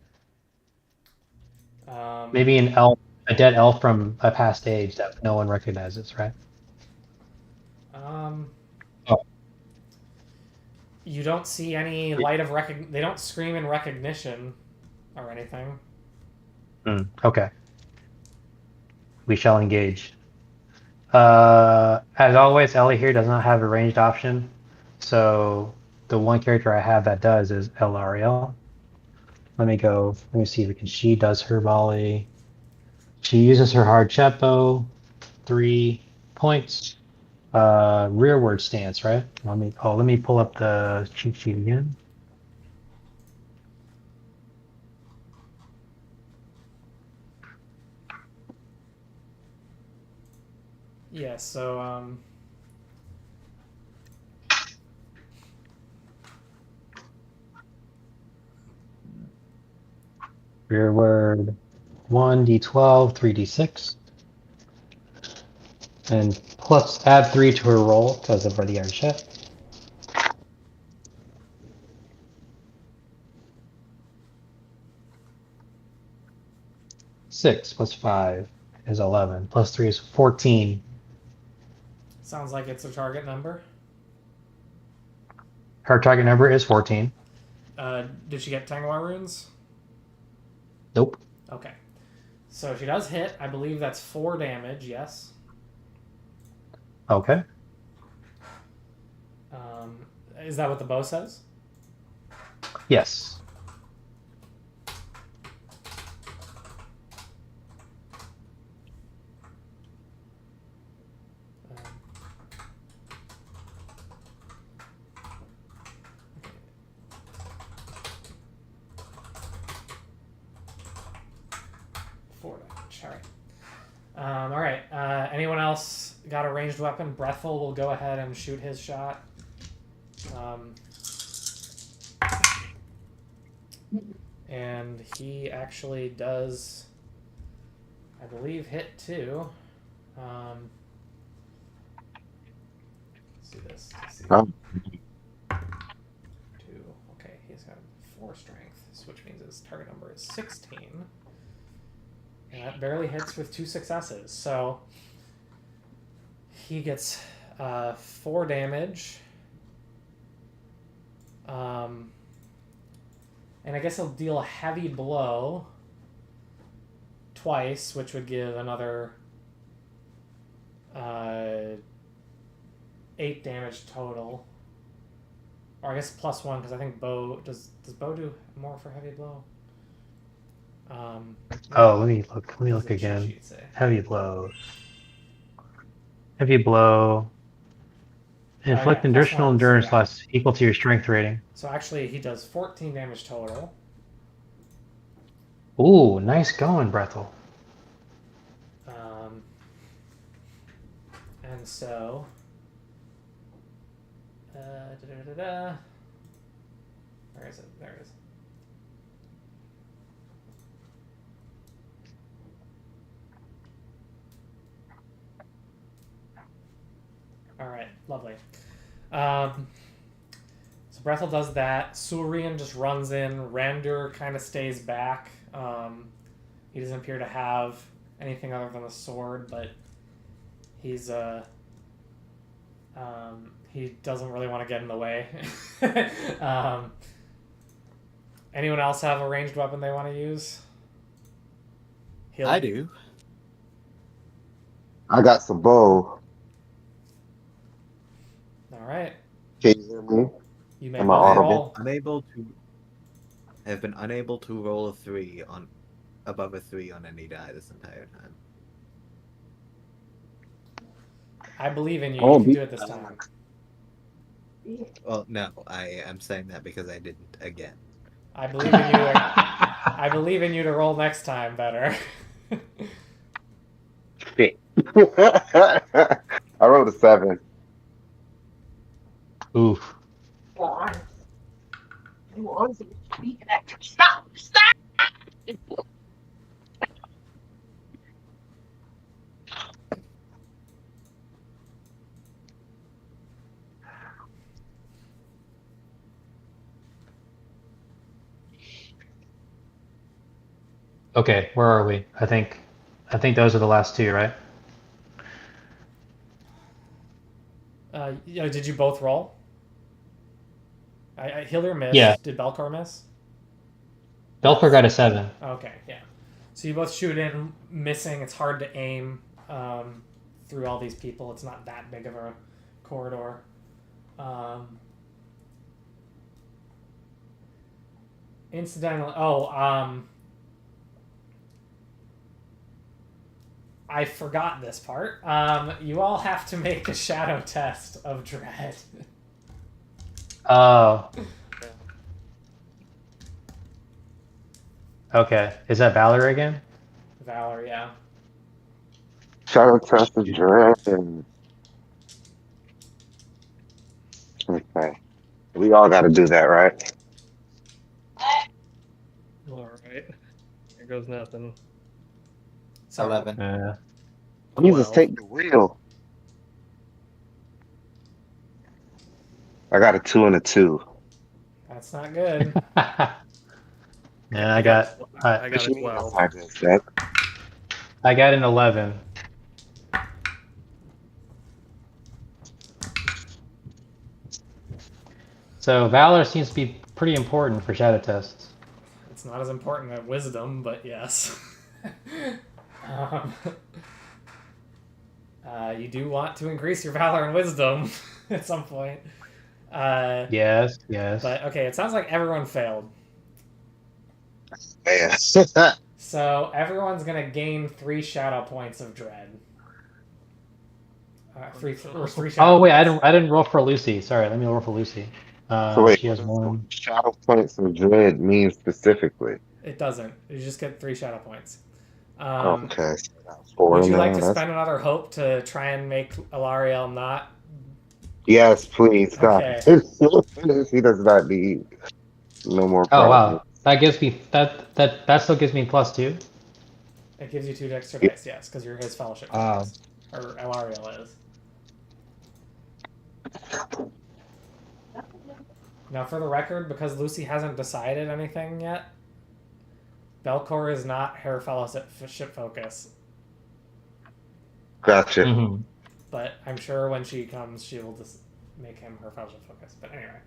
Speaker 3: Maybe a dead elf from a past age that no one recognizes, right?
Speaker 1: You don't see any light of they don't scream in recognition. or anything.
Speaker 3: Okay. We shall engage. As always, Ellie here does not have a ranged option, so the one character I have that does is Elariel. Let me see if we can. She does her volley. She uses her hard chepo, 3 points. Rearward stance, right? Let me pull up the cheat sheet again.
Speaker 1: Yeah, so
Speaker 3: Rearward 1d12, 3d6. And plus add 3 to her roll because of the iron check. Six plus 5 is 11. Plus 3 is 14.
Speaker 1: sounds like it's a target number.
Speaker 3: Her target number is 14.
Speaker 1: Did she get Tangwar runes?
Speaker 3: Nope.
Speaker 1: Okay. So she does hit. I believe that's 4 damage, yes.
Speaker 3: Okay.
Speaker 1: Is that what the bow says?
Speaker 3: Yes.
Speaker 1: All right. Anyone else got a ranged weapon? Brethel will go ahead and shoot his shot. And he actually does, I believe, hit 2. Let's see this. Let's see.
Speaker 5: Oh.
Speaker 1: 2. Okay, he's got 4 strength, which means his target number is 16. And that barely hits with 2 successes. So he gets 4 damage. And I guess he'll deal a heavy blow twice, which would give another 8 damage total. Or I guess plus 1, because I think bow does Bow do more for heavy blow?
Speaker 3: Let me look. Let me
Speaker 1: What does
Speaker 3: look
Speaker 1: the cheat
Speaker 3: again.
Speaker 1: sheet say?
Speaker 3: Heavy blows. Heavy blow. Inflict
Speaker 1: yeah,
Speaker 3: additional
Speaker 1: +1,
Speaker 3: endurance
Speaker 1: so yeah.
Speaker 3: loss equal to your strength rating.
Speaker 1: So actually, he does 14 damage total.
Speaker 3: Ooh, nice going, Brethel.
Speaker 1: And so, where is it? There it is. All right, lovely. So Brethel does that. Surian just runs in. Randur kind of stays back. He doesn't appear to have anything other than a sword, but he's he doesn't really want to get in the way. Anyone else have a ranged weapon they want to use?
Speaker 4: I do.
Speaker 5: I got some bow.
Speaker 1: All right.
Speaker 5: Can you hear me?
Speaker 1: You may
Speaker 5: Am I
Speaker 1: both
Speaker 5: audible?
Speaker 1: roll.
Speaker 4: Have been unable to roll a 3 on above a 3 on any die this entire time.
Speaker 1: I believe in you.
Speaker 5: Oh,
Speaker 1: You can do it this time.
Speaker 4: Well, no, I am saying that because I didn't again.
Speaker 1: I believe in you. I believe in you to roll next time better.
Speaker 5: Shit. I rolled a 7.
Speaker 3: Oof.
Speaker 6: Stop! Stop!
Speaker 3: Okay, where are we? I think those are the last 2, right?
Speaker 1: Did you both roll? Hillier missed.
Speaker 3: Yeah.
Speaker 1: Did Belcar miss?
Speaker 3: Belfer got a 7.
Speaker 1: Okay, yeah. So you both shoot in, missing. It's hard to aim through all these people. It's not that big of a corridor. Incidentally, I forgot this part. You all have to make a shadow test of dread.
Speaker 3: Oh. Okay. Is that Valor again?
Speaker 1: Valor, yeah.
Speaker 5: Shadow test of dread. Okay. We all got to do that, right?
Speaker 2: All right. Here goes nothing.
Speaker 1: So,
Speaker 4: 11.
Speaker 5: Jesus,
Speaker 1: 12.
Speaker 5: take the wheel. I got a 2 and a 2.
Speaker 1: That's not good.
Speaker 3: And I got
Speaker 2: I got
Speaker 5: What
Speaker 2: a
Speaker 5: you mean
Speaker 2: 12.
Speaker 5: that's not good, Zach?
Speaker 3: I got an 11. So Valor seems to be pretty important for shadow tests.
Speaker 1: It's not as important as wisdom, but yes. um, you do want to increase your valor and wisdom at some point.
Speaker 3: Yes, yes.
Speaker 1: But okay, it sounds like everyone failed.
Speaker 5: Man.
Speaker 1: So everyone's gonna gain 3 shadow points of dread. Three shadow
Speaker 3: Oh wait,
Speaker 1: points.
Speaker 3: I didn't roll for Lucy. Sorry, let me roll for Lucy.
Speaker 5: So wait,
Speaker 3: She has
Speaker 5: what does
Speaker 3: 1.
Speaker 5: shadow points of dread mean specifically?
Speaker 1: It doesn't. You just get 3 shadow points.
Speaker 5: Okay, so I got 4
Speaker 1: Would
Speaker 5: in
Speaker 1: you like
Speaker 5: there.
Speaker 1: to
Speaker 5: That's...
Speaker 1: spend another hope to try and make Alariel not?
Speaker 5: Yes, please, God.
Speaker 1: Okay.
Speaker 5: He does not need no more
Speaker 3: Oh
Speaker 5: problems.
Speaker 3: wow, that gives me that still gives me +2.
Speaker 1: It gives you 2 extra
Speaker 5: Yeah.
Speaker 1: dice, yes, because you're his fellowship.
Speaker 3: Wow.
Speaker 1: Dice. Or Alariel is. Now, for the record, because Lucy hasn't decided anything yet, Belcor is not her fellowship focus.
Speaker 5: Gotcha.
Speaker 3: Mm-hmm.
Speaker 1: But I'm sure when she comes, she will just make him her fellowship focus. But anyway.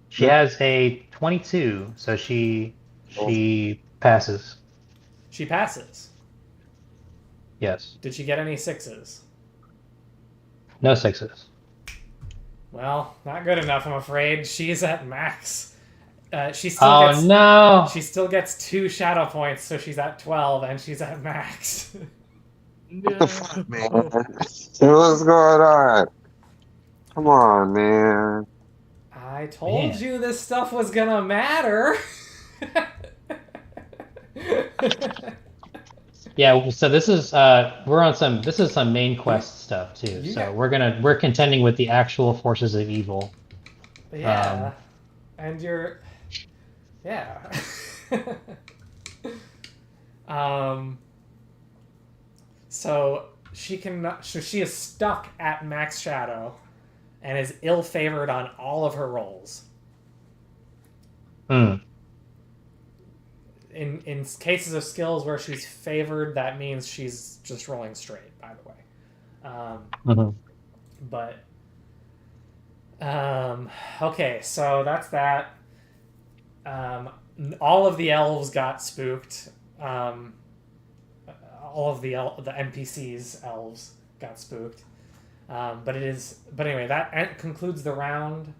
Speaker 3: She has a 22, so she passes.
Speaker 1: She passes.
Speaker 3: Yes.
Speaker 1: Did she get any 6s?
Speaker 3: No 6s.
Speaker 1: Well, not good enough, I'm afraid. She's at max. She still gets
Speaker 3: no!
Speaker 1: She still gets 2 shadow points, so she's at 12 and she's at max.
Speaker 5: What the fuck, man? What's going on? Come on, man.
Speaker 1: I told
Speaker 3: Man.
Speaker 1: you this stuff was gonna matter.
Speaker 3: Yeah, so this is this is some main quest stuff too.
Speaker 1: You
Speaker 3: So
Speaker 1: got-
Speaker 3: we're contending with the actual forces of evil.
Speaker 1: Yeah. And you're yeah. So she is stuck at max shadow and is ill-favored on all of her rolls.
Speaker 3: Hmm.
Speaker 1: In cases of skills where she's favored, that means she's just rolling straight, by the way. But okay, so that's that. All of the elves got spooked. All of the NPCs elves got spooked. But anyway, that concludes the round.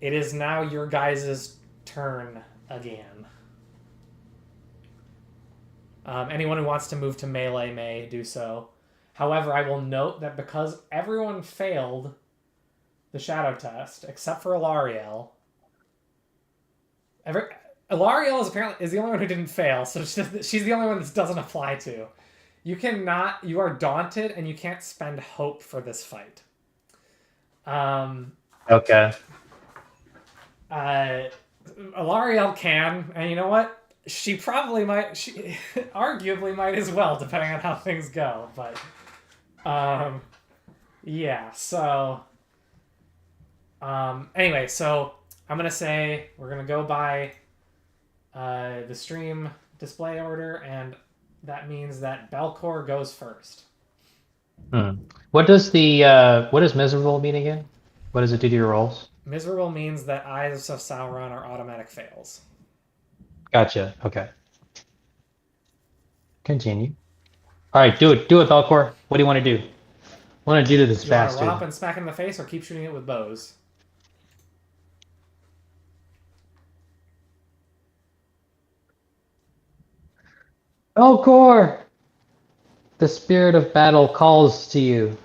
Speaker 1: It is now your guys' turn again. Anyone who wants to move to melee may do so. However, I will note that because everyone failed the shadow test except for Alariel, Alariel is the only one who didn't fail, so she's the only one this doesn't apply to. You are daunted and you can't spend hope for this fight.
Speaker 3: Okay.
Speaker 1: Alariel can, and you know what? She probably might. She arguably might as well, depending on how things go. But, yeah. So, anyway, so I'm gonna say we're gonna go by the stream display order, and that means that Belcor goes first.
Speaker 3: What does miserable mean again? What does it do to your rolls?
Speaker 1: Miserable means that Eyes of Sauron are automatic fails.
Speaker 3: Gotcha. Okay. Continue. All right, do it. Do it, Belcor. What do you want to do? What do you want to do to this
Speaker 1: Do you want to
Speaker 3: bastard?
Speaker 1: romp and smack him in the face, or keep shooting it with bows?
Speaker 3: Belcor! The spirit of battle calls to you.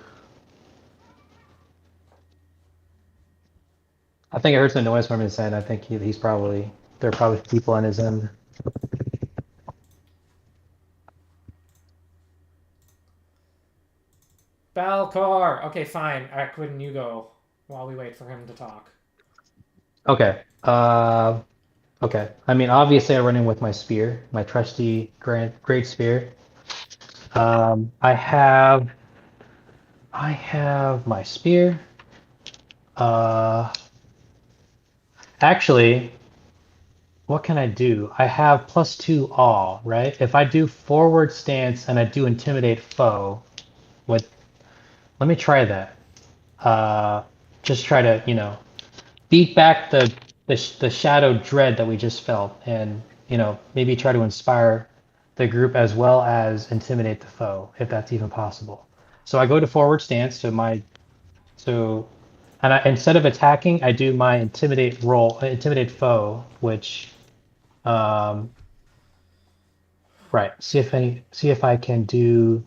Speaker 3: I think I heard some noise from his end. I think he's probably there are probably people on his end.
Speaker 1: Balcor! Okay, fine. Aquin, you go while we wait for him to talk.
Speaker 3: Okay. Okay. I mean, obviously, I run in with my spear, my trusty great spear. I have my spear. Uh, actually, what can I do? I have +2 awe, right? If I do forward stance and I do intimidate foe, what? Let me try that. Uh, just try to, beat back the shadow dread that we just felt, and maybe try to inspire the group as well as intimidate the foe, if that's even possible. So I go to forward stance to my so, and instead of attacking, I do my intimidate foe, which um, right. See if I can do.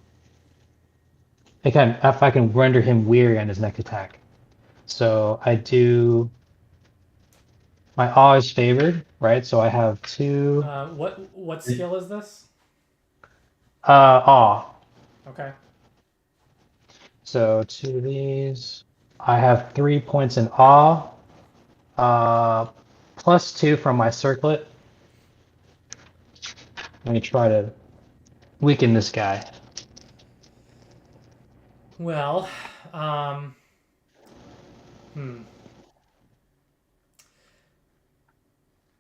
Speaker 3: Again, if I can render him weary on his next attack. So I do. My awe is favored, right? So I have 2
Speaker 1: What skill is this?
Speaker 3: awe.
Speaker 1: Okay.
Speaker 3: So 2 of these. I have 3 points in awe. +2 from my circlet. Let me try to weaken this guy.
Speaker 1: Well, um, hmm.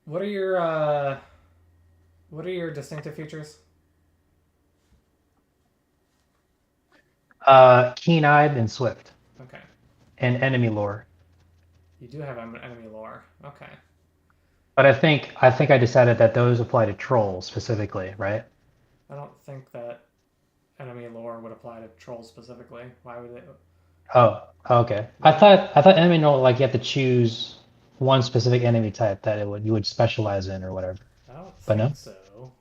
Speaker 1: What are your distinctive features?
Speaker 3: Keen-eyed and swift,
Speaker 1: Okay.
Speaker 3: and enemy lore.
Speaker 1: You do have enemy lore. Okay.
Speaker 3: But I think I decided that those apply to trolls specifically, right?
Speaker 1: I don't think that enemy lore would apply to trolls specifically. Why would it?
Speaker 3: Oh, okay. I thought enemy lore like you have to choose one specific enemy type that you would specialize in or whatever.
Speaker 1: I don't
Speaker 3: But
Speaker 1: think
Speaker 3: no?
Speaker 1: so.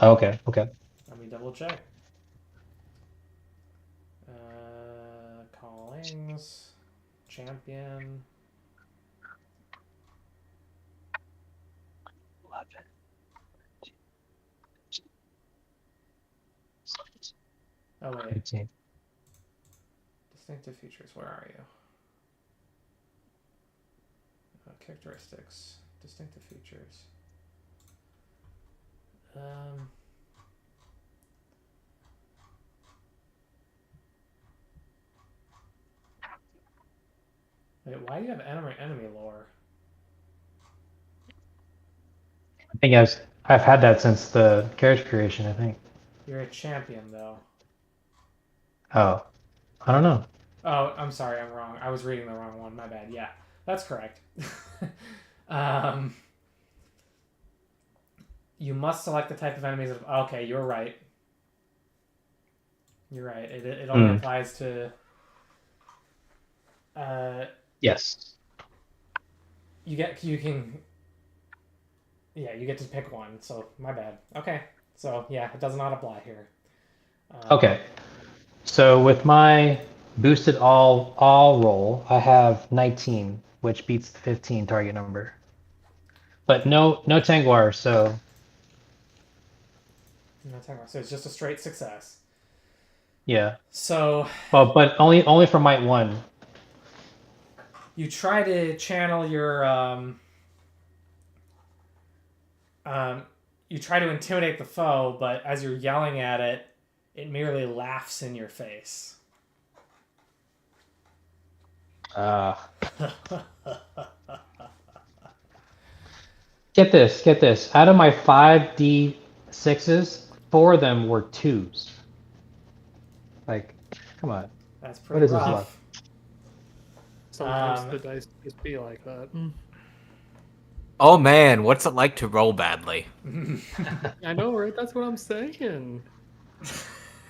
Speaker 3: Oh, okay, okay.
Speaker 1: Let me double check. Callings, champion. Oh wait.
Speaker 3: 15.
Speaker 1: Distinctive features. Where are you? Characteristics. Distinctive features. Wait, why do you have enemy lore?
Speaker 3: I think I've had that since the character creation, I think.
Speaker 1: You're a champion though.
Speaker 3: Oh, I don't know.
Speaker 1: Oh, I'm sorry, I'm wrong. I was reading the wrong one. My bad. Yeah, that's correct. um, you must select the type of enemies. Okay, you're right. You're right. It only applies to.
Speaker 3: Yes.
Speaker 1: You can. Yeah, you get to pick one. So my bad. Okay. So yeah, it does not apply here.
Speaker 3: Okay. So with my boosted all roll, I have 19, which beats the 15 target number. But no Tangwar, so
Speaker 1: No, so it's just a straight success.
Speaker 3: yeah.
Speaker 1: So.
Speaker 3: Well, but only for might 1.
Speaker 1: You try to channel your you try to intimidate the foe, but as you're yelling at it, it merely laughs in your face.
Speaker 3: Get this. Out of my 5d6s, 4 of them were 2s. Like, come on.
Speaker 1: That's
Speaker 3: What
Speaker 1: pretty
Speaker 3: is this
Speaker 1: rough.
Speaker 3: luck?
Speaker 2: Sometimes the dice just be like that.
Speaker 4: Oh man, what's it like to roll badly?
Speaker 2: I know, right? That's what I'm saying.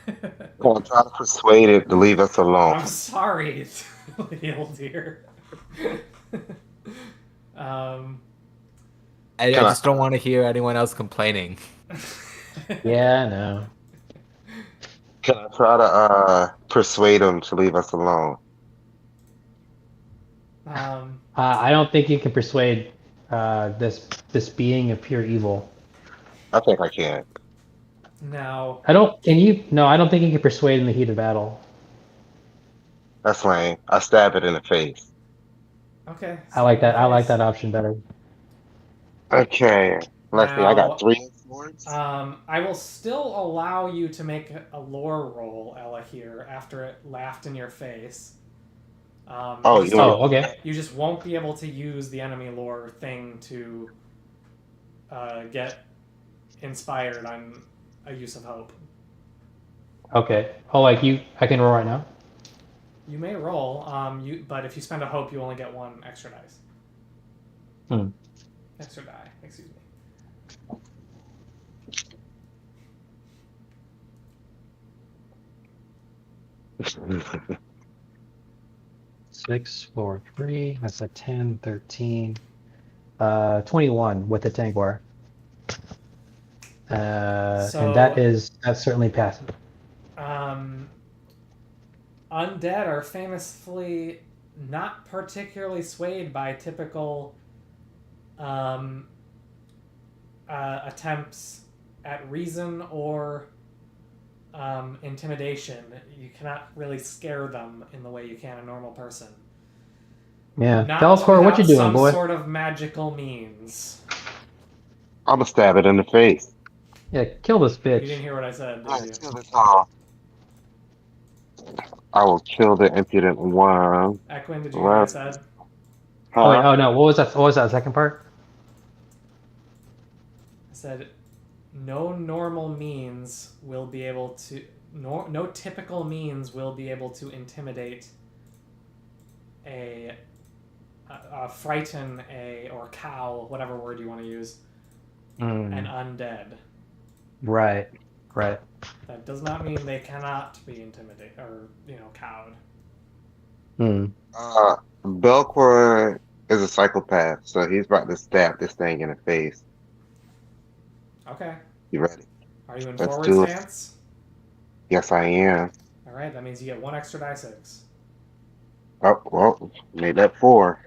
Speaker 5: Come on, try to persuade it to leave us alone.
Speaker 1: I'm sorry, Lil dear. um,
Speaker 4: I
Speaker 5: Can I-
Speaker 4: just don't want to hear anyone else complaining.
Speaker 3: Yeah, I know.
Speaker 5: Can I try to persuade him to leave us alone?
Speaker 3: I don't think you can persuade this being of pure evil.
Speaker 5: I think I can.
Speaker 1: now,
Speaker 3: I don't. Can you? No, I don't think you can persuade in the heat of battle.
Speaker 5: That's lame. I stab it in the face.
Speaker 1: okay.
Speaker 3: I like that. I like
Speaker 1: face.
Speaker 3: that option better.
Speaker 5: Okay. Let's see. I
Speaker 1: Now,
Speaker 5: got 3 swords.
Speaker 1: I will still allow you to make a lore roll, Ella, here, after it laughed in your face.
Speaker 5: Oh,
Speaker 1: you
Speaker 5: you want
Speaker 3: okay.
Speaker 1: You just won't be able to use the enemy lore thing to get inspired on a use of hope.
Speaker 3: Okay. Oh, like you? I can roll right now.
Speaker 1: You may roll, but if you spend a hope, you only get 1 extra dice.
Speaker 3: Hmm.
Speaker 1: Extra die, excuse me.
Speaker 3: 6, 4, 3. That's a 10, 13, 21 with the Tangwar. And that's certainly passive.
Speaker 1: Undead are famously not particularly swayed by typical attempts at reason or intimidation. You cannot really scare them in the way you can a normal person.
Speaker 3: Yeah.
Speaker 1: Not
Speaker 3: Belcor, what you
Speaker 1: without
Speaker 3: doing,
Speaker 1: some
Speaker 3: boy?
Speaker 1: sort of magical means.
Speaker 5: I'm gonna stab it in the face.
Speaker 3: Yeah, kill this
Speaker 1: You
Speaker 3: bitch.
Speaker 1: didn't hear what I said, did you?
Speaker 5: Kill this all. I will kill the impudent worm.
Speaker 1: Equin, did you hear what I said?
Speaker 3: Oh wait.
Speaker 5: Huh?
Speaker 3: Oh no. What was that? What was that second part?
Speaker 1: I said no normal means will be able to no typical means will be able to intimidate frighten or cow, whatever word you want to use, an undead.
Speaker 3: Right. Right.
Speaker 1: That does not mean they cannot be intimidated or cowed.
Speaker 5: Belcor is a psychopath, so he's about to stab this thing in the face.
Speaker 1: Okay.
Speaker 5: You ready?
Speaker 1: Are you in
Speaker 5: Let's
Speaker 1: forward
Speaker 5: do it.
Speaker 1: stance?
Speaker 5: Yes, I am.
Speaker 1: All right. That means you get 1 extra die 6.
Speaker 5: Oh, well, made that 4.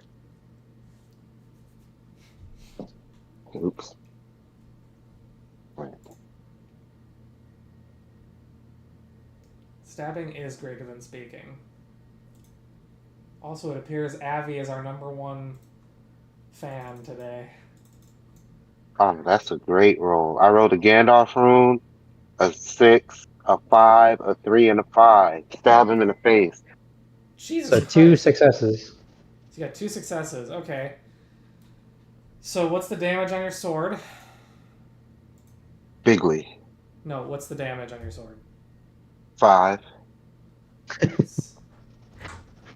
Speaker 5: Oops. Wait.
Speaker 1: Stabbing is greater than speaking. Also, it appears Avi is our #1 fan today.
Speaker 5: Oh, that's a great roll. I rolled a Gandalf rune, a 6, a 5, a 3, and a 5. Stab him in the face.
Speaker 1: Jesus
Speaker 3: So
Speaker 1: Christ.
Speaker 3: 2 successes.
Speaker 1: So you got 2 successes. Okay. So what's the damage on your sword?
Speaker 5: Bigly.
Speaker 1: No, what's the damage on your sword?
Speaker 5: 5.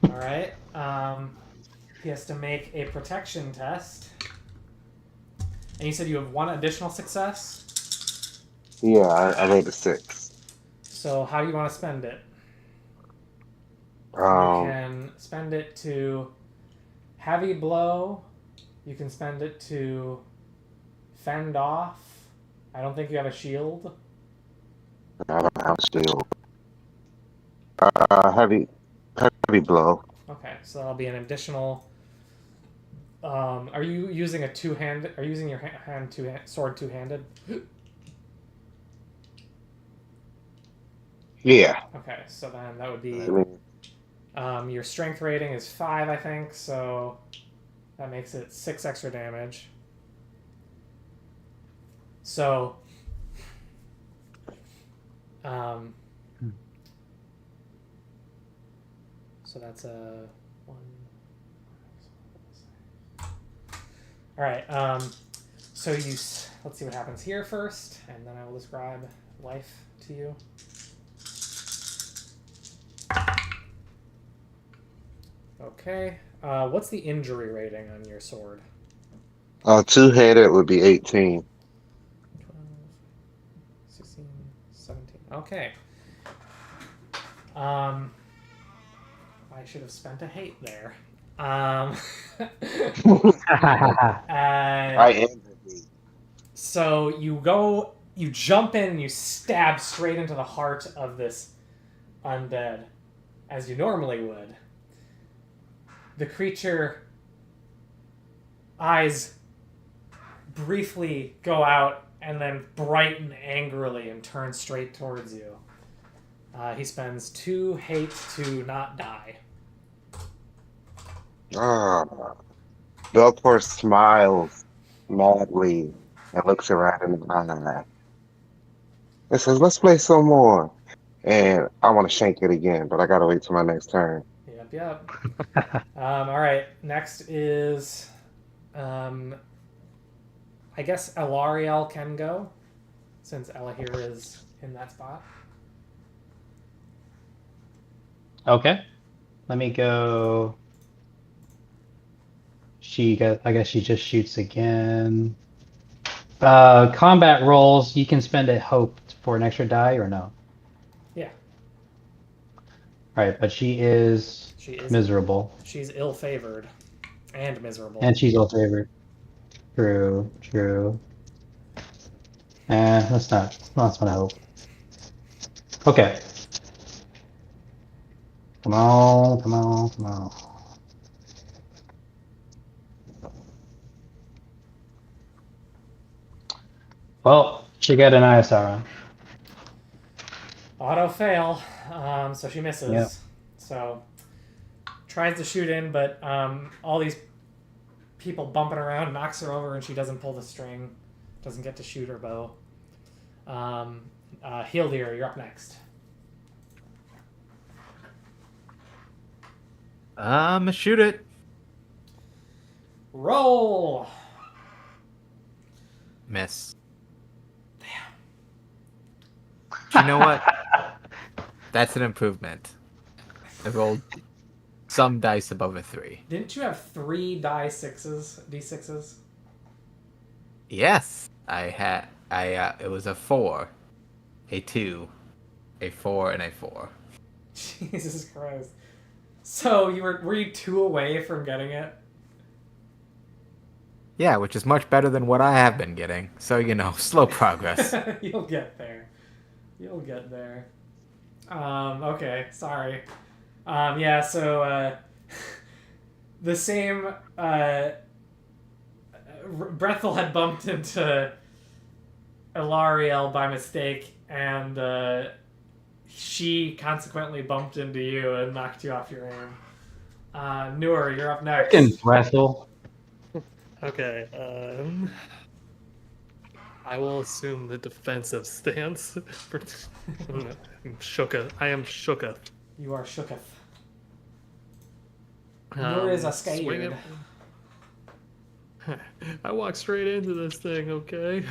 Speaker 1: All right. He has to make a protection test. And you said you have 1 additional success?
Speaker 5: Yeah, I made a 6.
Speaker 1: So how do you want to spend it? You can spend it to heavy blow. You can spend it to fend off. I don't think you have a shield.
Speaker 5: I don't have a shield. Heavy blow.
Speaker 1: Okay, so that'll be an additional. Are you using a two-handed? Are you using your sword two-handed?
Speaker 5: Yeah.
Speaker 1: Okay, so then that would be.
Speaker 5: I mean,
Speaker 1: Your strength rating is 5, I think, so that makes it 6 extra damage. So, so that's a 1. All right. So let's see what happens here first, and then I will describe life to you. Okay. What's the injury rating on your sword?
Speaker 5: Two-headed would be 18.
Speaker 1: 12, 16, 17. Okay. I should have spent a hate there.
Speaker 5: I am the beat.
Speaker 1: So you jump in and you stab straight into the heart of this undead, as you normally would. The creature eyes briefly go out and then brighten angrily and turn straight towards you. He spends 2 hate to not die.
Speaker 5: Ah. Belcourt smiles madly and looks around in the eye and says, "Let's play some more." And I want to shank it again, but I gotta wait till my next turn.
Speaker 1: Yep. All right. Next is, I guess Elariel can go, since Elahir is in that spot.
Speaker 3: Okay. Let me go. I guess she just shoots again. Combat rolls, you can spend a hope for an extra die or no?
Speaker 1: Yeah.
Speaker 3: Right, but she is miserable.
Speaker 1: She's ill-favored and miserable.
Speaker 3: And she's ill favored. True. That's not a hope. Okay. Come on. Well, she got an ISR on.
Speaker 1: Auto fail, so she misses.
Speaker 3: Yep.
Speaker 1: So tries to shoot in, but all these people bumping around knocks her over, and she doesn't pull the string. Doesn't get to shoot her bow. Hildir, you're up next.
Speaker 4: Shoot it.
Speaker 1: Roll.
Speaker 4: Miss. You know what? That's an improvement. I rolled some dice above a 3.
Speaker 1: Didn't you have 3 D6s?
Speaker 4: Yes, I had. It was a 4, a 2, a 4, and a 4.
Speaker 1: Jesus Christ. So were you 2 away from getting it?
Speaker 4: Yeah, which is much better than what I have been getting. So, slow progress.
Speaker 1: You'll get there. Okay, sorry. Yeah, so the same Brethel had bumped into Elariel by mistake, and she consequently bumped into you and knocked you off your aim. Noor, you're up next.
Speaker 3: Frickin' Brethel.
Speaker 2: Okay, I will assume the defensive stance. I'm shooketh. I am shooketh.
Speaker 1: You are shooketh. Noor is a scared.
Speaker 2: I walk straight into this thing, okay?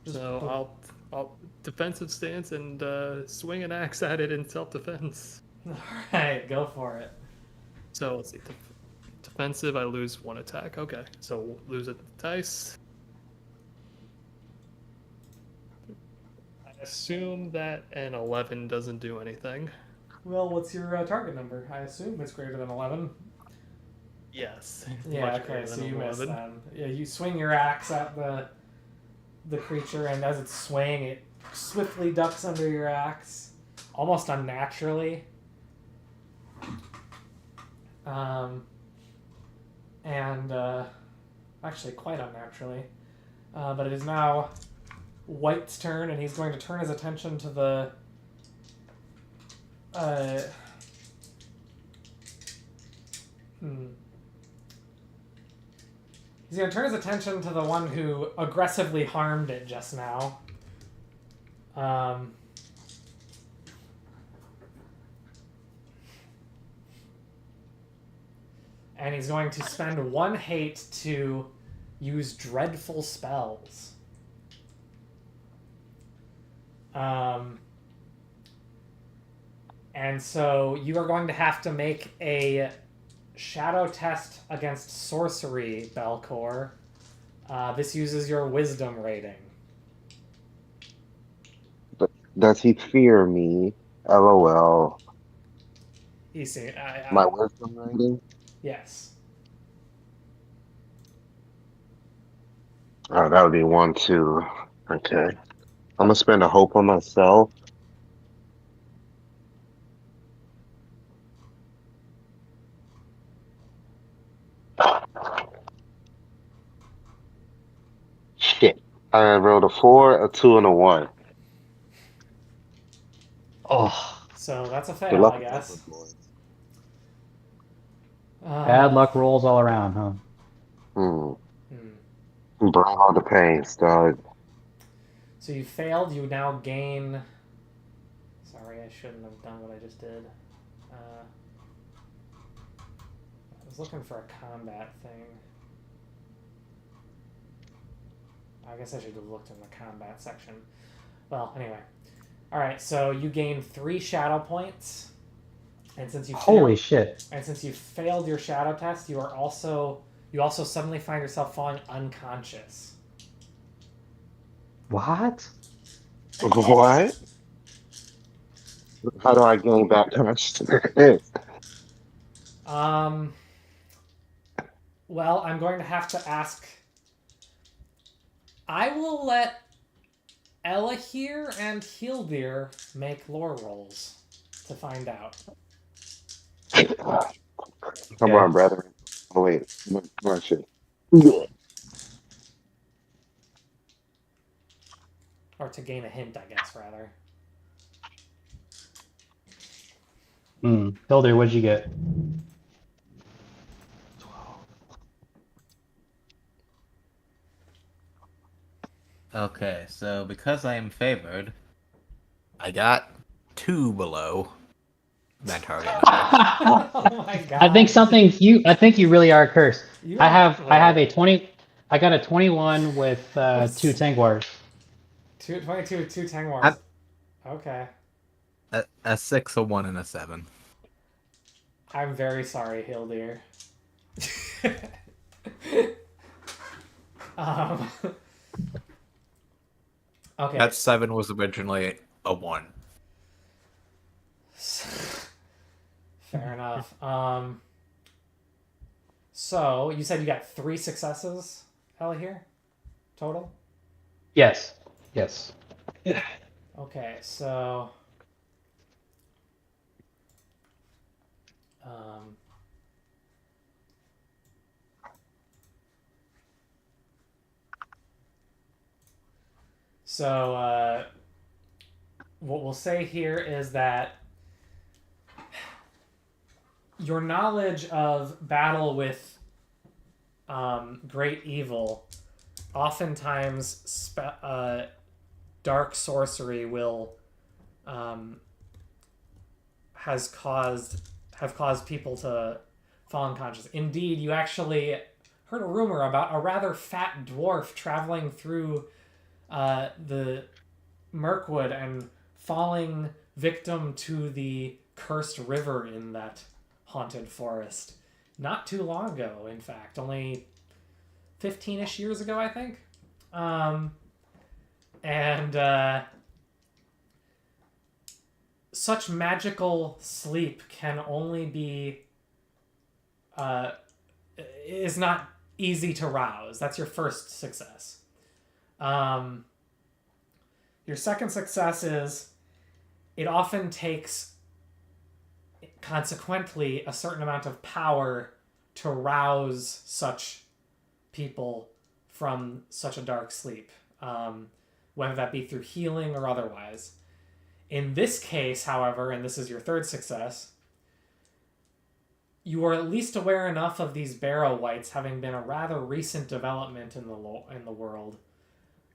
Speaker 2: So I'll defensive stance and swing an axe at it in self-defense.
Speaker 1: Alright, go for it.
Speaker 2: So let's see. Defensive, I lose 1 attack. Okay, so lose a dice. I assume that an 11 doesn't do anything.
Speaker 1: Well, what's your target number? I assume it's greater than 11.
Speaker 2: Yes.
Speaker 1: Yeah,
Speaker 2: much
Speaker 1: okay,
Speaker 2: greater
Speaker 1: so
Speaker 2: than
Speaker 1: you miss
Speaker 2: 11.
Speaker 1: then. Yeah, you swing your axe at the creature, and as it's swaying, it swiftly ducks under your axe, almost unnaturally. Actually quite unnaturally. But it is now White's turn, and he's going to turn his attention to the He's going to turn his attention to the one who aggressively harmed it just now. And he's going to spend 1 hate to use dreadful spells. And so you are going to have to make a shadow test against sorcery, Belcor. This uses your wisdom rating.
Speaker 5: Does he fear me? LOL.
Speaker 1: You see,
Speaker 5: My wisdom rating?
Speaker 1: yes.
Speaker 5: Oh, that would be 1, 2. Okay. I'm gonna spend a hope on myself. Shit. I rolled a 4, a 2, and a 1.
Speaker 3: Oh,
Speaker 1: So that's a
Speaker 5: Good
Speaker 1: fail,
Speaker 5: luck
Speaker 1: I
Speaker 5: with that,
Speaker 1: guess.
Speaker 5: boys.
Speaker 3: bad luck rolls all around, huh?
Speaker 5: Hmm.
Speaker 1: Hmm.
Speaker 5: Bring all the pain, stud.
Speaker 1: So you failed. You now gain. Sorry, I shouldn't have done what I just did. I was looking for a combat thing. I guess I should have looked in the combat section. Well, anyway. Alright, so you gain 3 shadow points. And since you
Speaker 3: Holy shit.
Speaker 1: and since you failed your shadow test, you also suddenly find yourself falling unconscious.
Speaker 3: What?
Speaker 5: What? How do I gain back consciousness?
Speaker 1: Um well, I'm going to have to ask. I will let Ella here and Hildir make lore rolls to find out.
Speaker 5: Come
Speaker 3: Okay.
Speaker 5: on, brethren. Oh, wait. Come on, shit. Yeah.
Speaker 1: Or to gain a hint, I guess, rather.
Speaker 3: Hilder, what'd you get?
Speaker 4: Okay, so because I am favored, I got 2 below that target number.
Speaker 1: Oh my god.
Speaker 3: I think you really are cursed.
Speaker 1: You
Speaker 3: I
Speaker 1: don't
Speaker 3: have
Speaker 1: roll.
Speaker 3: a 20. I got a 21 with 2 Tangwars.
Speaker 1: 22 with 2 Tangwars.
Speaker 4: I'm-
Speaker 1: Okay.
Speaker 4: A 6, a 1, and a 7.
Speaker 1: I'm very sorry, Hildir. um, okay.
Speaker 4: That 7 was originally a 1.
Speaker 1: Fair enough. So you said you got 3 successes, Ella, here? Total?
Speaker 3: Yes. Yes.
Speaker 1: Okay, so um, what we'll say here is that your knowledge of battle with great evil, oftentimes dark sorcery will have caused people to fall unconscious. Indeed, you actually heard a rumor about a rather fat dwarf traveling through the Mirkwood and falling victim to the cursed river in that haunted forest. Not too long ago, in fact. Only 15-ish years ago, I think. Such magical sleep can only be is not easy to rouse. That's your first success. Your second success is it often takes, consequently, a certain amount of power to rouse such people from such a dark sleep, whether that be through healing or otherwise. In this case, however, and this is your third success, you are at least aware enough of these barrow wights having been a rather recent development in the world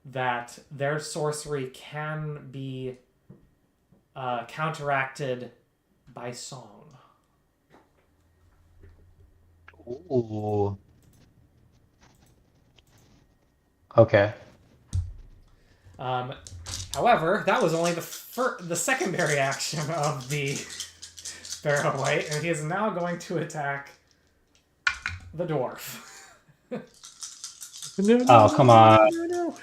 Speaker 1: that their sorcery can be counteracted by song.
Speaker 3: Ooh. Okay.
Speaker 1: However, that was only the secondary action of the barrow wight, and he is now going to attack the dwarf.
Speaker 2: No,
Speaker 3: Oh, come on.
Speaker 2: no.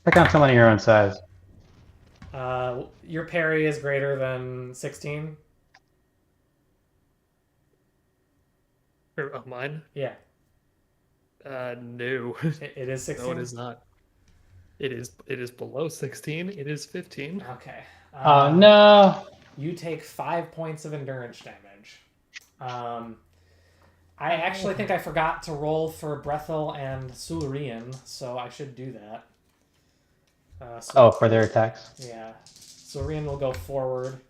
Speaker 3: Pick on someone of your own size.
Speaker 1: Your parry is greater than 16.
Speaker 2: Oh, mine?
Speaker 1: Yeah,
Speaker 2: No.
Speaker 1: it is 16.
Speaker 2: No, it is not. It is below 16. It is 15.
Speaker 1: Okay.
Speaker 3: Oh no!
Speaker 1: You take 5 points of endurance damage. I actually think I forgot to roll for Brethel and Sulurian, so I should do that.
Speaker 3: Oh, for their attacks.
Speaker 1: Yeah. Sulurian will go forward.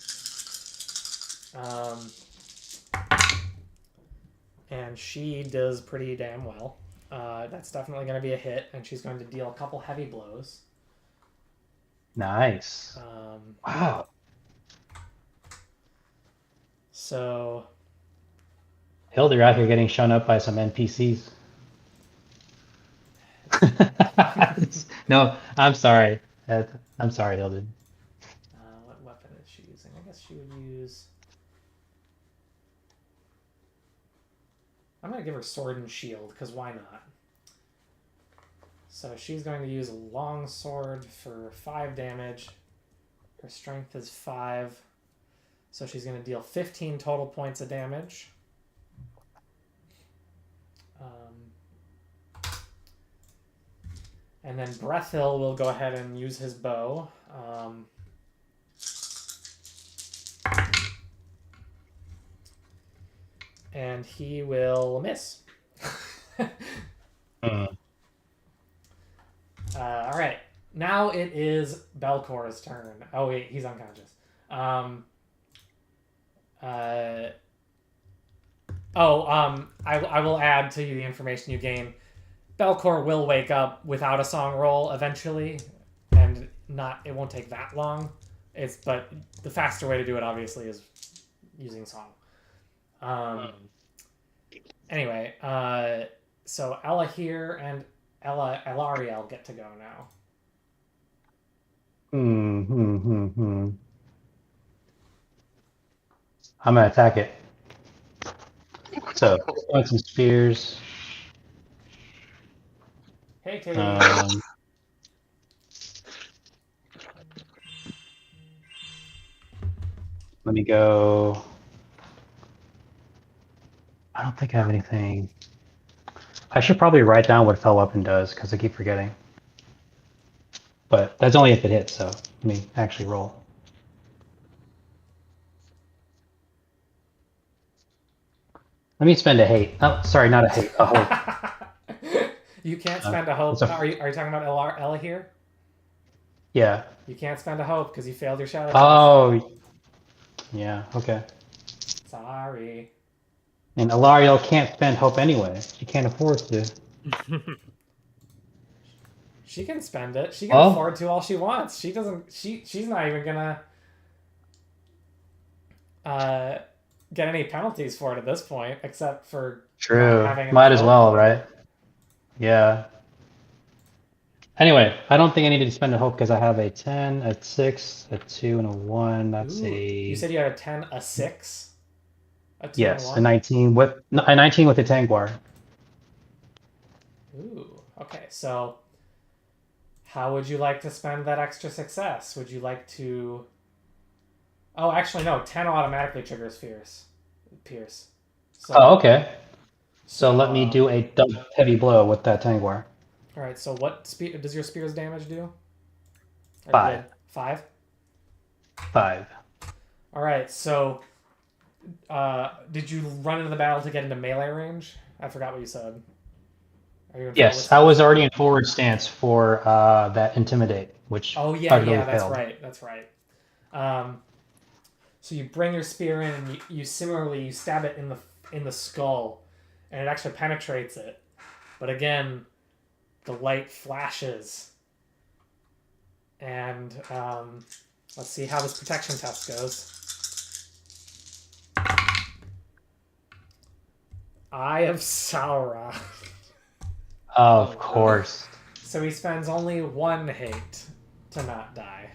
Speaker 1: And she does pretty damn well. That's definitely going to be a hit, and she's going to deal a couple heavy blows.
Speaker 3: Nice. Wow.
Speaker 1: So
Speaker 3: Hilda, you're out here getting shown up by some NPCs. No, I'm sorry. I'm sorry, Hilda.
Speaker 1: what weapon is she using? I guess she would use... I'm going to give her sword and shield, because why not? So she's going to use a long sword for 5 damage. Her strength is 5. So she's going to deal 15 total points of damage. And then Brethil will go ahead and use his bow. And he will miss. All right. Now it is Belcor's turn. Oh, wait, he's unconscious. I will add to you the information you gain. Belcor will wake up without a song roll eventually, and it won't take that long. But the faster way to do it, obviously, is using song. Anyway, so Ella here and Elariel get to go now.
Speaker 3: I'm gonna attack it. So, throwing some spears.
Speaker 1: Hey, Katie.
Speaker 3: Let me go. I don't think I have anything. I should probably write down what Fell Weapon does, because I keep forgetting. But that's only if it hits, so let me actually roll. Let me spend a hate. Oh, sorry, not a hate, a hope.
Speaker 1: You can't spend a hope. Are you talking about Ella here?
Speaker 3: Yeah.
Speaker 1: You can't spend a hope because you failed your shadow test.
Speaker 3: Oh. Yeah, okay.
Speaker 1: Sorry.
Speaker 3: And Elariel can't spend hope anyway. She can't afford to.
Speaker 1: She can spend it. She can afford to all she wants. She doesn't. She's not even gonna get any penalties for it at this point, except for
Speaker 3: True.
Speaker 1: having
Speaker 3: Might as well, right? Yeah. Anyway, I don't think I needed to spend a hope because I have a 10, a 6, a 2, and a 1. That's
Speaker 1: Ooh.
Speaker 3: a...
Speaker 1: You said you had a 10, a 6? A 2
Speaker 3: yes,
Speaker 1: and
Speaker 3: a 19 with a 19 with a Tangwar.
Speaker 1: Ooh, okay. So how would you like to spend that extra success? Would you like to... Oh, actually, no. 10 automatically triggers Pierce. So,
Speaker 3: Oh, okay. So let me do a double heavy blow with that Tangwar.
Speaker 1: All right, so what does your spear's damage do?
Speaker 3: 5.
Speaker 1: 5?
Speaker 3: 5.
Speaker 1: All right, so did you run into the battle to get into melee range? I forgot what you said.
Speaker 3: Yes, I was already in forward stance for that Intimidate, which
Speaker 1: that's
Speaker 3: failed.
Speaker 1: right. That's right. So you bring your spear in, and you similarly stab it in the skull, and it actually penetrates it. But again, the light flashes, and let's see how this protection test goes. Eye of Sauron.
Speaker 3: Of course.
Speaker 1: So he spends only 1 hate to not die.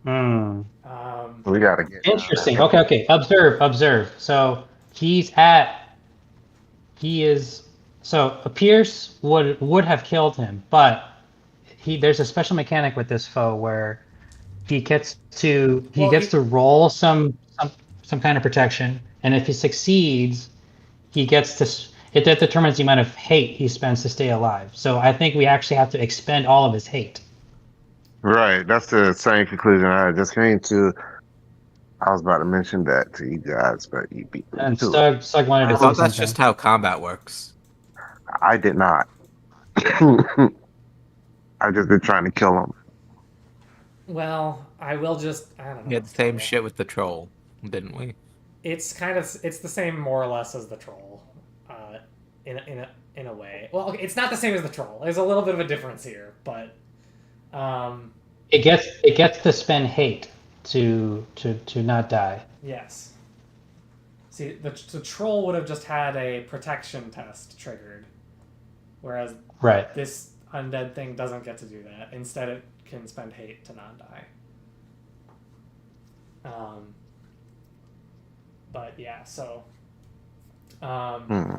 Speaker 3: Hmm.
Speaker 5: We gotta get
Speaker 3: Interesting. Okay. Observe. So he's at. He is. So a Pierce would have killed him, but there's a special mechanic with this foe where he gets to
Speaker 1: Well,
Speaker 3: roll some kind of protection, and if he succeeds, he gets to. That determines the amount of hate he spends to stay alive. So I think we actually have to expend all of his hate.
Speaker 5: right. That's the same conclusion I just came to. I was about to mention that to you guys, but you beat me
Speaker 3: And
Speaker 5: to it.
Speaker 3: Stug wanted to
Speaker 4: I
Speaker 3: say
Speaker 4: thought that's
Speaker 3: something.
Speaker 4: just how combat works.
Speaker 5: I did not. I just been trying to kill him.
Speaker 1: well, I will just. I don't
Speaker 4: We
Speaker 1: know.
Speaker 4: had the same
Speaker 1: Troll.
Speaker 4: shit with the troll, didn't we?
Speaker 1: It's the same more or less as the troll, in a way. Well, okay, it's not the same as the troll. There's a little bit of a difference here, but
Speaker 3: It gets to spend hate to not die.
Speaker 1: yes. See, the troll would have just had a protection test triggered, whereas
Speaker 3: Right.
Speaker 1: this undead thing doesn't get to do that. Instead, it can spend hate to not die. But yeah, so.
Speaker 5: Hmm.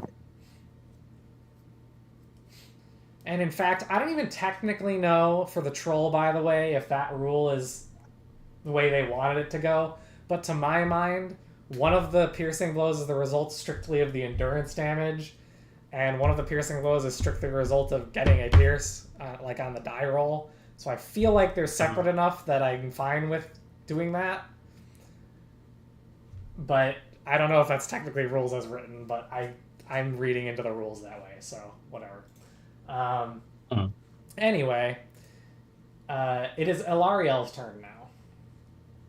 Speaker 1: And in fact, I don't even technically know for the troll, by the way, if that rule is the way they wanted it to go. But to my mind, one of the piercing blows is the result strictly of the endurance damage, and one of the piercing blows is strictly the result of getting a pierce, like on the die roll. So I feel like they're separate enough that I'm fine with doing that. But I don't know if that's technically rules as written, but I'm reading into the rules that way, so whatever. Anyway, it is Elariel's turn now.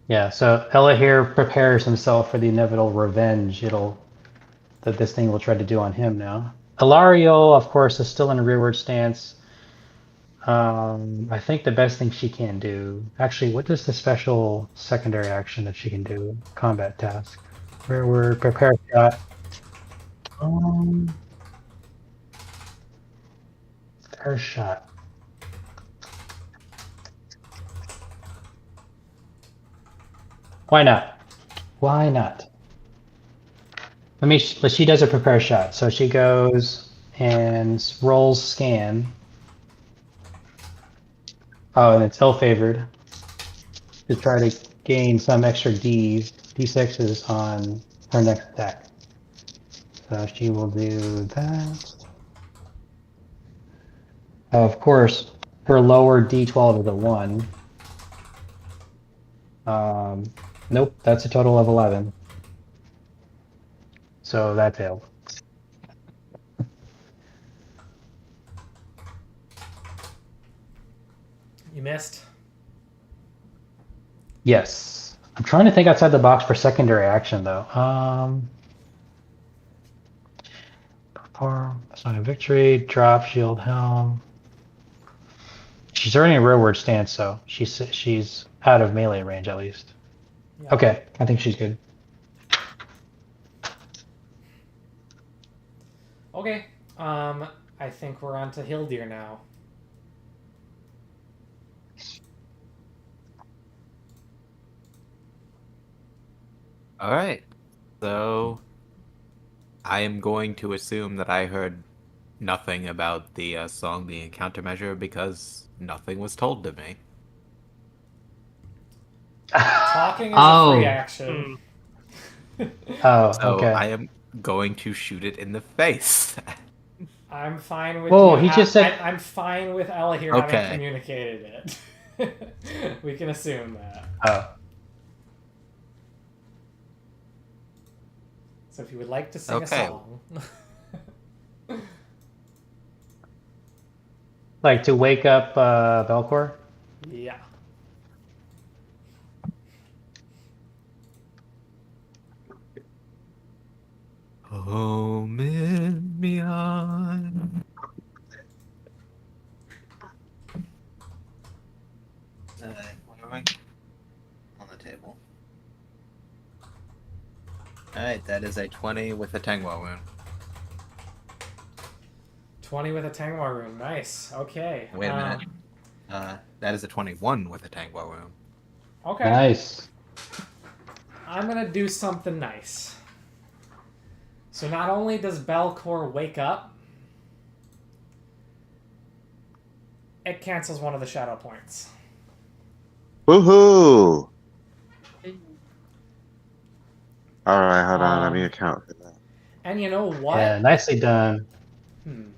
Speaker 3: Yeah. So Ella here prepares himself for the inevitable revenge that this thing will try to do on him now. Ilario, of course, is still in a rearward stance. I think the best thing she can do. Actually, what is the special secondary action that she can do? Combat task. Rearward, prepare shot. Prepare shot. Why not? Why not? She does a prepare shot. So she goes and rolls scan. Oh, and it's ill-favored to try to gain some extra d6s on her next attack. So she will do that. Of course, her lower d12 is a 1. Nope, that's a total of 11. So that failed.
Speaker 1: You missed.
Speaker 3: Yes. I'm trying to think outside the box for secondary action, though. Perform, Sign of Victory, drop, shield, helm. She's already in rearward stance, so she's out of melee range at least.
Speaker 1: Yeah.
Speaker 3: Okay, I think she's good.
Speaker 1: Okay. I think we're on to Hildir now.
Speaker 4: All right. So I am going to assume that I heard nothing about the song being a countermeasure because nothing was told to me.
Speaker 1: Talking is a free action.
Speaker 3: Oh,
Speaker 4: So
Speaker 3: okay.
Speaker 4: I am going to shoot it in the face.
Speaker 1: I'm fine with
Speaker 3: Whoa,
Speaker 1: you.
Speaker 3: he just said-
Speaker 1: I'm fine with Ella here
Speaker 4: Okay.
Speaker 1: having communicated it. We can assume that.
Speaker 3: Oh.
Speaker 1: So if you would like to sing
Speaker 4: Okay.
Speaker 1: a song.
Speaker 3: Like to wake up Belcor?
Speaker 1: Yeah.
Speaker 4: Home and beyond. Where am I? On the table. Alright, that is a 20 with a Tangwa wound.
Speaker 1: 20 with a Tangwar rune. Nice. Okay.
Speaker 4: Wait a minute. That is a 21 with a Tangwa wound.
Speaker 1: Okay.
Speaker 3: Nice.
Speaker 1: I'm gonna do something nice. So not only does Belcor wake up, it cancels one of the shadow points.
Speaker 5: Woohoo! All right, hold on. Let me
Speaker 1: Um,
Speaker 5: account for that.
Speaker 1: And you know what?
Speaker 3: Yeah, nicely done.
Speaker 1: You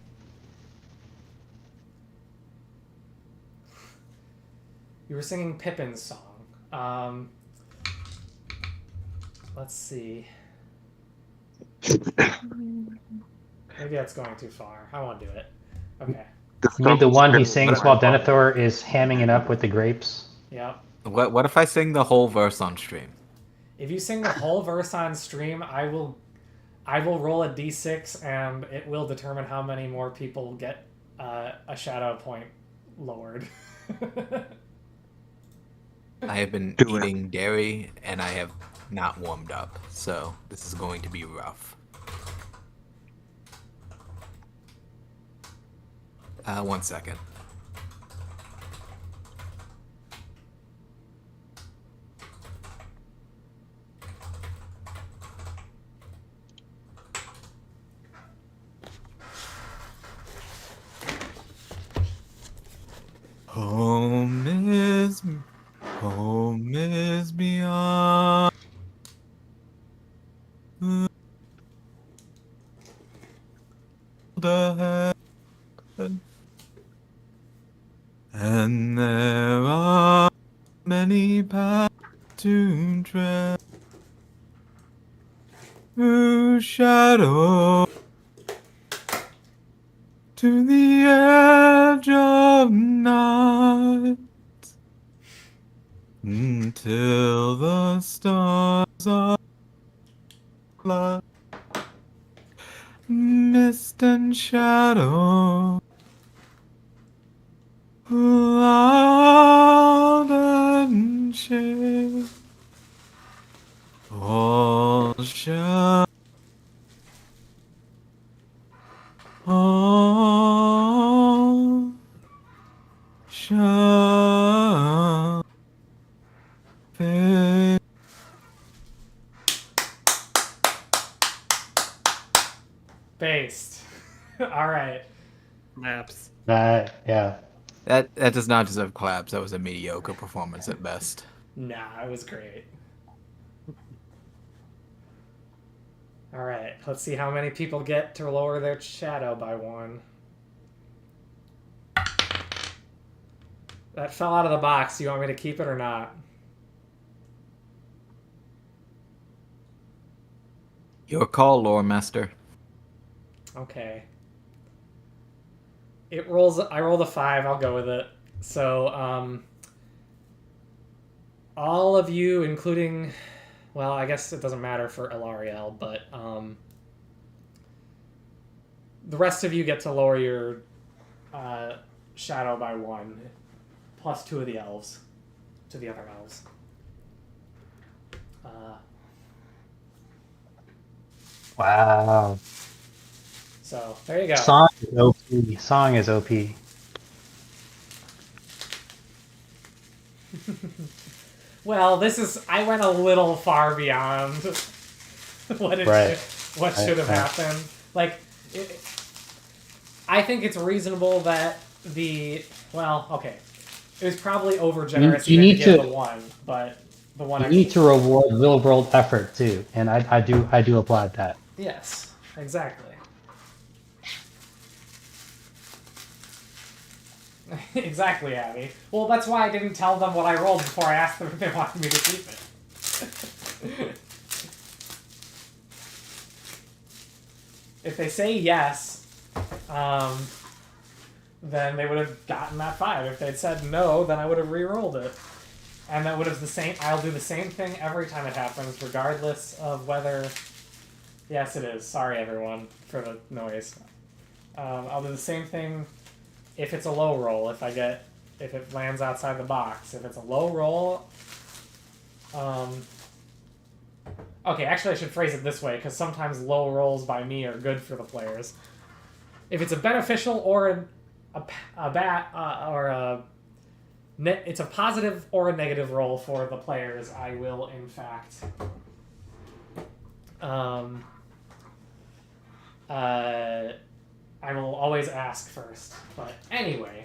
Speaker 1: were singing Pippin's song. Let's see. Maybe that's going too far. I won't do it. Okay.
Speaker 3: You mean the one he
Speaker 5: What
Speaker 3: sings while Denethor is hamming it up with the grapes?
Speaker 1: Yep.
Speaker 4: What if I sing the whole verse on stream?
Speaker 1: If you sing the whole verse on stream, I will roll a d6 and it will determine how many more people get a shadow point lowered.
Speaker 4: I have been eating dairy and I have not warmed up, so this is going to be rough. 1 second. Home is beyond the heaven, and there are many paths to tread through shadow to the edge of night. Until the stars are light, mist and shadow, loud and shade, all shall, all shall fade.
Speaker 1: Based. All right.
Speaker 2: Maps.
Speaker 3: Yeah.
Speaker 4: That does not deserve claps. That was a mediocre performance at best.
Speaker 1: Nah, it was great. All right. Let's see how many people get to lower their shadow by 1. That fell out of the box. Do you want me to keep it or not?
Speaker 4: Your call, lore master.
Speaker 1: Okay. It rolls. I rolled a 5. I'll go with it. So, all of you, including, well, I guess it doesn't matter for Elariel, but the rest of you get to lower your shadow by 1, plus 2 of the elves to the other elves.
Speaker 3: Wow.
Speaker 1: So there you go.
Speaker 3: Song is OP. Song is OP.
Speaker 1: Well, I went a little far beyond what should have happened. Like, I think it's reasonable that it was probably over generous
Speaker 3: You
Speaker 1: even
Speaker 3: need
Speaker 1: to give
Speaker 3: to-
Speaker 1: the 1, but the 1
Speaker 3: You need to reward real world effort too, and I do applaud that.
Speaker 1: Yes, exactly. Exactly, Abby. Well, that's why I didn't tell them what I rolled before I asked them if they wanted me to keep it. If they say yes, then they would have gotten that 5. If they'd said no, then I would have re-rolled it. And that would have the same. I'll do the same thing every time it happens, regardless of whether. Yes, it is. Sorry, everyone, for the noise. I'll do the same thing if it's a low roll. If it lands outside the box. If it's a low roll. Okay, actually, I should phrase it this way because sometimes low rolls by me are good for the players. If it's a beneficial or a It's a positive or a negative roll for the players. I will, in fact, I will always ask first. But anyway,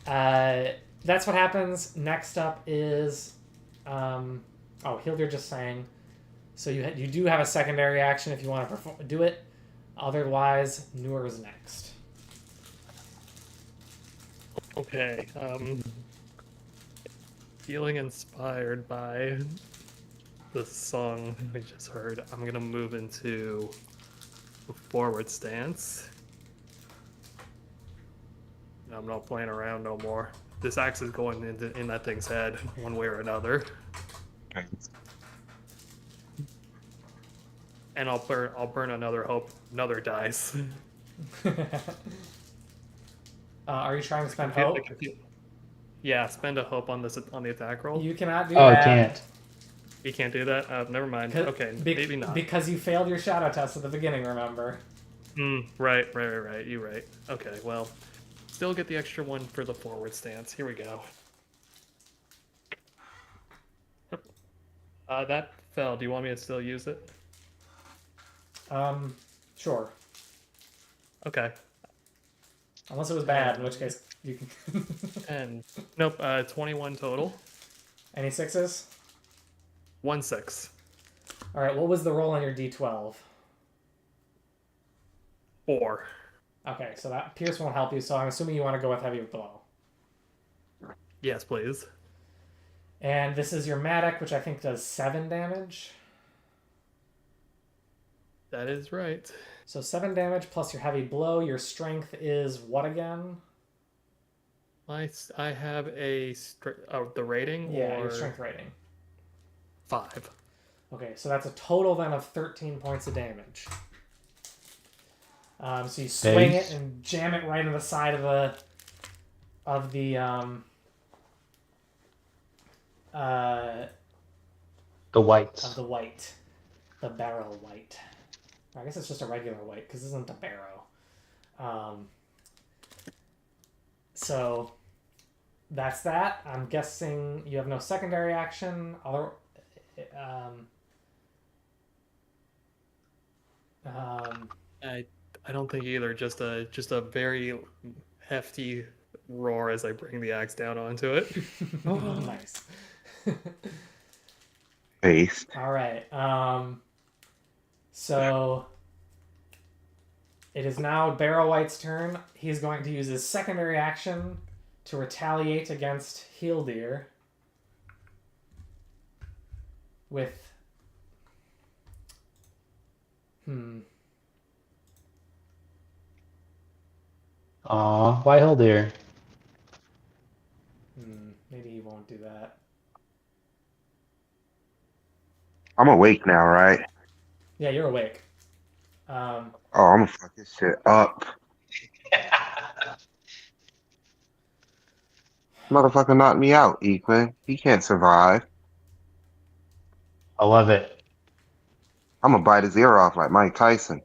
Speaker 1: that's what happens. Next up is, Hildur just sang. So you do have a secondary action if you want to do it. Otherwise, Noor is next.
Speaker 2: Okay. Feeling inspired by the song we just heard, I'm gonna move into a forward stance. I'm not playing around no more. This axe is going in that thing's head, one way or another. And I'll burn another dice.
Speaker 1: Are you trying to spend hope?
Speaker 2: Yeah, spend a hope on the attack roll.
Speaker 1: You cannot do
Speaker 3: Oh,
Speaker 1: that.
Speaker 3: can't.
Speaker 2: You can't do that? Never mind. Okay, maybe not.
Speaker 1: Because you failed your shadow test at the beginning, remember?
Speaker 2: Right. You're right. Okay, well, still get the extra one for the forward stance. Here we go. That fell. Do you want me to still use it?
Speaker 1: Sure.
Speaker 2: Okay.
Speaker 1: Unless it was bad, in which case you can.
Speaker 2: And nope. 21 total.
Speaker 1: Any sixes?
Speaker 2: 1 6.
Speaker 1: All right. What was the roll on your D12?
Speaker 2: 4.
Speaker 1: Okay, so that pierce won't help you. So I'm assuming you want to go with heavy blow.
Speaker 2: Yes, please.
Speaker 1: And this is your Matic, which I think does 7 damage.
Speaker 2: That is right.
Speaker 1: So 7 damage plus your heavy blow. Your strength is what again?
Speaker 2: I have a the rating.
Speaker 1: Yeah,
Speaker 2: or
Speaker 1: your strength rating.
Speaker 2: 5.
Speaker 1: Okay, so that's a total then of 13 points of damage. So you swing it and jam it right in the side of the
Speaker 3: white.
Speaker 1: Of the white. The barrel white. I guess it's just a regular white because this isn't a barrow. So that's that. I'm guessing you have no secondary action.
Speaker 2: I don't think either. Just a very hefty roar as I bring the axe down onto it.
Speaker 1: Nice.
Speaker 5: Face.
Speaker 1: All right. So it is now Barrow White's turn. He's going to use his secondary action to retaliate against Hildir with
Speaker 3: Aw, why Hildir?
Speaker 1: Maybe he won't do that.
Speaker 5: I'm awake now, right?
Speaker 1: Yeah, you're awake.
Speaker 5: Oh, I'm gonna fuck this shit up. Motherfucker knocked me out, Equin. He can't survive.
Speaker 3: I love it.
Speaker 5: I'm gonna bite his ear off like Mike Tyson.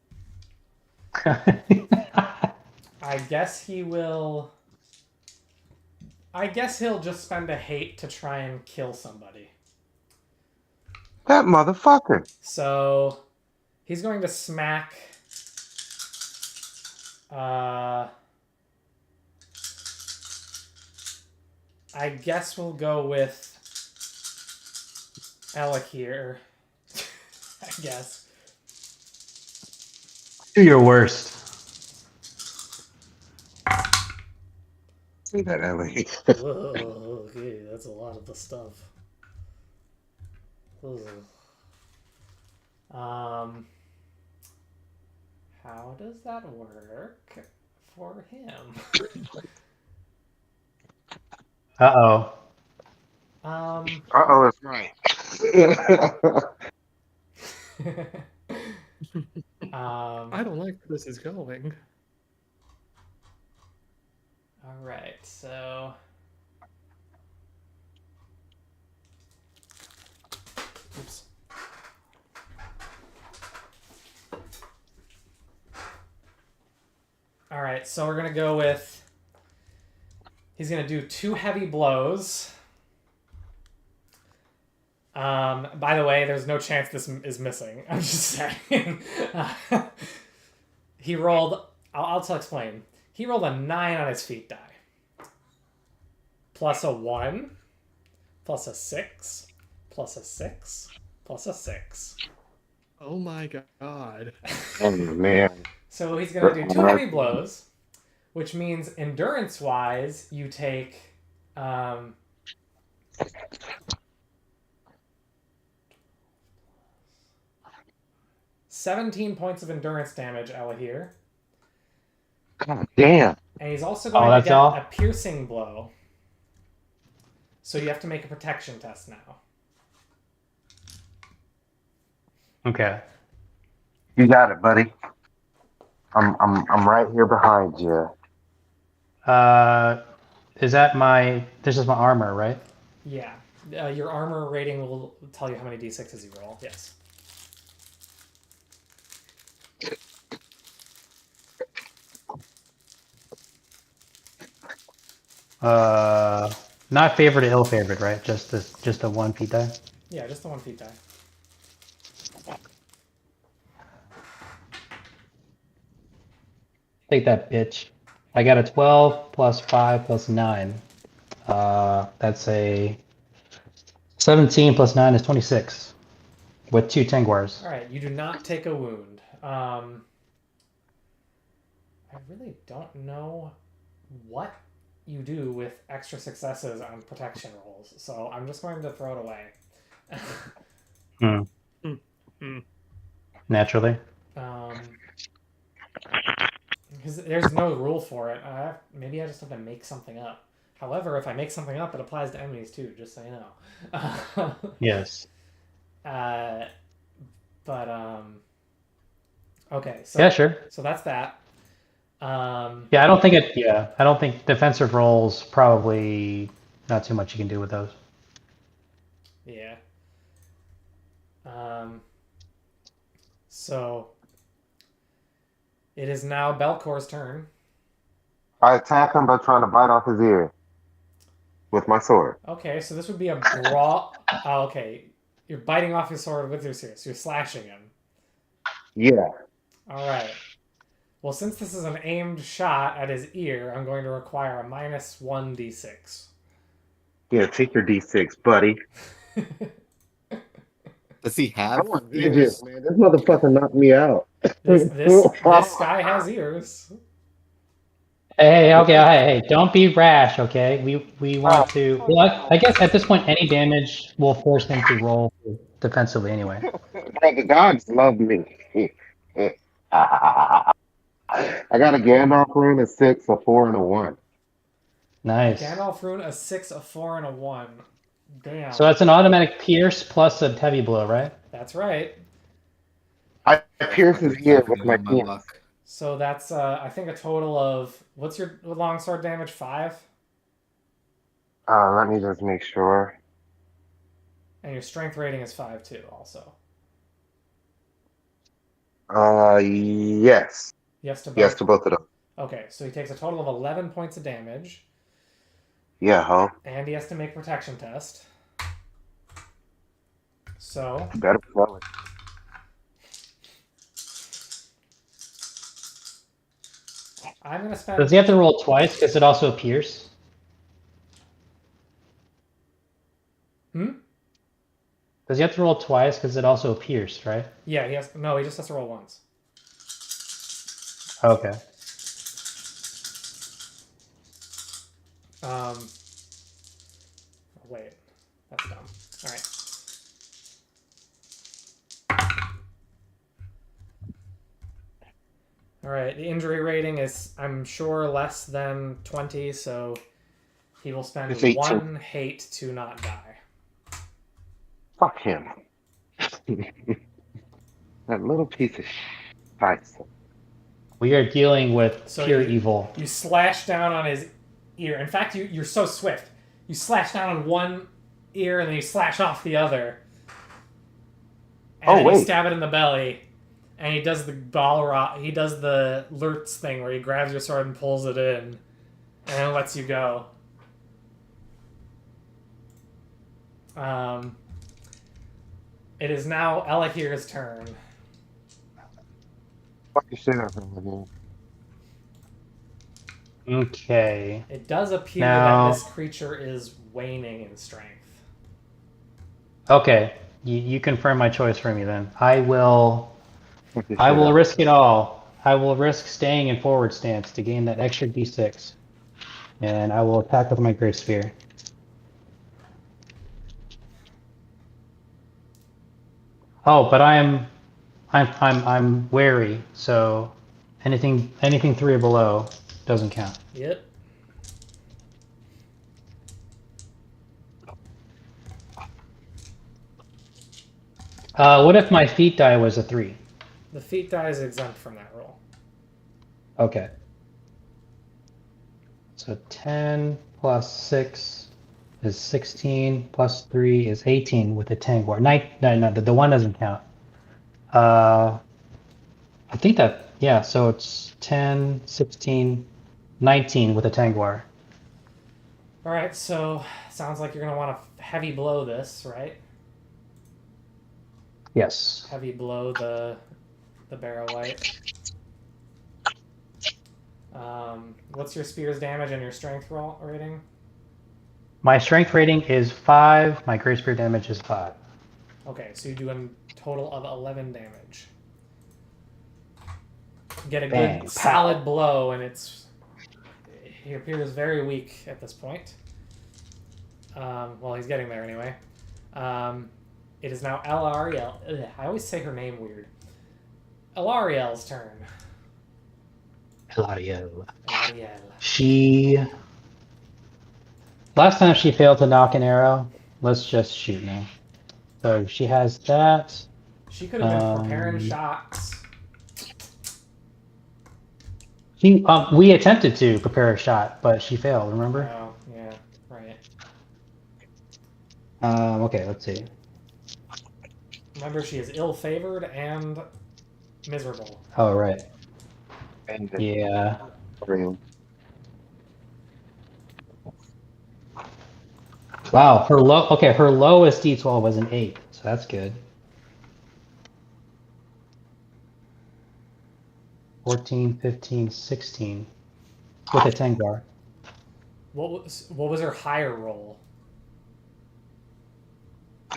Speaker 1: I guess he'll just spend a hate to try and kill somebody.
Speaker 5: That motherfucker.
Speaker 1: So he's going to smack I guess we'll go with Alec here. I guess.
Speaker 3: Do your worst.
Speaker 5: See that, Ellie?
Speaker 1: Whoa, okay, that's a lot of the stuff. How does that work for him?
Speaker 3: Uh-oh.
Speaker 5: Uh-oh, that's right.
Speaker 2: I don't like where this is going.
Speaker 1: All right, so oops. All right, so we're gonna go with He's going to do 2 heavy blows. By the way, there's no chance this is missing. I'm just saying. He rolled... I'll explain. He rolled a 9 on his feet die. Plus a 1. Plus a 6. Plus a 6. Plus a 6.
Speaker 2: Oh my god.
Speaker 5: Oh, man.
Speaker 1: So he's going to do 2 heavy blows, which means endurance-wise, you take... 17 points of endurance damage, Elahir.
Speaker 5: God damn.
Speaker 1: And he's also going to get a piercing blow. So you have to make a protection test now.
Speaker 3: Okay.
Speaker 5: You got it, buddy. I'm right here behind you.
Speaker 3: Is that my... This is my armor, right?
Speaker 1: Yeah. Your armor rating will tell you how many d6s you roll. Yes.
Speaker 3: Not favored or ill favored, right? Just a 1 feet die.
Speaker 1: Yeah, just the 1 feet die.
Speaker 3: Take that, bitch. I got a 12 plus 5 plus 9. That's a 17 plus 9 is 26 with 2 Tengwars.
Speaker 1: All right, you do not take a wound. I really don't know what you do with extra successes on protection rolls, so I'm just going to throw it away.
Speaker 3: Naturally.
Speaker 1: Because there's no rule for it. Maybe I just have to make something up. However, if I make something up, it applies to enemies too, just so you know.
Speaker 3: Yes.
Speaker 1: Okay, so
Speaker 3: Yeah, sure.
Speaker 1: So that's that.
Speaker 3: I don't think defensive rolls probably not too much you can do with those.
Speaker 1: Yeah. So it is now Belcor's turn.
Speaker 5: I attack him by trying to bite off his ear with my sword.
Speaker 1: Okay, so this would be a brawl. Oh, okay, you're biting off his sword with your spear, so you're slashing him.
Speaker 5: Yeah.
Speaker 1: All right. Well, since this is an aimed shot at his ear, I'm going to require a -1 d6.
Speaker 5: Yeah, take your d6, buddy.
Speaker 4: Does he have
Speaker 5: Vengeance,
Speaker 4: ears?
Speaker 5: man. This motherfucker knocked me out.
Speaker 1: This guy has ears.
Speaker 3: Hey, okay, hey, don't be rash, okay? We want to... Well, I guess at this point, any damage will force him to roll defensively anyway.
Speaker 5: Bro, the gods love me. I got a Gandalf rune, a 6, a 4, and a 1.
Speaker 3: Nice.
Speaker 1: Gandalf rune, a 6, a 4, and a 1. Damn.
Speaker 3: So that's an automatic pierce plus a heavy blow, right?
Speaker 1: That's right.
Speaker 5: I pierce his ear with my penis.
Speaker 1: So that's, I think, a total of... What's your longsword damage? 5?
Speaker 5: Let me just make sure.
Speaker 1: And your strength rating is 5, too, also.
Speaker 5: Yes.
Speaker 1: Yes to both?
Speaker 5: Yes to both of them.
Speaker 1: Okay, so he takes a total of 11 points of damage.
Speaker 5: Yeah, huh?
Speaker 1: And he has to make a protection test. So...
Speaker 5: Better throw it.
Speaker 1: I'm going to spend...
Speaker 3: Does he have to roll twice because it also pierce? Does he have to roll twice because it also pierced, right?
Speaker 1: Yeah, he has... No, he just has to roll once.
Speaker 3: Okay.
Speaker 1: Wait. That's dumb. Alright. Alright, the injury rating is, I'm sure, less than 20, so he will spend 1 hate to not die.
Speaker 5: Fuck him. That little piece of shit.
Speaker 3: We are dealing with pure evil.
Speaker 1: You slash down on his ear. In fact, you're so swift. You slash down on one ear and then you slash off the other. And then you stab it in the belly. And he does the he does the Lurtz thing where he grabs your sword and pulls it in. And then lets you go. It is now Elahir's turn.
Speaker 5: Fuck your shit up over here.
Speaker 3: Okay.
Speaker 1: It does appear that
Speaker 3: Now,
Speaker 1: this creature is waning in strength.
Speaker 3: okay. You confirm my choice for me then. I will
Speaker 5: Fuck your shit up.
Speaker 3: risk it all. I will risk staying in forward stance to gain that extra d6. And I will attack with my Great Spear. Oh, but I'm wary, so anything 3 or below doesn't count.
Speaker 1: Yep.
Speaker 3: What if my feet die was a 3?
Speaker 1: The feat die is exempt from that roll.
Speaker 3: Okay. So 10 plus 6 is 16, plus 3 is 18 with a Tangwar. No, the 1 doesn't count. I think that, yeah, so it's 10, 16, 19 with a Tangwar.
Speaker 1: Alright, so sounds like you're going to want to heavy blow this, right?
Speaker 3: Yes.
Speaker 1: Heavy blow the barrow white. What's your spear's damage and your strength roll rating?
Speaker 3: My strength rating is 5, my Great Spear damage is 5.
Speaker 1: Okay, so you do a total of 11 damage. Get a
Speaker 3: Bang,
Speaker 1: good
Speaker 3: pow.
Speaker 1: solid blow, and he appears very weak at this point. Well, he's getting there anyway. It is now Elariel. I always say her name weird. Elariel's turn.
Speaker 3: Elariel.
Speaker 1: Elariel.
Speaker 3: She... Last time she failed to knock an arrow. Let's just shoot now. So she has that.
Speaker 1: She could have been preparing shots.
Speaker 3: We attempted to prepare a shot, but she failed, remember?
Speaker 1: Oh, yeah, right.
Speaker 3: Okay, let's see.
Speaker 1: Remember, she is ill-favored and miserable.
Speaker 3: Oh, right.
Speaker 5: And
Speaker 3: Yeah.
Speaker 5: real.
Speaker 3: Wow, her lowest D12 was an 8, so that's good. 14, 15, 16 with a Tangwar.
Speaker 1: What was her higher roll?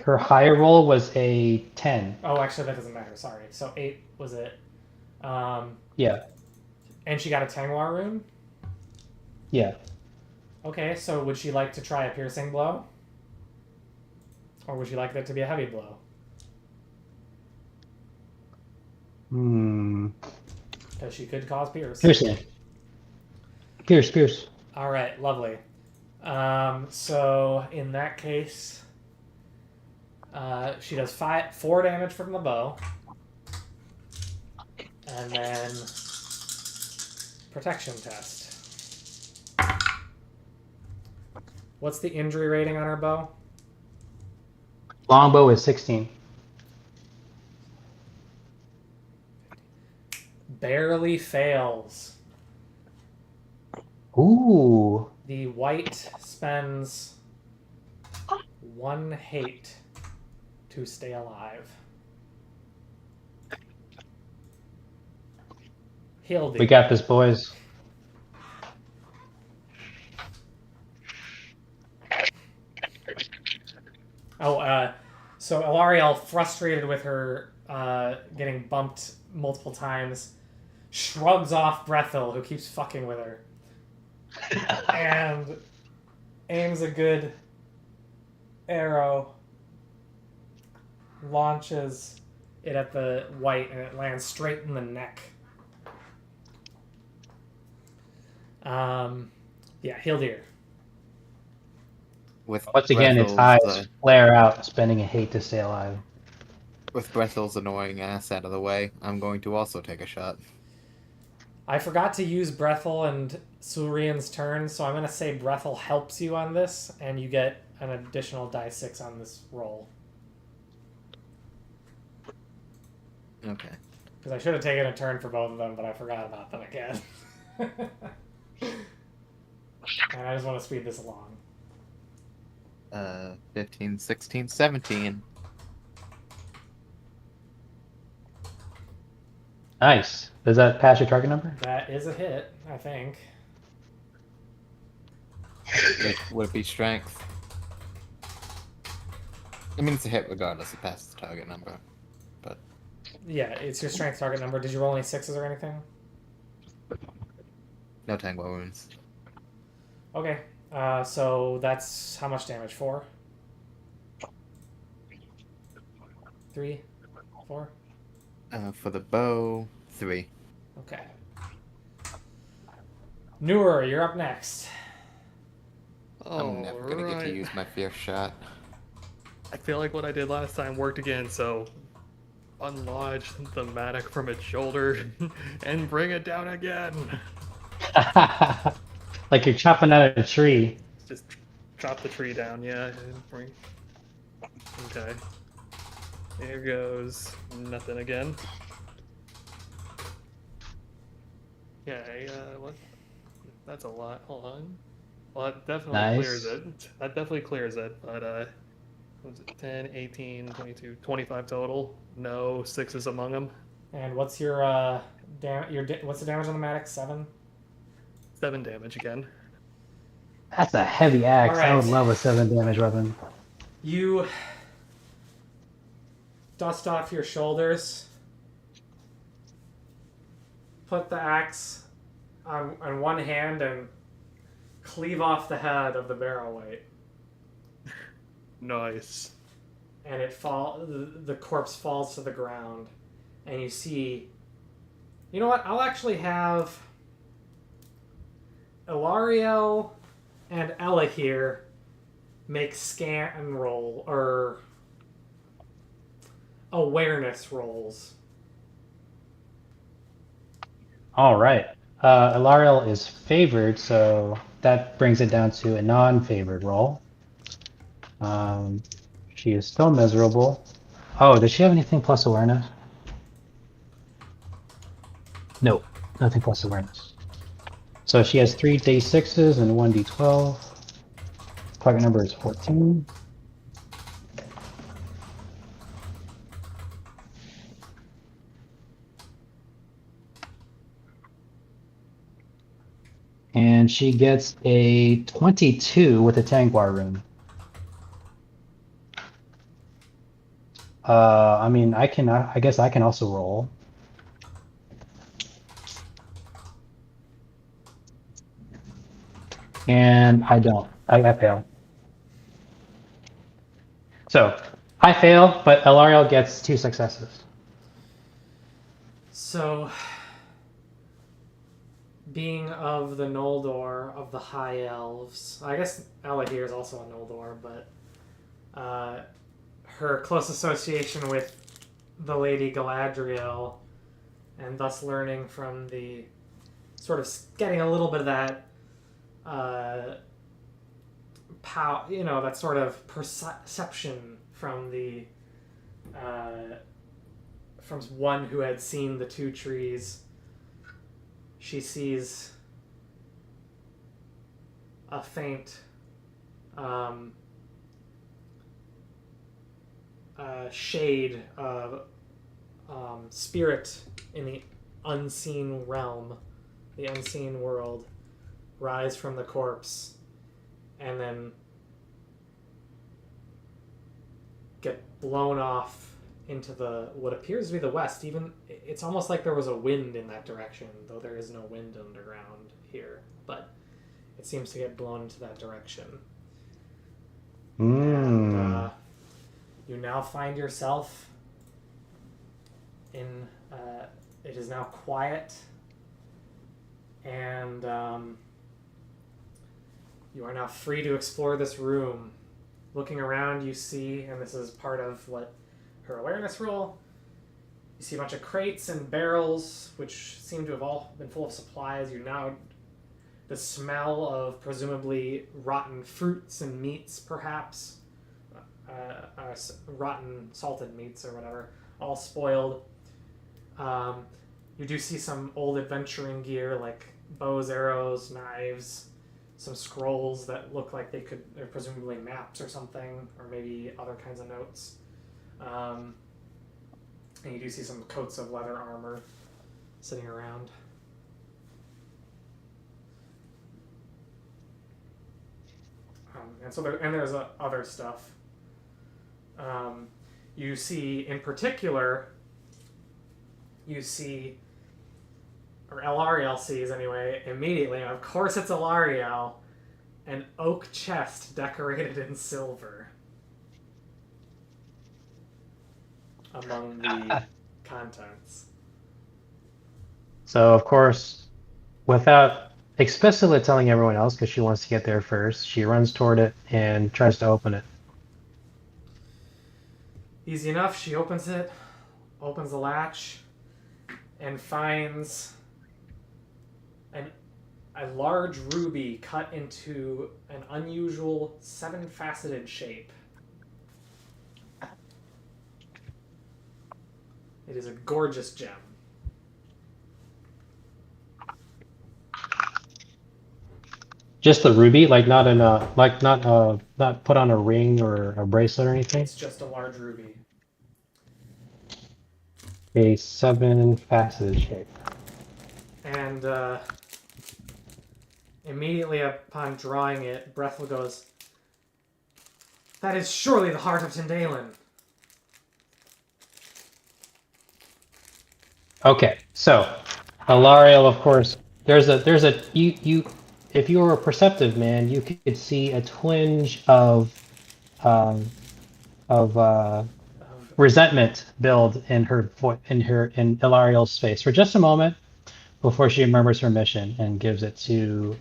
Speaker 3: Her higher roll was a 10.
Speaker 1: Oh, actually, that doesn't matter. Sorry. So 8 was it?
Speaker 3: Yeah.
Speaker 1: And she got a Tangwar rune?
Speaker 3: Yeah.
Speaker 1: Okay, so would she like to try a piercing blow? Or would she like that to be a heavy blow? Because she could cause pierce.
Speaker 3: Piercing. Pierce.
Speaker 1: All right, lovely. So in that case, she does 4 damage from the bow, and then protection test. What's the injury rating on her bow?
Speaker 3: Longbow is 16.
Speaker 1: Barely fails.
Speaker 3: Ooh.
Speaker 1: The white spends 1 hate to stay alive. Hildy.
Speaker 3: We got this, boys.
Speaker 1: So Elariel, frustrated with her getting bumped multiple times, shrugs off Brethil, who keeps fucking with her, and aims a good arrow, launches it at the white, and it lands straight in the neck. Yeah, Hildir.
Speaker 4: With
Speaker 3: Once again, its
Speaker 4: Brethel's,
Speaker 3: eyes flare out, spending a hate to stay alive.
Speaker 4: with Brethel's annoying ass out of the way, I'm going to also take a shot.
Speaker 1: I forgot to use Brethel and Surian's turn, so I'm going to say Brethel helps you on this, and you get an additional die 6 on this roll.
Speaker 4: Okay.
Speaker 1: Because I should have taken a turn for both of them, but I forgot about them again. And I just want to speed this along.
Speaker 4: 15, 16, 17.
Speaker 3: Nice. Does that pass your target number?
Speaker 1: That is a hit, I think.
Speaker 4: Would it be strength? I mean, it's a hit regardless. It passes the target number. But
Speaker 1: Yeah, it's your strength target number. Did you roll any sixes or anything?
Speaker 4: no tangle wounds.
Speaker 1: Okay. So that's how much damage? 4? 3? 4?
Speaker 4: For the bow, 3.
Speaker 1: Okay. Newer, you're up next.
Speaker 4: I'm never gonna get to use my fierce shot.
Speaker 2: I feel like what I did last time worked again, so unlodge the mattock from its shoulder and bring it down again.
Speaker 3: Like you're chopping out a tree.
Speaker 2: Just chop the tree down, yeah. And bring... Okay. Here goes nothing again. Yeah, what? That's a lot. Hold on. Well, that definitely clears it. That definitely clears it, but what was it 10, 18, 22, 25 total? No sixes among them.
Speaker 1: And what's your what's the damage on the mattock? 7?
Speaker 2: 7 damage again.
Speaker 3: That's a heavy axe.
Speaker 1: All
Speaker 3: I would
Speaker 1: right.
Speaker 3: love a 7 damage weapon.
Speaker 1: You dust off your shoulders, put the axe on one hand, and cleave off the head of the barrel weight.
Speaker 2: Nice.
Speaker 1: And the corpse falls to the ground, and you see. You know what? I'll actually have Ilariel and Ella here make scan roll or awareness rolls.
Speaker 3: All right. Ilariel is favored, so that brings it down to a non-favored roll. She is still miserable. Oh, does she have anything plus awareness? No, nothing plus awareness. So she has 3 d6s and 1 d12. Target number is 14. And she gets a 22 with a Tangwar rune. I mean, I guess I can also roll. And I don't. I fail. So, I fail, but Elariel gets 2 successes.
Speaker 1: So, being of the Noldor, of the High Elves, I guess Ella here is also a Noldor, but her close association with the Lady Galadriel, and thus learning from the sort of getting a little bit of that that sort of perception from the from one who had seen the 2 trees. She sees a faint shade of spirit in the unseen realm, the unseen world, rise from the corpse and then get blown off into what appears to be the west. Even it's almost like there was a wind in that direction, though there is no wind underground here, but it seems to get blown into that direction. And you now find yourself in it is now quiet, and you are now free to explore this room. Looking around, you see, and this is part of what her awareness roll, you see a bunch of crates and barrels, which seem to have all been full of supplies. The smell of presumably rotten fruits and meats, perhaps, rotten salted meats or whatever, all spoiled. You do see some old adventuring gear like bows, arrows, knives, some scrolls that look like they're presumably maps or something, or maybe other kinds of notes. And you do see some coats of leather armor sitting around. And so there's other stuff. You see, in particular, or Elariel sees anyway, immediately, and of course it's Elariel, an oak chest decorated in silver among the contents.
Speaker 3: So, of course, without explicitly telling everyone else, because she wants to get there first, she runs toward it and tries to open it.
Speaker 1: Easy enough, she opens the latch, and finds a large ruby cut into an unusual 7-faceted shape. It is a gorgeous gem.
Speaker 3: Just the ruby, like not not put on a ring or a bracelet or anything.
Speaker 1: It's just a large ruby.
Speaker 3: A 7-faceted shape.
Speaker 1: And immediately upon drawing it, Brethel goes, "That is surely the heart of Tyndalen."
Speaker 3: Okay, so Alariel, of course, there's a you if you were a perceptive man, you could see a twinge of um, resentment build in in Ilariel's face for just a moment before she remembers her mission and gives it to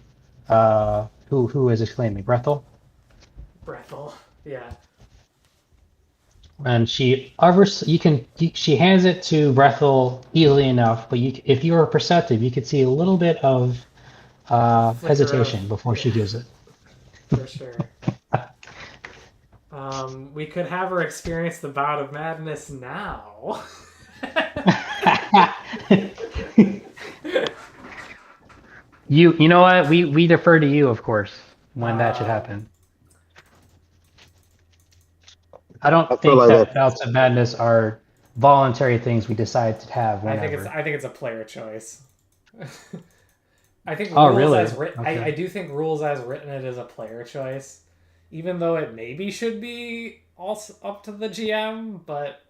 Speaker 3: who is exclaiming Brethel.
Speaker 1: Brethel, yeah.
Speaker 3: And she hands it to Brethel easily enough, but if you were perceptive, you could see a little bit of hesitation before she gives it.
Speaker 1: For sure. We could have her experience the bout of madness now.
Speaker 3: You know what? We defer to you, of course, when that should happen. I don't think that bouts of madness are voluntary things we decide to have whenever.
Speaker 1: I think it's a player choice. I think
Speaker 3: really?
Speaker 1: As written,
Speaker 3: Okay.
Speaker 1: I do think rules as written it is a player choice, even though it maybe should be also up to the GM. But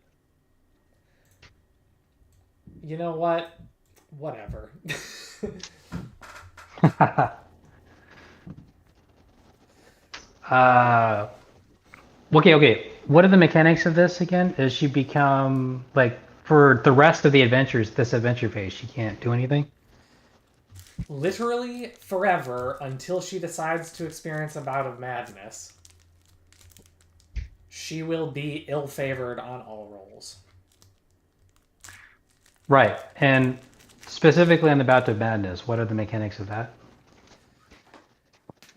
Speaker 1: you know what? Whatever.
Speaker 3: Okay. What are the mechanics of this again? Does she become like for the rest of the adventures, this adventure phase, she can't do anything?
Speaker 1: Literally forever until she decides to experience a bout of madness. She will be ill-favored on all rolls.
Speaker 3: Right. And specifically on the bout of madness, what are the mechanics of that?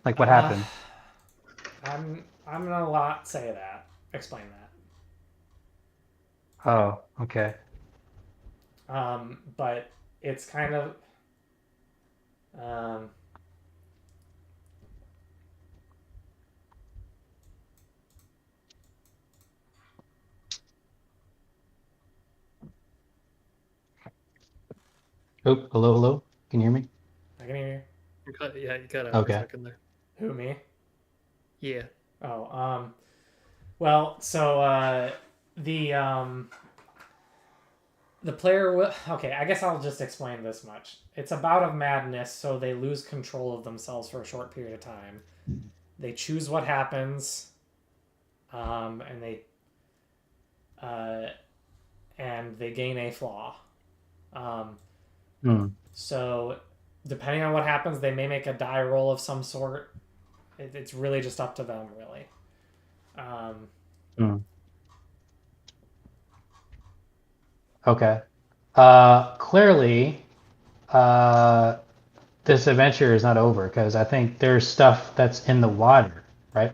Speaker 3: Like what happened?
Speaker 1: I'm gonna explain that.
Speaker 3: Oh, okay.
Speaker 1: But it's kind of
Speaker 3: Oh, hello? Can you hear me?
Speaker 1: I can hear
Speaker 2: Yeah, you got it
Speaker 3: Okay.
Speaker 2: for a second there.
Speaker 1: you. Who, me?
Speaker 2: Yeah.
Speaker 1: Oh, well, so the player will... Okay, I guess I'll just explain this much. It's a bout of madness, so they lose control of themselves for a short period of time. They choose what happens, and they gain a flaw. So, depending on what happens, they may make a die roll of some sort. It's really just up to them, really.
Speaker 3: Okay. Clearly, this adventure is not over because I think there's stuff that's in the water, right?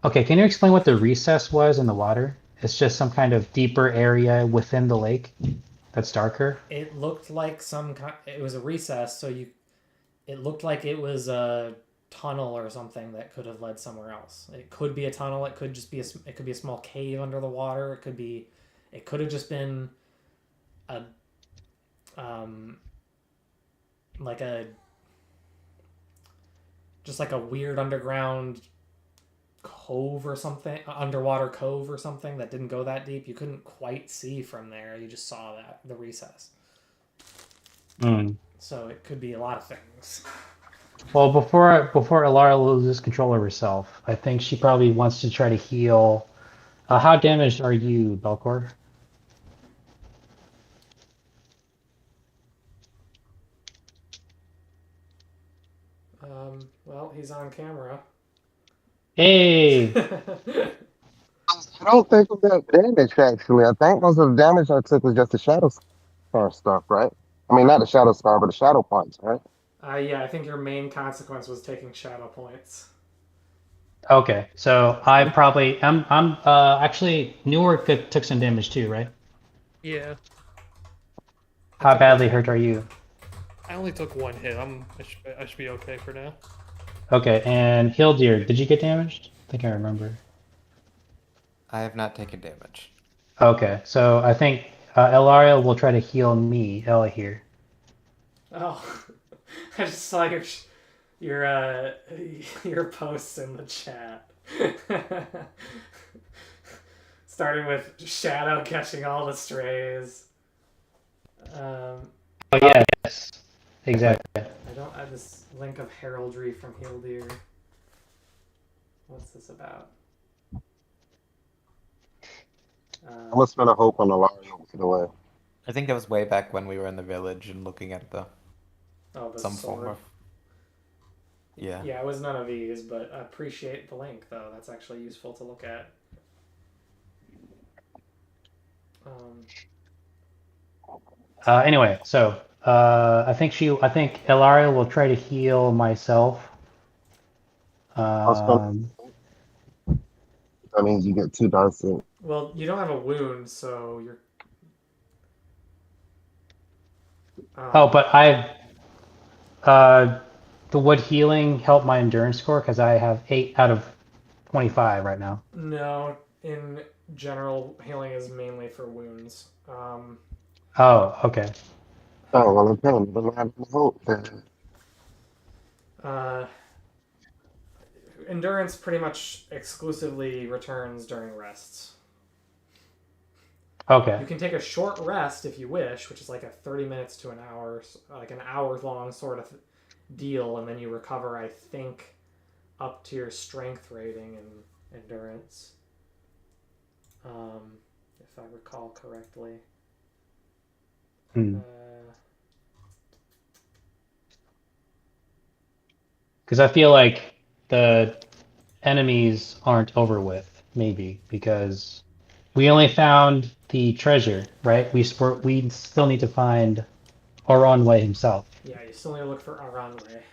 Speaker 3: Okay, can you explain what the recess was in the water? It's just some kind of deeper area within the lake that's darker.
Speaker 1: It looked like it was a recess, so it looked like it was a tunnel or something that could have led somewhere else. It could be a tunnel. It could just be it could be a small cave under the water. It could have just been a like a just like a weird underground cove or something, underwater cove or something that didn't go that deep. You couldn't quite see from there. You just saw the recess. So it could be a lot of things.
Speaker 3: Well, before Alara loses control of herself, I think she probably wants to try to heal. How damaged are you, Belcor?
Speaker 1: Well, he's on camera.
Speaker 3: Hey!
Speaker 5: I don't think of that damage actually. I think most of the damage I took was just the shadow star stuff, right? I mean, not the shadow star, but the shadow points, right?
Speaker 1: Yeah, I think your main consequence was taking shadow points.
Speaker 3: Okay, so I'm actually Newark took some damage too, right?
Speaker 2: Yeah.
Speaker 3: How badly hurt are you?
Speaker 2: I only took 1 hit. I should be okay for now.
Speaker 3: Okay, and Hildir, did you get damaged? I think I remember.
Speaker 4: I have not taken damage.
Speaker 3: Okay, so I think Elaria will try to heal me, Ella here.
Speaker 1: Oh, I just saw your your posts in the chat. Starting with Shadow catching all the strays.
Speaker 3: Oh yes, exactly.
Speaker 1: I don't have this link of heraldry from Hildir. What's this about?
Speaker 5: I must spend a hope on the line over the way.
Speaker 4: I think that was way back when we were in the village and looking at the some
Speaker 1: sword.
Speaker 4: form of. Yeah.
Speaker 1: Yeah, it was none of these, but I appreciate the link though. That's actually useful to look at.
Speaker 3: Anyway, so I think Elaria will try to heal myself.
Speaker 5: That means you get 2 dice.
Speaker 1: Well, you don't have a wound, so you're.
Speaker 3: But would healing help my endurance score? Because I have 8 out of 25 right now.
Speaker 1: No, in general, healing is mainly for wounds.
Speaker 3: Oh, okay.
Speaker 5: Oh, well, okay. But I have hope then.
Speaker 1: Endurance pretty much exclusively returns during rests.
Speaker 3: Okay.
Speaker 1: You can take a short rest if you wish, which is like a 30 minutes to an hour, like an hour-long sort of deal, and then you recover, I think, up to your strength rating and endurance. If I recall correctly.
Speaker 3: Because I feel like the enemies aren't over with, maybe, because we only found the treasure, right? We still need to find Oronway himself.
Speaker 1: Yeah, you still need to look for Aranway.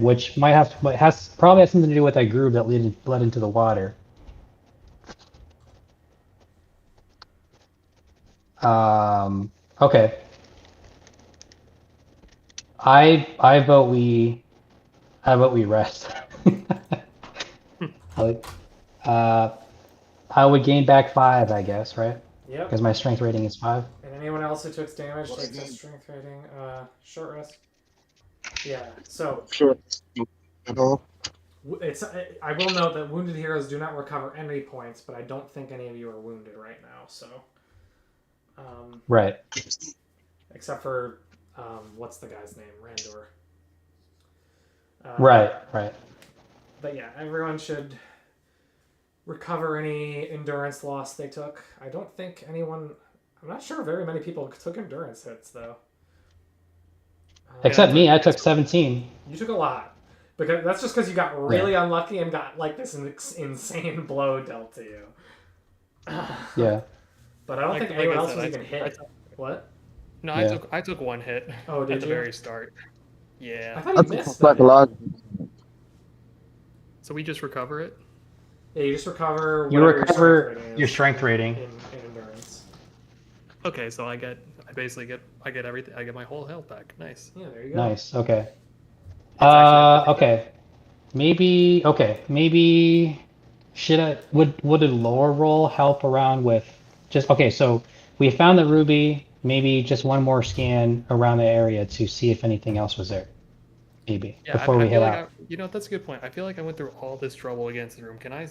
Speaker 3: Which probably has something to do with that groove that led into the water. Okay. I vote we rest. I would gain back 5, I guess, right?
Speaker 1: Yep.
Speaker 3: Because my strength rating is 5.
Speaker 1: And anyone else who took damage takes a strength rating. Short rest. Yeah. So.
Speaker 5: Sure.
Speaker 1: I will note that wounded heroes do not recover any points, but I don't think any of you are wounded right now. So.
Speaker 3: Right.
Speaker 1: Except for what's the guy's name? Randor.
Speaker 3: Right.
Speaker 1: But yeah, everyone should recover any endurance loss they took. I don't think anyone. I'm not sure very many people took endurance hits though.
Speaker 3: Except me, I took 17.
Speaker 1: You took a lot. Because that's just because you got really unlucky and got like this insane blow dealt to you.
Speaker 3: Yeah.
Speaker 1: But I don't think anyone else was even hit. What?
Speaker 2: No, I took 1 hit
Speaker 1: at the
Speaker 2: very start. Yeah.
Speaker 1: I thought you missed
Speaker 5: psychological.
Speaker 2: So we just recover it?
Speaker 1: Yeah, you just recover.
Speaker 3: You recover your strength rating.
Speaker 1: In endurance.
Speaker 2: Okay, so I get everything. I get my whole health back. Nice.
Speaker 1: Yeah, there you go.
Speaker 3: Nice. Okay.
Speaker 2: It's actually
Speaker 3: Okay. Maybe would a lore roll help around with just okay, so we found the ruby, maybe just one more scan around the area to see if anything else was there. Maybe
Speaker 2: Yeah,
Speaker 3: before
Speaker 2: I
Speaker 3: we
Speaker 2: feel
Speaker 3: head
Speaker 2: like
Speaker 3: out.
Speaker 2: that's a good point. I feel like I went through all this trouble against the room. Can I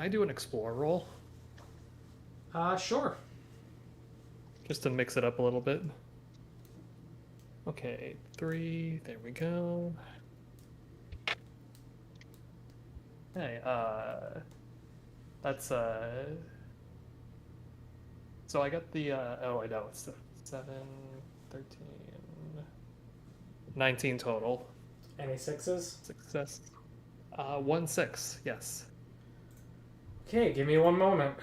Speaker 2: do an explore roll
Speaker 1: Sure.
Speaker 2: just to mix it up a little bit? Okay, 3. There we go. Hey, that's So I got the oh, I know it's 7, 13, 19 total.
Speaker 1: Any sixes?
Speaker 2: Success. 1 6. Yes.
Speaker 1: Okay, give me one moment.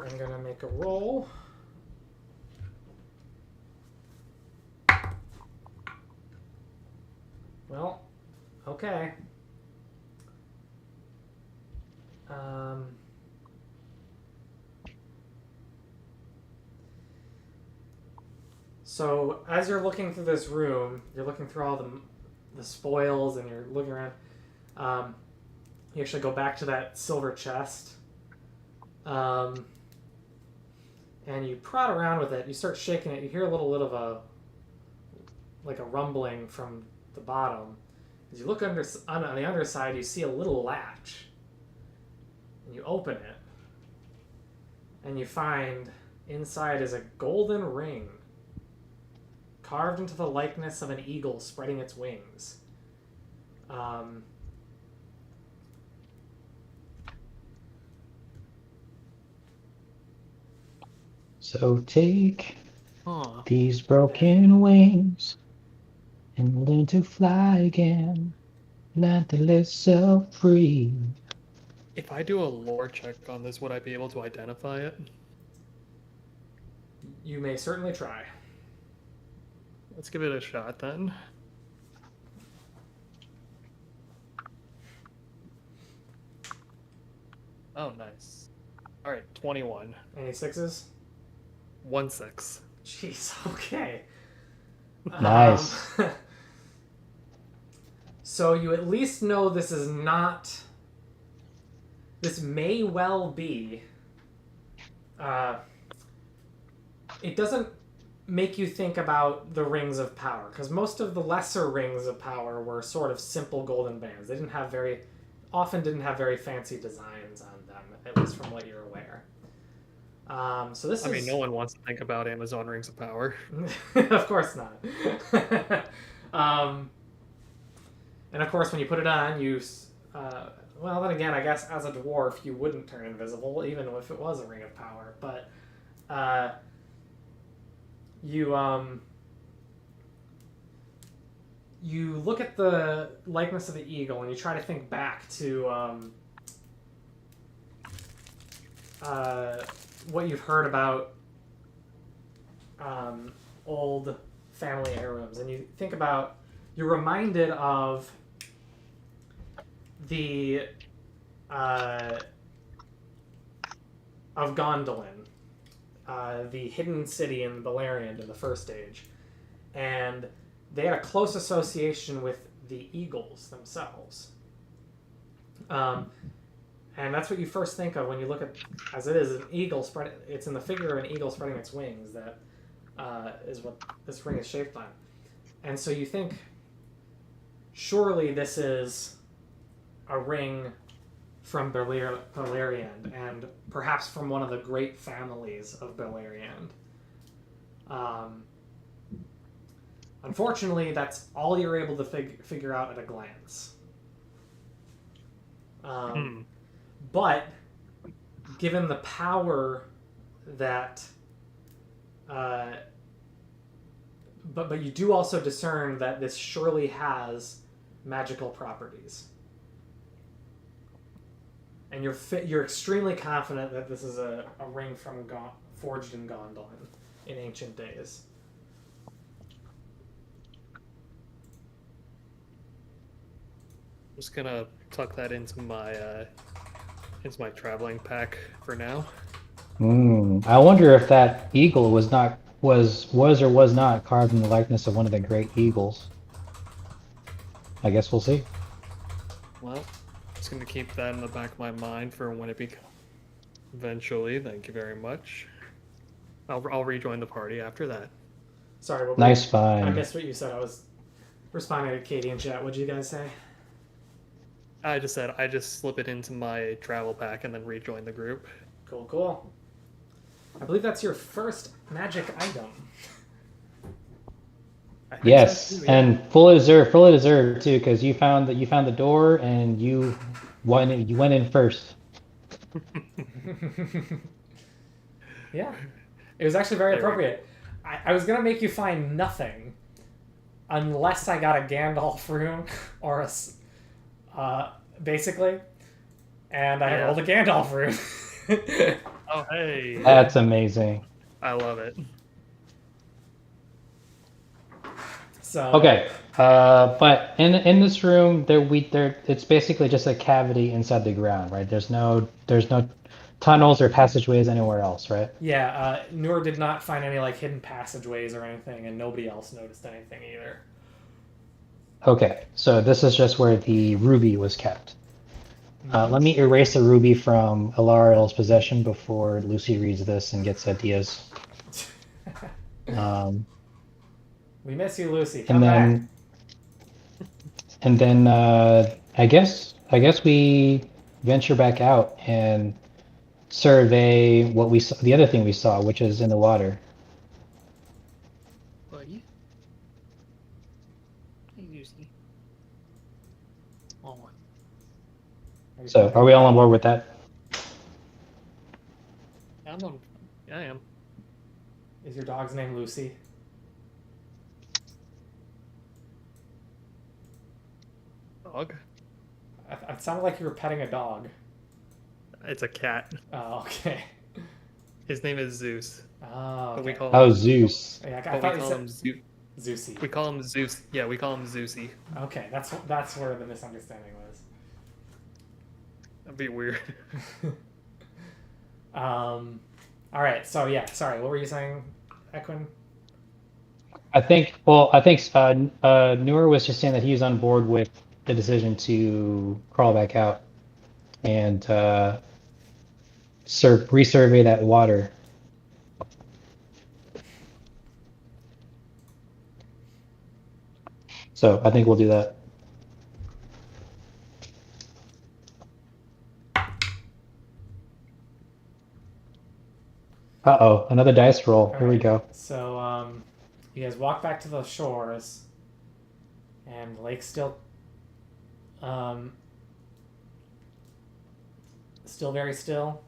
Speaker 1: I'm gonna make a roll. Well, okay. So as you're looking through this room, you're looking through all the spoils, and you're looking around. You actually go back to that silver chest, and you prod around with it. You start shaking it. You hear a little bit of a rumbling from the bottom. As you look on the underside, you see a little latch, and you open it, and you find inside is a golden ring carved into the likeness of an eagle spreading its wings.
Speaker 3: So take
Speaker 2: Huh.
Speaker 3: these broken wings and learn to fly again. Learn to live so free.
Speaker 2: If I do a lore check on this, would I be able to identify it?
Speaker 1: You may certainly try.
Speaker 2: Let's give it a shot then. Oh, nice. All right, 21.
Speaker 1: Any sixes?
Speaker 2: 1 6.
Speaker 1: Jeez, okay.
Speaker 3: Nice.
Speaker 1: So you at least know this is not. This may well be. It doesn't make you think about the rings of power, because most of the lesser rings of power were sort of simple golden bands. They didn't have very fancy designs on them, at least from what you're aware. So this
Speaker 2: I mean, no one wants to think about Amazon Rings of Power.
Speaker 1: Of course not. And of course, when you put it on, well, then again, I guess as a dwarf, you wouldn't turn invisible, even if it was a ring of power. But you look at the likeness of the eagle, and you try to think back to what you've heard about old family heirlooms, and you think about, you're reminded of the of Gondolin, the hidden city in Beleriand in the First Age, and they had a close association with the eagles themselves. And that's what you first think of when you look at, as it is, an eagle spread. It's in the figure of an eagle spreading its wings that is what this ring is shaped on. And so you think, surely this is a ring from Beleriand, and perhaps from one of the great families of Beleriand. Unfortunately, that's all you're able to figure out at a glance. But given the power that, but you do also discern that this surely has magical properties. and you're extremely confident that this is a ring from forged in Gondolin in ancient days.
Speaker 2: I'm just gonna tuck that into my traveling pack for now.
Speaker 3: I wonder if that eagle was or was not carved in the likeness of one of the great eagles. I guess we'll see.
Speaker 2: Well, just gonna keep that in the back of my mind for when it becomes eventually. Thank you very much. I'll rejoin the party after that.
Speaker 1: Sorry, what
Speaker 3: Nice
Speaker 1: I
Speaker 3: find.
Speaker 1: missed what you said. I was responding to Katie in chat. What'd you guys say?
Speaker 2: I just said I just slip it into my travel pack and then rejoin the group.
Speaker 1: Cool, cool. I believe that's your first magic item.
Speaker 2: I think
Speaker 3: Yes,
Speaker 2: so too, yeah.
Speaker 3: and fully deserved too, because you found the door and you went in first.
Speaker 1: Yeah. It was actually very
Speaker 2: There we go.
Speaker 1: appropriate. I was going to make you find nothing unless I got a Gandalf rune or basically. And I
Speaker 2: Yeah.
Speaker 1: rolled a Gandalf rune.
Speaker 2: Oh hey,
Speaker 3: That's amazing.
Speaker 2: I love it.
Speaker 1: So
Speaker 3: Okay, but in this room, it's basically just a cavity inside the ground, right? There's no tunnels or passageways anywhere else, right?
Speaker 1: yeah, Noor did not find any like hidden passageways or anything, and nobody else noticed anything either.
Speaker 3: Okay, so this is just where the ruby was kept. Let me erase the ruby from Alariel's possession before Lucy reads this and gets ideas.
Speaker 1: We miss you, Lucy.
Speaker 3: And
Speaker 1: Come back.
Speaker 3: then I guess we venture back out and survey what we saw, the other thing we saw, which is in the water.
Speaker 2: Buddy. Hey, Lucy. Oh.
Speaker 3: So, are we all on board with that?
Speaker 2: Yeah, I am.
Speaker 1: Is your dog's name Lucy?
Speaker 2: Dog.
Speaker 1: It sounded like you were petting a dog.
Speaker 2: It's a cat.
Speaker 1: Oh, okay.
Speaker 2: His name is Zeus.
Speaker 1: Oh,
Speaker 2: But we
Speaker 1: okay.
Speaker 2: call
Speaker 3: Oh,
Speaker 2: him.
Speaker 3: Zeus.
Speaker 1: Yeah, I
Speaker 2: But
Speaker 1: thought
Speaker 2: we
Speaker 1: you
Speaker 2: call
Speaker 1: said
Speaker 2: him Zeus.
Speaker 1: Zeusy.
Speaker 2: We call him Zeus. Yeah, we call him Zeusy.
Speaker 1: Okay, that's where the misunderstanding was.
Speaker 2: That'd be weird.
Speaker 1: All right. So yeah, sorry. What were you saying, Equin?
Speaker 3: I think Noor was just saying that he was on board with the decision to crawl back out and resurvey that water. So I think we'll do that. Uh-oh, another dice roll. Here we
Speaker 1: Alright.
Speaker 3: go.
Speaker 1: So you guys walk back to the shores, and the lake's still still very still,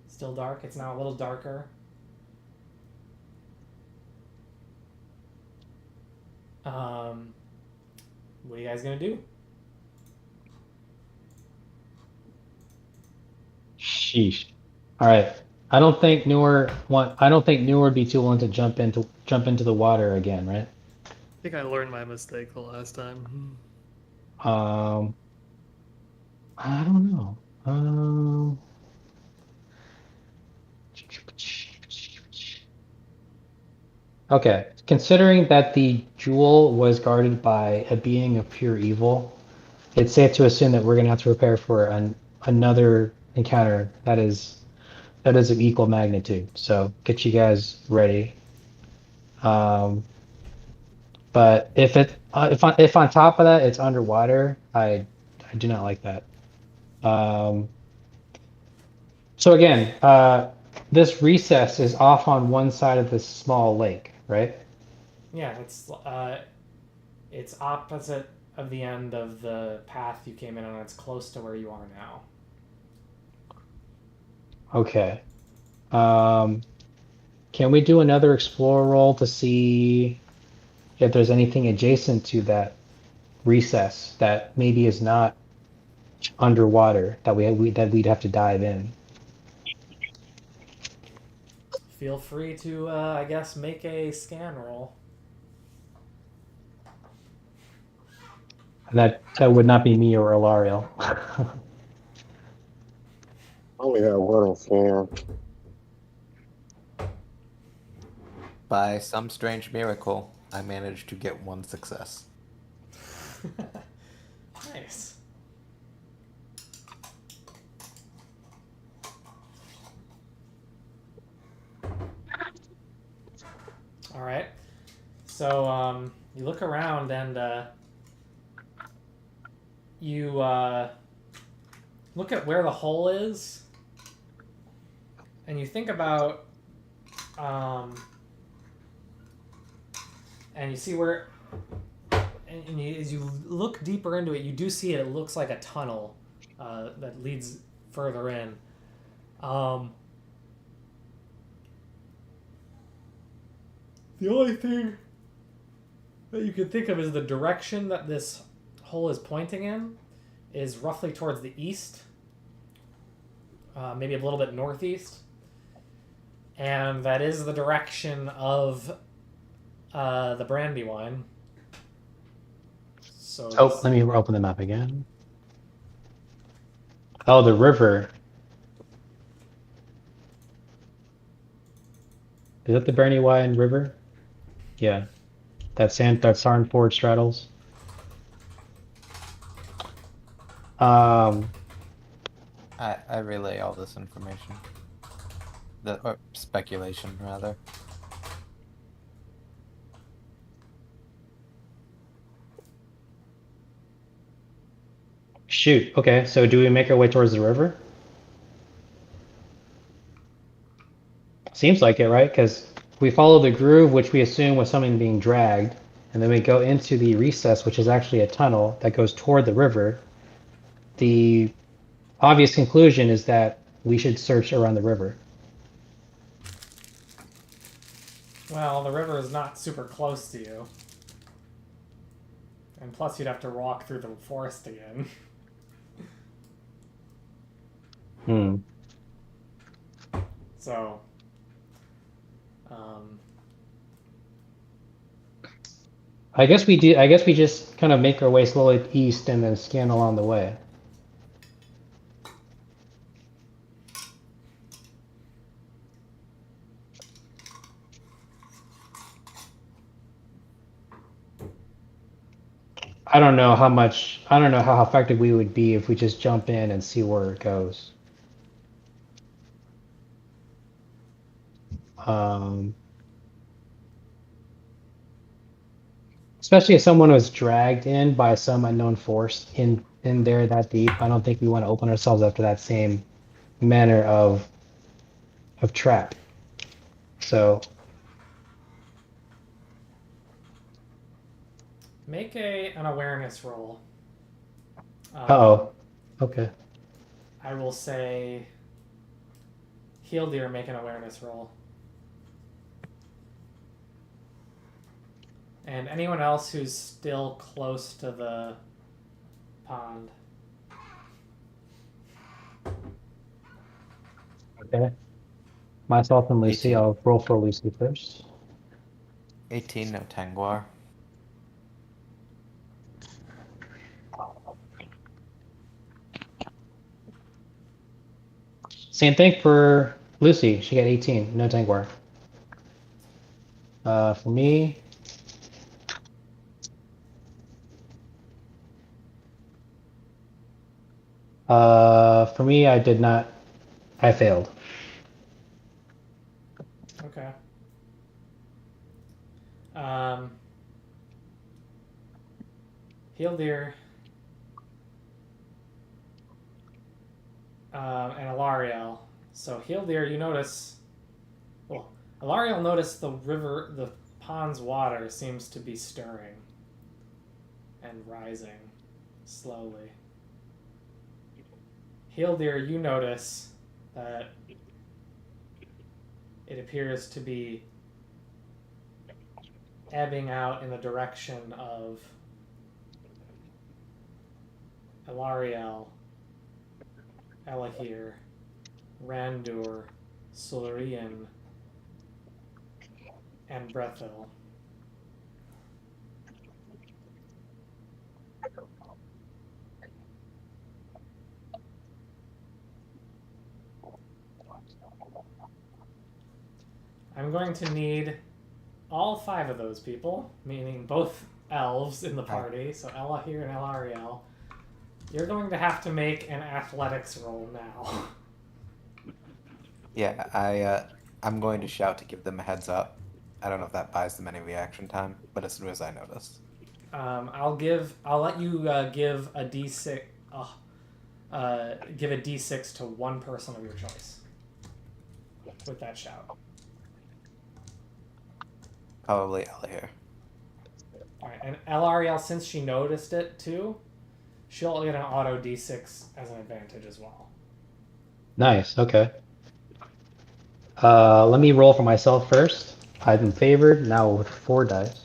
Speaker 1: still dark. It's now a little darker. What are you guys gonna do?
Speaker 3: Sheesh. All right. I don't think Noor would be too willing to jump into the water again, right?
Speaker 2: I think I learned my mistake the last time.
Speaker 3: I don't know. Okay. Considering that the jewel was guarded by a being of pure evil, it's safe to assume that we're gonna have to prepare for another encounter that is of equal magnitude. So get you guys ready. But if on top of that it's underwater, I do not like that. So again, this recess is off on one side of this small lake, right?
Speaker 1: Yeah, it's opposite of the end of the path you came in on. It's close to where you are now.
Speaker 3: Okay. Can we do another explore roll to see if there's anything adjacent to that recess that maybe is not underwater that we'd have to dive in.
Speaker 1: Feel free to, I guess, make a scan roll.
Speaker 3: That would not be me or Ilariel.
Speaker 5: I only have one fan.
Speaker 4: By some strange miracle, I managed to get one success.
Speaker 1: Nice. All right. So you look around and you look at where the hole is, and you think about, and you see where, and as you look deeper into it, you do see it looks like a tunnel that leads further in. The only thing that you can think of is the direction that this hole is pointing in is roughly towards the east, maybe a little bit northeast, and that is the direction of the Brandywine. So
Speaker 3: Oh, let me open the map again. Oh, the river. Is that the Brandywine River? Yeah. That Sarnford straddles.
Speaker 4: I relay all this information. Or speculation, rather.
Speaker 3: Shoot. Okay, so do we make our way towards the river? Seems like it, right? Because we follow the groove, which we assume was something being dragged, and then we go into the recess, which is actually a tunnel that goes toward the river. The obvious conclusion is that we should search around the river.
Speaker 1: well, the river is not super close to you, and plus you'd have to walk through the forest again.
Speaker 3: Hmm.
Speaker 1: So,
Speaker 3: I guess we do. I guess we just kind of make our way slowly east and then scan along the way. I don't know how much. I don't know how effective we would be if we just jump in and see where it goes. Especially if someone was dragged in by some unknown force in there that deep. I don't think we want to open ourselves up to that same manner of trap. So
Speaker 1: make an awareness roll.
Speaker 3: oh, okay.
Speaker 1: I will say, Healdeer, make an awareness roll. And anyone else who's still close to the pond.
Speaker 3: Okay. Myself and Lucy.
Speaker 4: 18.
Speaker 3: I'll roll for Lucy first.
Speaker 4: 18, no Tangwar.
Speaker 3: Same thing for Lucy. She got 18. No Tangwar. For me, I did not. I failed.
Speaker 1: Okay. Healdeer and Alariel. So Healdeer, you notice. Well, Alariel noticed the pond's water seems to be stirring and rising slowly. Healdeer, you notice that it appears to be ebbing out in the direction of Alariel Elahir, Randur, Solarian, and Brethil. I'm going to need all 5 of those people, meaning both elves in the party, so Elahir and Elariel. You're going to have to make an athletics roll now.
Speaker 4: Yeah, I'm going to shout to give them a heads up. I don't know if that buys them any reaction time, but as soon as I notice.
Speaker 1: I'll let you give a d6. Give a d6 to one person of your choice with that shout.
Speaker 4: Probably Elahir.
Speaker 1: All right, and Elariel, since she noticed it too, she'll get an auto d6 as an advantage as well.
Speaker 3: Nice. Okay. Let me roll for myself first. I've been favored now with 4 dice.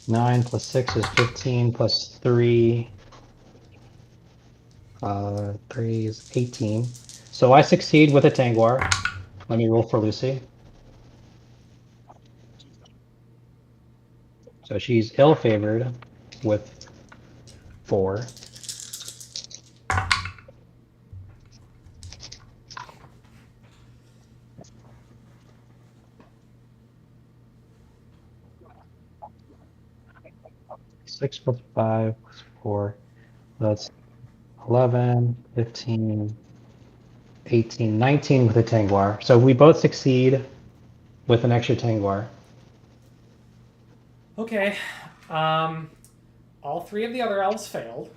Speaker 3: Nine plus 6 is 15 plus 3. 3 is 18. So I succeed with a Tangwar. Let me roll for Lucy. So she's ill-favored with 4. Six plus 5 plus 4. That's 11, 15, 18, 19 with a Tangwar. So we both succeed with an extra Tangwar.
Speaker 1: Okay. All 3 of the other elves failed.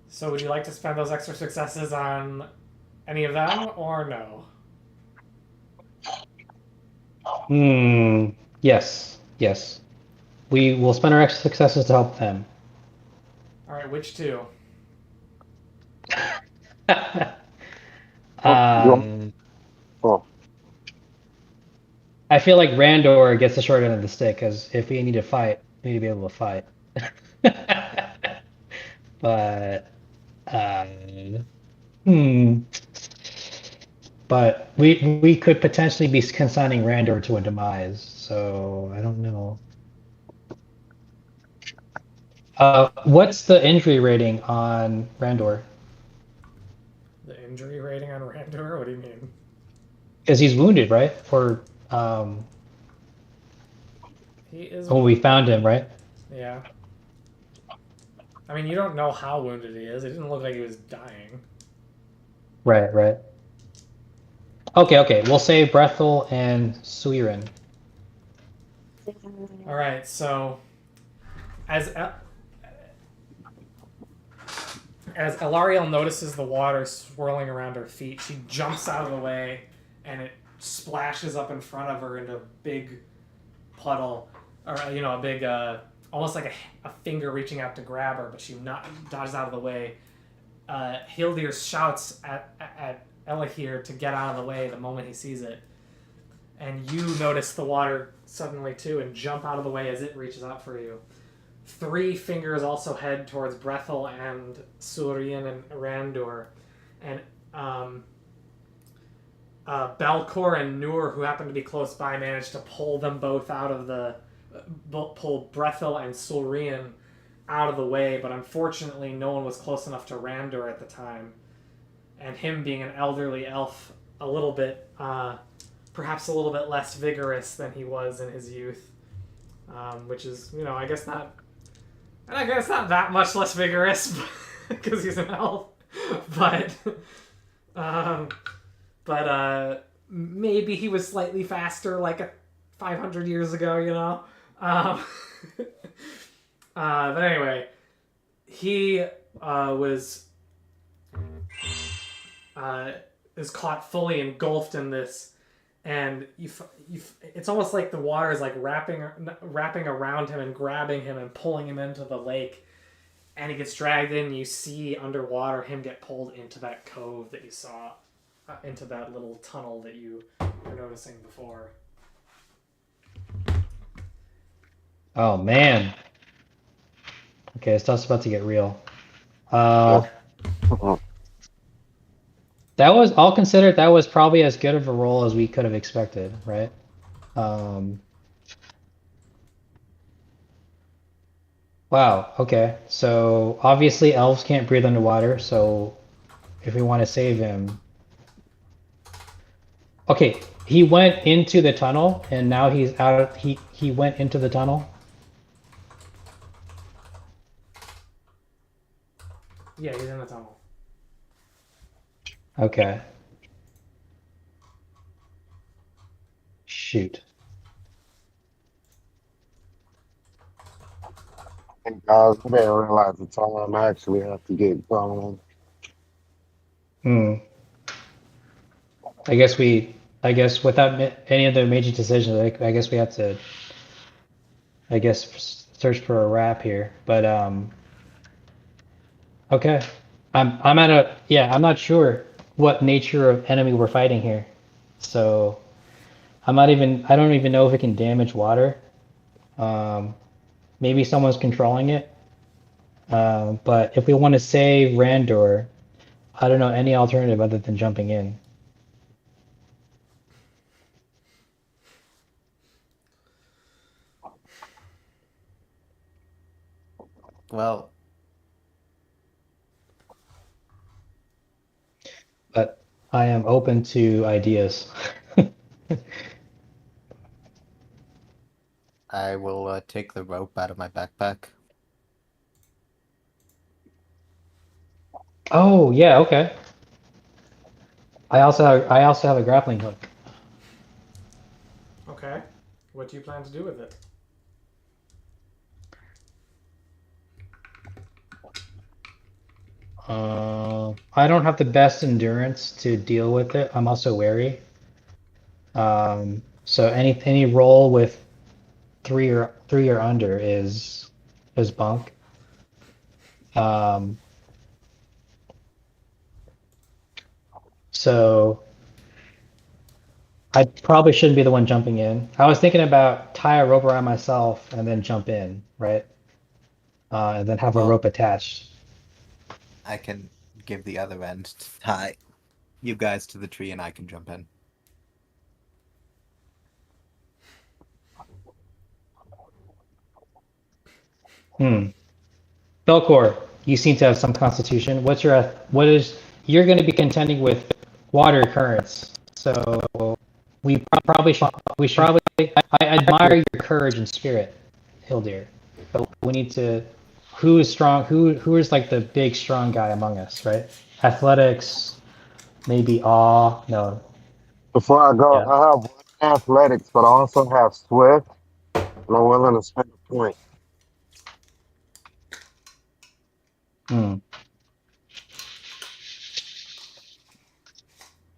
Speaker 1: So would you like to spend those extra successes on any of them, or no?
Speaker 3: Yes. Yes. We will spend our extra successes to help them.
Speaker 1: All right, which 2?
Speaker 5: Oh,
Speaker 3: I feel like Randor gets the short end of the stick, because if we need to fight, we need to be able to fight. But, but we could potentially be consigning Randor to a demise, so I don't know. What's the injury rating on Randor?
Speaker 1: The injury rating on Randur? What do you mean?
Speaker 3: Because he's wounded, right? For
Speaker 1: He is.
Speaker 3: when we found him, right?
Speaker 1: Yeah. I mean, you don't know how wounded he is. It didn't look like he was dying.
Speaker 3: Right, right. Okay. We'll say Brethel and Suiren.
Speaker 1: All right, so as Elariel notices the water swirling around her feet, she jumps out of the way, and it splashes up in front of her into a big puddle, or a big, almost like a finger reaching out to grab her, but she dodges out of the way. Hildir shouts at Elahir to get out of the way the moment he sees it, and you notice the water suddenly too and jump out of the way as it reaches out for you. 3 fingers also head towards Brethel and Surian and Randur, and Belkor and Nur, who happen to be close by, manage to pull them both out of pull Brethel and Surian out of the way, but unfortunately no one was close enough to Randur at the time, and him being an elderly elf, a little bit, perhaps a little bit less vigorous than he was in his youth, which is, I guess not that much less vigorous because he's an elf, but maybe he was slightly faster like 500 years ago, but anyway, he is caught fully engulfed in this, and it's almost like the water is like wrapping around him and grabbing him and pulling him into the lake, and he gets dragged in. And you see underwater him get pulled into that cove that you saw into that little tunnel that you were noticing before.
Speaker 3: Oh man. Okay, stuff's about to get real.
Speaker 5: Yes.
Speaker 3: That was, I'll consider that was probably as good of a roll as we could have expected, right? Wow, okay. So obviously elves can't breathe underwater, so if we want to save him. Okay, he went into the tunnel and now he's out of, he went into the tunnel.
Speaker 1: Yeah, he's in the tunnel.
Speaker 3: Okay. Shoot.
Speaker 5: And guys, I didn't realize the time I actually have to get going.
Speaker 3: Hmm. I guess without any other major decisions, I guess we have to, I guess, search for a wrap here. But okay. I'm at a, yeah, I'm not sure what nature of enemy we're fighting here. So I don't even know if it can damage water. Um, maybe someone's controlling it. But if we want to save Randor, I don't know any alternative other than jumping in.
Speaker 4: Well,
Speaker 3: But I am open to ideas.
Speaker 4: I will take the rope out of my backpack.
Speaker 3: Oh, yeah, okay. I also have a grappling hook.
Speaker 1: Okay. What do you plan to do with it?
Speaker 3: I don't have the best endurance to deal with it. I'm also wary. So any roll with three or under is bunk. Um, so I probably shouldn't be the one jumping in. I was thinking about tie a rope around myself and then jump in, right? And then have a
Speaker 4: Well,
Speaker 3: rope attached.
Speaker 4: I can give the other end to tie you guys to the tree and I can jump in.
Speaker 3: Hmm. Belcor, you seem to have some constitution. You're going to be contending with water currents. So we should probably, I admire your courage and spirit, Hildir. But we need to, who is strong, who is like the big strong guy among us, right? Athletics, maybe awe, no,
Speaker 5: Before I go,
Speaker 3: yeah.
Speaker 5: I have athletics, but I also have swift, and I'm willing to spend a point.
Speaker 3: Hmm.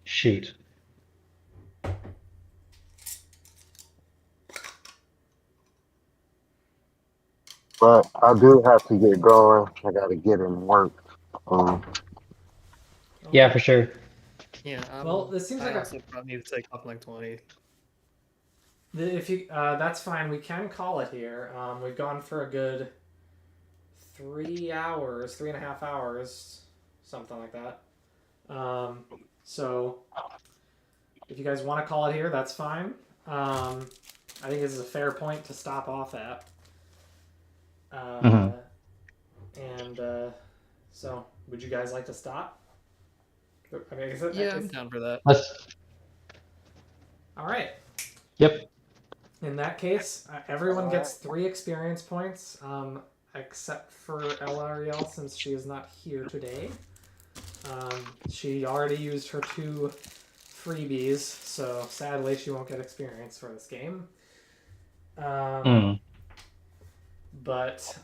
Speaker 3: Shoot.
Speaker 5: But I do have to get going. I got to get in work.
Speaker 3: Yeah,
Speaker 1: Okay.
Speaker 3: for sure.
Speaker 2: Yeah,
Speaker 1: Well, this seems
Speaker 2: I
Speaker 1: like a
Speaker 2: also probably need to take off like 20.
Speaker 1: if you that's fine. We can call it here. We've gone for a good 3 hours, 3.5 hours, something like that. So if you guys want to call it here, that's fine. I think this is a fair point to stop off at.
Speaker 3: Hmm.
Speaker 1: And so, would you guys like to stop? I mean,
Speaker 2: Yeah, I'm down for that.
Speaker 3: Let's,
Speaker 1: all right.
Speaker 3: yep.
Speaker 1: In that case, everyone gets 3 experience points, except for Elariel since she is not here today. She already used her 2 freebies, so sadly she won't get experience for this game.
Speaker 3: Mm.
Speaker 1: But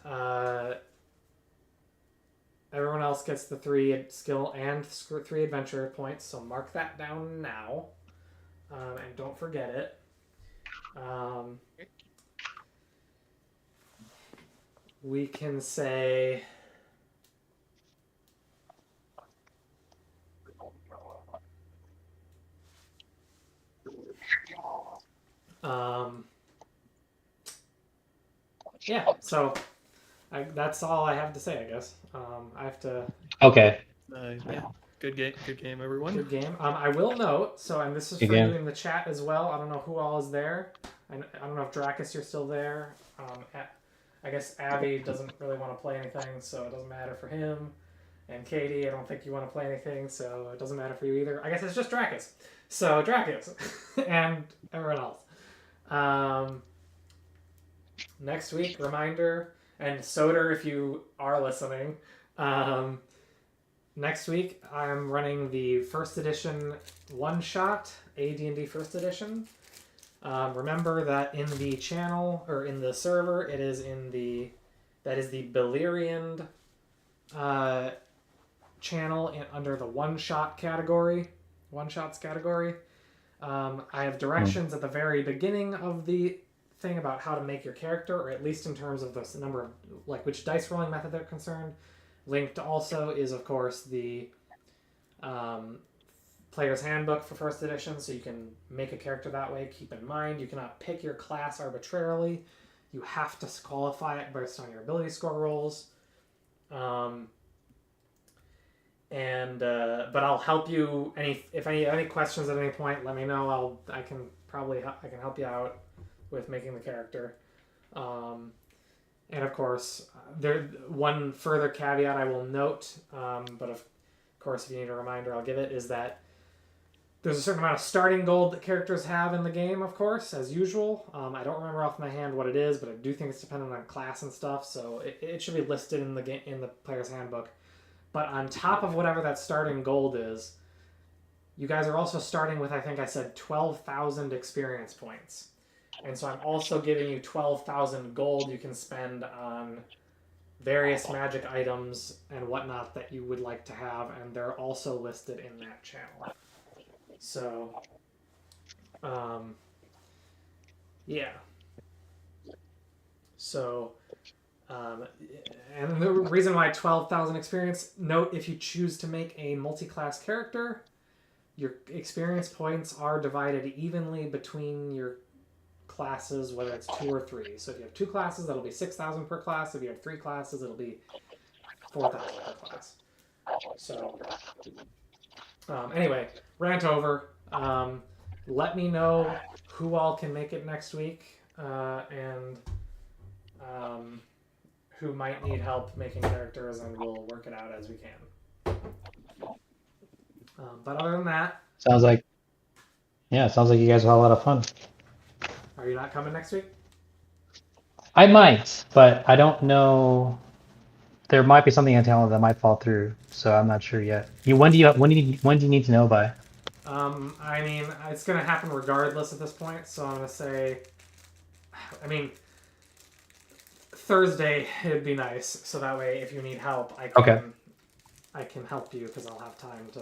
Speaker 1: everyone else gets the 3 skill and 3 adventure points, so mark that down now. And don't forget it. We can say Yeah, so that's all I have to say, I guess. I have to.
Speaker 3: Okay.
Speaker 2: Yeah, good game, everyone.
Speaker 1: Good game. I will note, and this is
Speaker 3: Good
Speaker 1: for you
Speaker 3: game.
Speaker 1: in the chat as well. I don't know who all is there. I don't know if Dracus, you're still there. I guess Abby doesn't really want to play anything, so it doesn't matter for him. And Katie, I don't think you want to play anything, so it doesn't matter for you either. I guess it's just Dracus. So Dracus and everyone else. Next week, reminder, and Soder, if you are listening, next week I'm running the first edition one-shot, AD&D first edition. Remember that in the channel, or in the server, that is the Beleriand channel under the one-shot category. One-shots category. I have directions at the very beginning of the thing about how to make your character, or at least in terms of the number of, which dice rolling method they're concerned. Linked also is, of course, the player's handbook for first edition, so you can make a character that way. Keep in mind, you cannot pick your class arbitrarily. You have to qualify it based on your ability score rolls. But I'll help you. If any questions at any point, let me know. I can help you out with making the character. And of course, one further caveat I will note, but of course, if you need a reminder, I'll give it, is that there's a certain amount of starting gold that characters have in the game, of course, as usual. I don't remember off my hand what it is, but I do think it's dependent on class and stuff, so it should be listed in the player's handbook. But on top of whatever that starting gold is, you guys are also starting with, I think I said, 12,000 experience points. And so I'm also giving you 12,000 gold you can spend on various magic items and whatnot that you would like to have, and they're also listed in that channel. So, yeah. So, and the reason why 12,000 experience, note if you choose to make a multi-class character, your experience points are divided evenly between your classes, whether it's 2 or 3. So if you have 2 classes, that'll be 6,000 per class. If you have 3 classes, it'll be 4,000 per class. So, anyway, rant over. Let me know who all can make it next week, and who might need help making characters, and we'll work it out as we can. But other than that,
Speaker 3: Sounds like you guys will have a lot of fun.
Speaker 1: are you not coming next week?
Speaker 3: I might, but I don't know. There might be something in talent that might fall through, so I'm not sure yet. When do you need to know by?
Speaker 1: I mean, it's gonna happen regardless at this point, so I'm gonna say, Thursday it'd be nice, so that way if you need help, I can help you, because I'll have time to,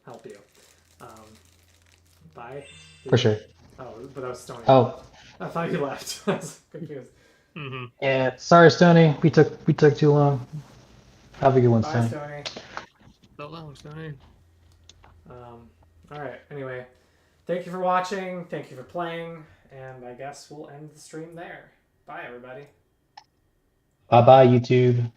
Speaker 1: help you. Bye.
Speaker 3: For sure.
Speaker 1: Oh, but that was Stony.
Speaker 3: Oh.
Speaker 1: I thought you left. I was confused.
Speaker 2: Mm-hmm.
Speaker 3: Yeah, sorry, Stony. We took too long. Have a good one,
Speaker 1: Bye,
Speaker 3: Stony.
Speaker 1: Stony.
Speaker 2: So long, Stony.
Speaker 1: Alright, anyway. Thank you for watching, thank you for playing, and I guess we'll end the stream there. Bye, everybody.
Speaker 3: Bye-bye, YouTube.